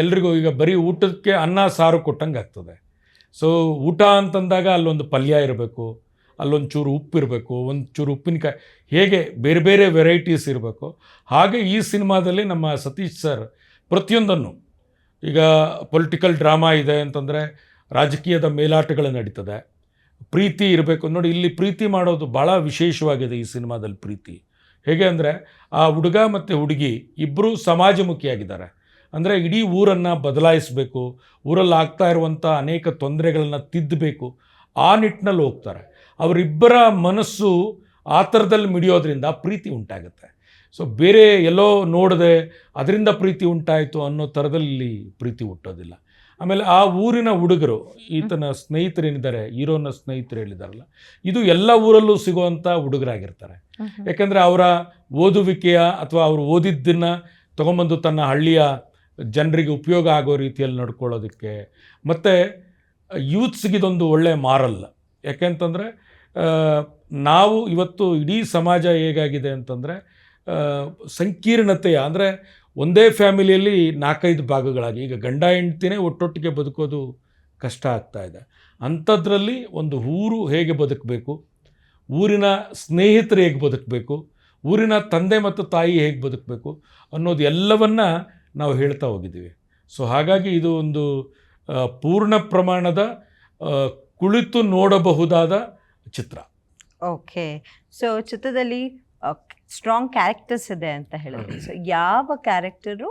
[SPEAKER 5] ಎಲ್ರಿಗೂ ಈಗ ಬರೀ ಊಟಕ್ಕೆ ಅನ್ನ ಸಾರು ಕೊಟ್ಟಂಗೆ ಆಗ್ತದೆ. ಸೊ ಊಟ ಅಂತಂದಾಗ ಅಲ್ಲೊಂದು ಪಲ್ಯ ಇರಬೇಕು, ಅಲ್ಲೊಂಚೂರು ಉಪ್ಪು ಇರಬೇಕು, ಒಂಚೂರು ಉಪ್ಪಿನಕಾಯಿ, ಹೇಗೆ ಬೇರೆ ಬೇರೆ ವೆರೈಟೀಸ್ ಇರಬೇಕು, ಹಾಗೆ ಈ ಸಿನಿಮಾದಲ್ಲಿ ನಮ್ಮ ಸತೀಶ್ ಸರ್ ಪ್ರತಿಯೊಂದನ್ನು, ಈಗ ಪೊಲಿಟಿಕಲ್ ಡ್ರಾಮಾ ಇದೆ ಅಂತಂದರೆ ರಾಜಕೀಯದ ಮೇಲಾಟಗಳು ನಡೀತದೆ, ಪ್ರೀತಿ ಇರಬೇಕು ನೋಡಿ, ಇಲ್ಲಿ ಪ್ರೀತಿ ಮಾಡೋದು ಭಾಳ ವಿಶೇಷವಾಗಿದೆ ಈ ಸಿನಿಮಾದಲ್ಲಿ. ಪ್ರೀತಿ ಹೇಗೆ ಅಂದರೆ ಆ ಹುಡುಗ ಮತ್ತು ಹುಡುಗಿ ಇಬ್ಬರು ಸಮಾಜಮುಖಿಯಾಗಿದ್ದಾರೆ. ಅಂದರೆ ಇಡೀ ಊರನ್ನು ಬದಲಾಯಿಸಬೇಕು, ಊರಲ್ಲಿ ಆಗ್ತಾ ಇರುವಂಥ ಅನೇಕ ತೊಂದರೆಗಳನ್ನು ತಿದ್ದಬೇಕು, ಆ ನಿಟ್ಟಿನಲ್ಲಿ ಹೋಗ್ತಾರೆ. ಅವರಿಬ್ಬರ ಮನಸ್ಸು ಆ ಥರದಲ್ಲಿ ಮಿಡಿಯೋದ್ರಿಂದ ಪ್ರೀತಿ ಉಂಟಾಗುತ್ತೆ. ಸೊ ಬೇರೆ ಎಲ್ಲೋ ನೋಡದೆ ಅದರಿಂದ ಪ್ರೀತಿ ಉಂಟಾಯಿತು ಅನ್ನೋ ಥರದಲ್ಲಿ ಪ್ರೀತಿ ಹುಟ್ಟೋದಿಲ್ಲ. ಆಮೇಲೆ ಆ ಊರಿನ ಹುಡುಗರು, ಈತನ ಸ್ನೇಹಿತರೇನಿದ್ದಾರೆ, ಹೀರೋನ ಸ್ನೇಹಿತರು ಹೇಳಿದಾರಲ್ಲ, ಇದು ಎಲ್ಲ ಊರಲ್ಲೂ ಸಿಗುವಂಥ ಹುಡುಗರಾಗಿರ್ತಾರೆ. ಯಾಕೆಂದರೆ ಅವರ ಓದುವಿಕೆಯ ಅಥವಾ ಅವರು ಓದಿದ್ದನ್ನು ತೊಗೊಂಬಂದು ತನ್ನ ಹಳ್ಳಿಯ ಜನರಿಗೆ ಉಪಯೋಗ ಆಗೋ ರೀತಿಯಲ್ಲಿ ನಡ್ಕೊಳ್ಳೋದಕ್ಕೆ, ಮತ್ತು ಯೂತ್ಸ್ಗಿದೊಂದು ಒಳ್ಳೆಯ ಮಾರಲ್. ಯಾಕೆಂತಂದರೆ ನಾವು ಇವತ್ತು ಇಡೀ ಸಮಾಜ ಹೇಗಾಗಿದೆ ಅಂತಂದರೆ ಸಂಕೀರ್ಣತೆಯ, ಅಂದರೆ ಒಂದೇ ಫ್ಯಾಮಿಲಿಯಲ್ಲಿ 4-5 ಭಾಗಗಳಾಗಿ, ಈಗ ಗಂಡ ಹೆಂಡ್ತಿನೇ ಒಟ್ಟೊಟ್ಟಿಗೆ ಬದುಕೋದು ಕಷ್ಟ ಆಗ್ತಾಯಿದೆ. ಅಂಥದ್ರಲ್ಲಿ ಒಂದು ಊರು ಹೇಗೆ ಬದುಕಬೇಕು, ಊರಿನ ಸ್ನೇಹಿತರು ಹೇಗೆ ಬದುಕಬೇಕು, ಊರಿನ ತಂದೆ ಮತ್ತು ತಾಯಿ ಹೇಗೆ ಬದುಕಬೇಕು ಅನ್ನೋದು ಎಲ್ಲವನ್ನು ನಾವು ಹೇಳ್ತಾ ಹೋಗಿದ್ದೀವಿ. ಸೊ ಹಾಗಾಗಿ ಇದು ಒಂದು ಪೂರ್ಣ ಪ್ರಮಾಣದ ಕುಳಿತು ನೋಡಬಹುದಾದ ಚಿತ್ರ.
[SPEAKER 1] ಓಕೆ, ಸೊ ಚಿತ್ರದಲ್ಲಿ ಸ್ಟ್ರಾಂಗ್ ಕ್ಯಾರೆಕ್ಟರ್ಸ್ ಇದೆ ಅಂತ ಹೇಳಿದ್ರು. ಸೊ ಯಾವ ಕ್ಯಾರೆಕ್ಟರು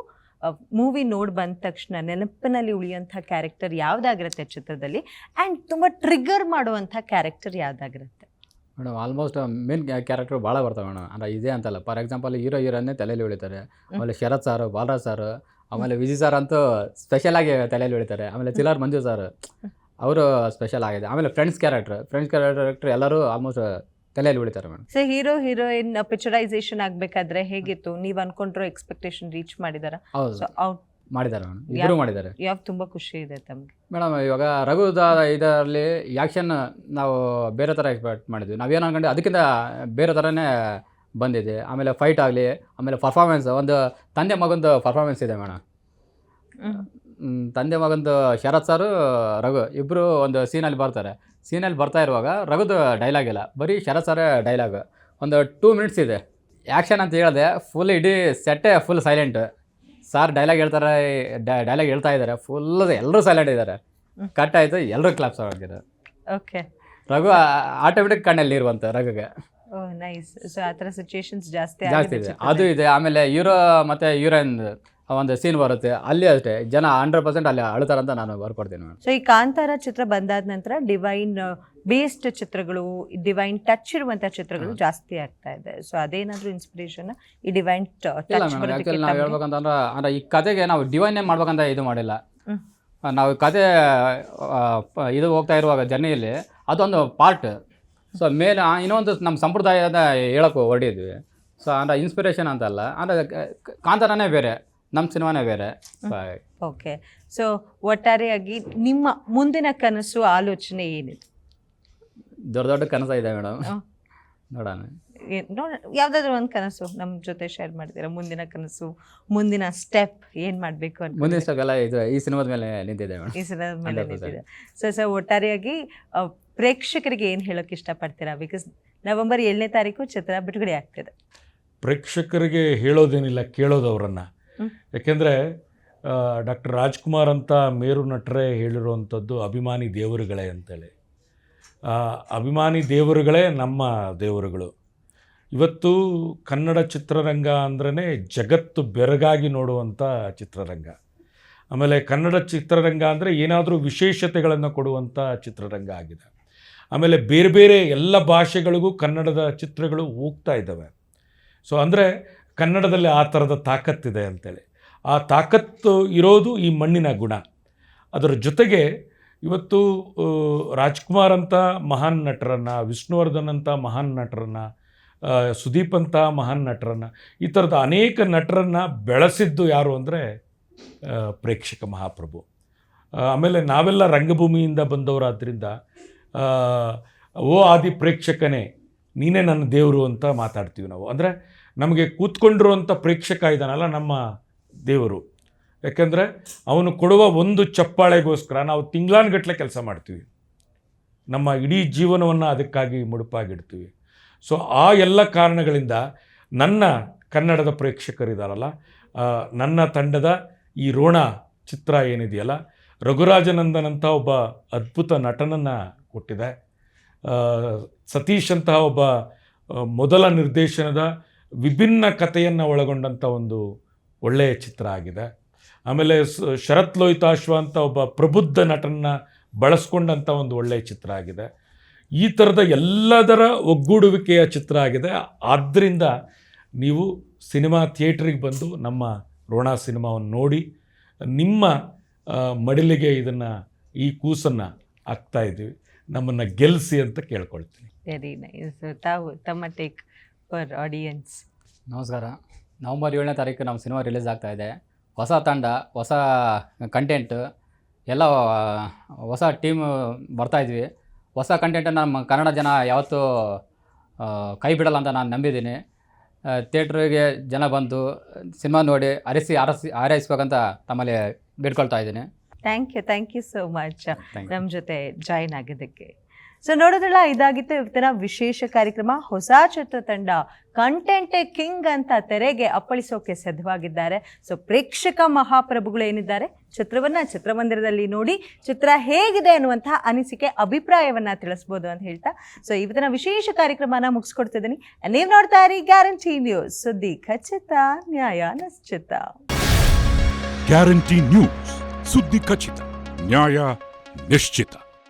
[SPEAKER 1] ಮೂವಿ ನೋಡಿ ಬಂದ ತಕ್ಷಣ ನೆನಪಿನಲ್ಲಿ ಉಳಿಯುವಂಥ ಕ್ಯಾರೆಕ್ಟರ್ ಯಾವುದಾಗಿರುತ್ತೆ ಚಿತ್ರದಲ್ಲಿ, ಆ್ಯಂಡ್ ತುಂಬ ಟ್ರಿಗರ್ ಮಾಡುವಂಥ ಕ್ಯಾರೆಕ್ಟರ್ ಯಾವುದಾಗಿರುತ್ತೆ?
[SPEAKER 4] ಮೇಡಮ್ ಆಲ್ಮೋಸ್ಟ್ ಮೇನ್ ಕ್ಯಾರೆಕ್ಟರ್ ಭಾಳ ಬರ್ತವೆ ಮೇಡಮ್. ಅಂದರೆ ಇದೇ ಅಂತಲ್ಲ, ಫಾರ್ ಎಕ್ಸಾಂಪಲ್ ಹೀರೋನೇ ತಲೆಯಲ್ಲಿ ಉಳಿತಾರೆ. ಆಮೇಲೆ ಶರತ್ ಸಾರು, ಬಾಲರಾಜ್ ಸಾರು, ಆಮೇಲೆ ವಿಜಯ್ ಸರ್ ಅಂತೂ ಸ್ಪೆಷಲಾಗಿ ತಲೆಯಲ್ಲಿ ಉಳಿತಾರೆ. ಆಮೇಲೆ ಚಿಲ್ಲರ್ ಮಂಜು ಸರ್ ಅವರು ಸ್ಪೆಷಲ್ ಆಗಿದೆ. ಆಮೇಲೆ ಫ್ರೆಂಡ್ಸ್ ಕ್ಯಾರೆಕ್ಟರ್ ಎಲ್ಲರೂ ಆಲ್ಮೋಸ್ಟ್ ತಲೆಯಲ್ಲಿ ಉಳಿತಾರೆ ಮೇಡಮ್.
[SPEAKER 1] ಸೊ ಹೀರೋಯಿನ್ ಪಿಕ್ಚರೈಸೇಷನ್ ಆಗಬೇಕಾದ್ರೆ ಹೇಗಿತ್ತು? ನೀವು ಅನ್ಕೊಂಡಿರೋ ಎಕ್ಸ್ಪೆಕ್ಟೇಷನ್ ರೀಚ್ ಮಾಡಿದಾರ?
[SPEAKER 4] ಹೌದು
[SPEAKER 1] ಸೊ ಔಟ್
[SPEAKER 4] ಮಾಡಿದ್ದಾರೆ ಮೇಡಮ್, ಇಬ್ಬರು ಮಾಡಿದ್ದಾರೆ.
[SPEAKER 1] ಯಾವ ತುಂಬ ಖುಷಿ ಇದೆ ತಮಗೆ
[SPEAKER 4] ಮೇಡಮ್? ಇವಾಗ ರಘುದ ಇದರಲ್ಲಿ ಆ್ಯಕ್ಷನ್ ನಾವು ಬೇರೆ ಥರ ಎಕ್ಸ್ಪೆಕ್ಟ್ ಮಾಡಿದ್ವಿ. ನಾವೇನು ಅನ್ಕೊಂಡು ಅದಕ್ಕಿಂತ ಬೇರೆ ಥರನೇ ಬಂದಿದೆ. ಆಮೇಲೆ ಫೈಟ್ ಆಗಲಿ, ಆಮೇಲೆ ಪರ್ಫಾರ್ಮೆನ್ಸ್, ಒಂದು ತಂದೆ ಮಗಂದು ಪರ್ಫಾರ್ಮೆನ್ಸ್ ಇದೆ ಮೇಡಮ್. ತಂದೆ ಮಗಂದು ಶರತ್ ಸಾರು ರಘು ಇಬ್ಬರು ಒಂದು ಸೀನಲ್ಲಿ ಬರ್ತಾರೆ. ಸೀನಲ್ಲಿ ಬರ್ತಾ ಇರುವಾಗ ರಘುದು ಡೈಲಾಗ್ ಇಲ್ಲ, ಬರೀ ಶರತ್ ಸಾರೇ ಡೈಲಾಗ್. ಒಂದು 2 ಮಿನಿಟ್ಸ್ ಇದೆ ಆ್ಯಕ್ಷನ್ ಅಂತ ಹೇಳಿದೆ, ಫುಲ್ ಇಡೀ ಸೆಟ್ಟೇ full silent. Sir dialogue dialogue ಹೇಳ್ತಾ ಇದ್ದಾರೆ, ಫುಲ್ ಎಲ್ಲರೂ ಸೈಲೆಂಟ್ ಇದ್ದಾರೆ. ಕಟ್ ಆಯಿತು, ಎಲ್ಲರೂ ಕ್ಲಾಪ್ಸ್ ಆಗಿದ್ದಾರೆ.
[SPEAKER 1] ಓಕೆ,
[SPEAKER 4] ರಘು ಆಟೋಮೆಟಿಕ್ ಕಣ್ಣಲ್ಲಿ ಇರುವಂಥ ರಘುಗೆ.
[SPEAKER 1] ಓ ನೈಸ್. ಸೊ ಆ ಥರ ಸಿಚುಯೇಷನ್ಸ್ ಜಾಸ್ತಿ
[SPEAKER 4] ಇದೆ, ಅದು ಇದೆ. ಆಮೇಲೆ ಹೀರೋ ಮತ್ತು ಹೀರೋಯಿನ್ ಒಂದು ಸೀನ್ ಬರುತ್ತೆ, ಅಲ್ಲಿ ಅಷ್ಟೇ ಜನ 100% ಅಲ್ಲಿ ಅಳ್ತಾರಂತ ನಾನು ಬರ್ಕೊಡ್ತೀನಿ ಮೇಡಮ್.
[SPEAKER 1] ಸೊ ಈ ಕಾಂತಾರ ಚಿತ್ರ ಬಂದಾದ ನಂತರ ಡಿವೈನ್ ಬೇಸ್ಡ್ ಚಿತ್ರಗಳು, ಡಿವೈನ್ ಟಚ್ ಇರುವಂಥ ಚಿತ್ರಗಳು ಜಾಸ್ತಿ ಆಗ್ತಾ ಇದೆ. ಸೊ ಅದೇನಾದರೂ ಇನ್ಸ್ಪಿರೇಷನ್ ಈ ಡಿವೈನ್
[SPEAKER 4] ಇಲ್ಲ ಮೇಡಮ್, ಆ್ಯಕ್ಚುಲಿ ನಾವು ಹೇಳ್ಬೇಕಂತಂದ್ರೆ ಅಂದರೆ ಈ ಕತೆಗೆ ನಾವು ಡಿವೈನೇ ಮಾಡ್ಬೇಕಂತ ಇದು ಮಾಡಿಲ್ಲ. ನಾವು ಕತೆ ಇದು ಹೋಗ್ತಾ ಇರುವಾಗ ಜರ್ನಿಯಲ್ಲಿ ಅದೊಂದು ಪಾರ್ಟ್. ಸೊ ಮೇಲೆ ಇನ್ನೊಂದು ನಮ್ಮ ಸಂಪ್ರದಾಯದ ಹೇಳೋಕೆ ಹೊರಡಿದ್ವಿ. ಸೊ ಅಂದರೆ ಇನ್ಸ್ಪಿರೇಷನ್ ಅಂತಲ್ಲ, ಅಂದರೆ ಕಾಂತಾರನೇ ಬೇರೆ, ನಮ್ಮ ಸಿನಿಮಾನೇ ಬೇರೆ.
[SPEAKER 1] ಓಕೆ, ಸೊ ಒಟ್ಟಾರೆಯಾಗಿ ನಿಮ್ಮ ಮುಂದಿನ ಕನಸು, ಆಲೋಚನೆ ಏನಿದೆ?
[SPEAKER 4] ದೊಡ್ಡ ಕನಸ ಇದೆ ಮೇಡಮ್, ನೋಡೋಣ.
[SPEAKER 1] ಯಾವುದಾದ್ರೂ ಒಂದು ಕನಸು ನಮ್ಮ ಜೊತೆ ಶೇರ್ ಮಾಡ್ತೀರಾ? ಮುಂದಿನ ಕನಸು, ಮುಂದಿನ ಸ್ಟೆಪ್ ಏನು ಮಾಡಬೇಕು ಅಂತ?
[SPEAKER 4] ಮುಂದಿನ ಸ್ಟೆಪ್ ಎಲ್ಲ ಇದು ಈ ಸಿನಿಮಾದ ಮೇಲೆ ನಿಂತಿದೆ ಮೇಡಮ್,
[SPEAKER 1] ಈ ಸಿನಿಮಾದ ಮೇಲೆ ನಿಂತಿದೆ. ಸೊ ಒಟ್ಟಾರೆಯಾಗಿ ಪ್ರೇಕ್ಷಕರಿಗೆ ಏನು ಹೇಳೋಕ್ಕೆ ಇಷ್ಟಪಡ್ತೀರಾ? ಬಿಕಾಸ್ ನವೆಂಬರ್ 7ನೇ ತಾರೀಕು ಚಿತ್ರ ಬಿಡುಗಡೆ ಆಗ್ತಿದೆ.
[SPEAKER 5] ಪ್ರೇಕ್ಷಕರಿಗೆ ಹೇಳೋದೇನಿಲ್ಲ, ಕೇಳೋದವರನ್ನು. ಯಾಕೆಂದರೆ ಡಾಕ್ಟರ್ ರಾಜ್ಕುಮಾರ್ ಅಂತ ಮೇರು ನಟರೇ ಹೇಳಿರುವಂಥದ್ದು ಅಭಿಮಾನಿ ದೇವರುಗಳೇ ಅಂತೇಳಿ. ಅಭಿಮಾನಿ ದೇವರುಗಳೇ ನಮ್ಮ ದೇವರುಗಳು. ಇವತ್ತು ಕನ್ನಡ ಚಿತ್ರರಂಗ ಅಂದ್ರೇ ಜಗತ್ತು ಬೆರಗಾಗಿ ನೋಡುವಂಥ ಚಿತ್ರರಂಗ. ಆಮೇಲೆ ಕನ್ನಡ ಚಿತ್ರರಂಗ ಅಂದರೆ ಏನಾದರೂ ವಿಶೇಷತೆಗಳನ್ನು ಕೊಡುವಂಥ ಚಿತ್ರರಂಗ ಆಗಿದೆ. ಆಮೇಲೆ ಬೇರೆ ಬೇರೆ ಎಲ್ಲ ಭಾಷೆಗಳಿಗೂ ಕನ್ನಡದ ಚಿತ್ರಗಳು ಹೋಗ್ತಾ ಇದ್ದಾವೆ. ಸೊ ಅಂದರೆ ಕನ್ನಡದಲ್ಲಿ ಆ ಥರದ ತಾಕತ್ತಿದೆ ಅಂತೇಳಿ. ಆ ತಾಕತ್ತು ಇರೋದು ಈ ಮಣ್ಣಿನ ಗುಣ. ಅದರ ಜೊತೆಗೆ ಇವತ್ತು ರಾಜ್ಕುಮಾರ್ ಅಂತ ಮಹಾನ್ ನಟರನ್ನು, ವಿಷ್ಣುವರ್ಧನ್ ಅಂತ ಮಹಾನ್ ನಟರನ್ನು, ಸುದೀಪ್ ಅಂತ ಮಹಾನ್ ನಟರನ್ನು, ಈ ಥರದ ಅನೇಕ ನಟರನ್ನು ಬೆಳೆಸಿದ್ದು ಯಾರು ಅಂದರೆ ಪ್ರೇಕ್ಷಕ ಮಹಾಪ್ರಭು. ಆಮೇಲೆ ನಾವೆಲ್ಲ ರಂಗಭೂಮಿಯಿಂದ ಬಂದವರಾದ್ದರಿಂದ ಓ ಆದಿ ಪ್ರೇಕ್ಷಕನೇ ನೀನೇ ನನ್ನ ದೇವರು ಅಂತ ಮಾತಾಡ್ತೀವಿ ನಾವು. ಅಂದರೆ ನಮಗೆ ಕೂತ್ಕೊಂಡಿರುವಂಥ ಪ್ರೇಕ್ಷಕ ಇದ್ದಾನಲ್ಲ ನಮ್ಮ ದೇವರು. ಯಾಕೆಂದರೆ ಅವನು ಕೊಡುವ ಒಂದು ಚಪ್ಪಾಳೆಗೋಸ್ಕರ ನಾವು ತಿಂಗಳಾನುಗಟ್ಟಲೆ ಕೆಲಸ ಮಾಡ್ತೀವಿ. ನಮ್ಮ ಇಡೀ ಜೀವನವನ್ನು ಅದಕ್ಕಾಗಿ ಮುಡುಪಾಗಿಡ್ತೀವಿ. ಸೊ ಆ ಎಲ್ಲ ಕಾರಣಗಳಿಂದ ನನ್ನ ಕನ್ನಡದ ಪ್ರೇಕ್ಷಕರಿದ್ದಾರಲ್ಲ, ನನ್ನ ತಂಡದ ಈ ರೋಣ ಚಿತ್ರ ಏನಿದೆಯಲ್ಲ, ರಘುರಾಜನಂದನ್ ಅಂತ ಒಬ್ಬ ಅದ್ಭುತ ನಟನನ್ನು ಕೊಟ್ಟಿದೆ. ಸತೀಶ್ ಅಂತಹ ಒಬ್ಬ ಮೊದಲ ನಿರ್ದೇಶನದ ವಿಭಿನ್ನ ಕಥೆಯನ್ನು ಒಳಗೊಂಡಂಥ ಒಂದು ಒಳ್ಳೆಯ ಚಿತ್ರ ಆಗಿದೆ. ಆಮೇಲೆ ಶರತ್ ಲೋಹಿತಾಶ್ವ ಅಂತ ಒಬ್ಬ ಪ್ರಬುದ್ಧ ನಟನನ್ನು ಬಳಸ್ಕೊಂಡಂಥ ಒಂದು ಒಳ್ಳೆಯ ಚಿತ್ರ ಆಗಿದೆ. ಈ ಥರದ ಎಲ್ಲದರ ಒಗ್ಗೂಡುವಿಕೆಯ ಚಿತ್ರ ಆಗಿದೆ. ಆದ್ದರಿಂದ ನೀವು ಸಿನಿಮಾ ಥಿಯೇಟ್ರಿಗೆ ಬಂದು ನಮ್ಮ ರೋಣ ಸಿನಿಮಾವನ್ನು ನೋಡಿ ನಿಮ್ಮ ಮಡಿಲಿಗೆ ಈ ಕೂಸನ್ನು ಹಾಕ್ತಾಯಿದ್ದೀವಿ, ನಮ್ಮನ್ನು ಗೆಲ್ಲಿಸಿ ಅಂತ ಕೇಳ್ಕೊಳ್ತೀನಿ.
[SPEAKER 1] Very nice. ತಾವು ತಮ್ಮ ಟೇಕ್ ಫಾರ್ ಆಡಿಯನ್ಸ್.
[SPEAKER 4] ನಮಸ್ಕಾರ. ನವಂಬರ್ 7ನೇ ತಾರೀಕು ನಮ್ಮ ಸಿನಿಮಾ ರಿಲೀಸ್ ಆಗ್ತಾಯಿದೆ. ಹೊಸ ತಂಡ, ಹೊಸ ಕಂಟೆಂಟ್, ಎಲ್ಲ ಹೊಸ ಟೀಮ್ ಬರ್ತಾಯಿದ್ವಿ. ಹೊಸ ಕಂಟೆಂಟನ್ನು ನಮ್ಮ ಕನ್ನಡ ಜನ ಯಾವತ್ತೂ ಕೈ ಬಿಡಲ್ಲ ಅಂತ ನಾನು ನಂಬಿದ್ದೀನಿ. ಥಿಯೇಟ್ರಿಗೆ ಜನ ಬಂದು ಸಿನಿಮಾ ನೋಡಿ ಹಾರೈಸ್ಬೇಕಂತ ತಮ್ಮಲ್ಲಿ ಬೇಡ್ಕೊಳ್ತಾ ಇದ್ದೀನಿ.
[SPEAKER 1] Thank you so much
[SPEAKER 4] Thank you.
[SPEAKER 1] ನಮ್ಮ ಜೊತೆ ಜಾಯಿನ್ ಆಗಿದ್ದಕ್ಕೆ. ಸೊ ನೋಡೋದ್ರಲ್ಲ, ಇದಾಗಿತ್ತು ಇವತ್ತಿನ ವಿಶೇಷ ಕಾರ್ಯಕ್ರಮ. ಹೊಸ ಚಿತ್ರತಂಡ ಕಂಟೆಂಟ್ ಕಿಂಗ್ ಅಂತ ತೆರೆಗೆ ಅಪ್ಪಳಿಸೋಕೆ ಸಿದ್ಧವಾಗಿದ್ದಾರೆ. ಸೊ ಪ್ರೇಕ್ಷಕ ಮಹಾಪ್ರಭುಗಳು ಏನಿದ್ದಾರೆ, ಚಿತ್ರಮಂದಿರದಲ್ಲಿ ನೋಡಿ ಚಿತ್ರ ಹೇಗಿದೆ ಅನ್ನುವಂತಹ ಅನಿಸಿಕೆ, ಅಭಿಪ್ರಾಯವನ್ನ ತಿಳಿಸ್ಬೋದು ಅಂತ ಹೇಳ್ತಾ, ಸೊ ಇವತ್ತಿನ ವಿಶೇಷ ಕಾರ್ಯಕ್ರಮನ ಮುಗಿಸ್ಕೊಡ್ತಿದ್ದೀನಿ. ನೀವು ನೋಡ್ತಾ ಇರಿ ಗ್ಯಾರಂಟಿ ನ್ಯೂಸ್, ಸುದ್ದಿ ಖಚಿತ, ನ್ಯಾಯ ನಿಶ್ಚಿತ.
[SPEAKER 6] ಗ್ಯಾರಂಟಿ ನ್ಯೂಸ್, ಸುದ್ದಿ ಖಚಿತ, ನ್ಯಾಯ ನಿಶ್ಚಿತ.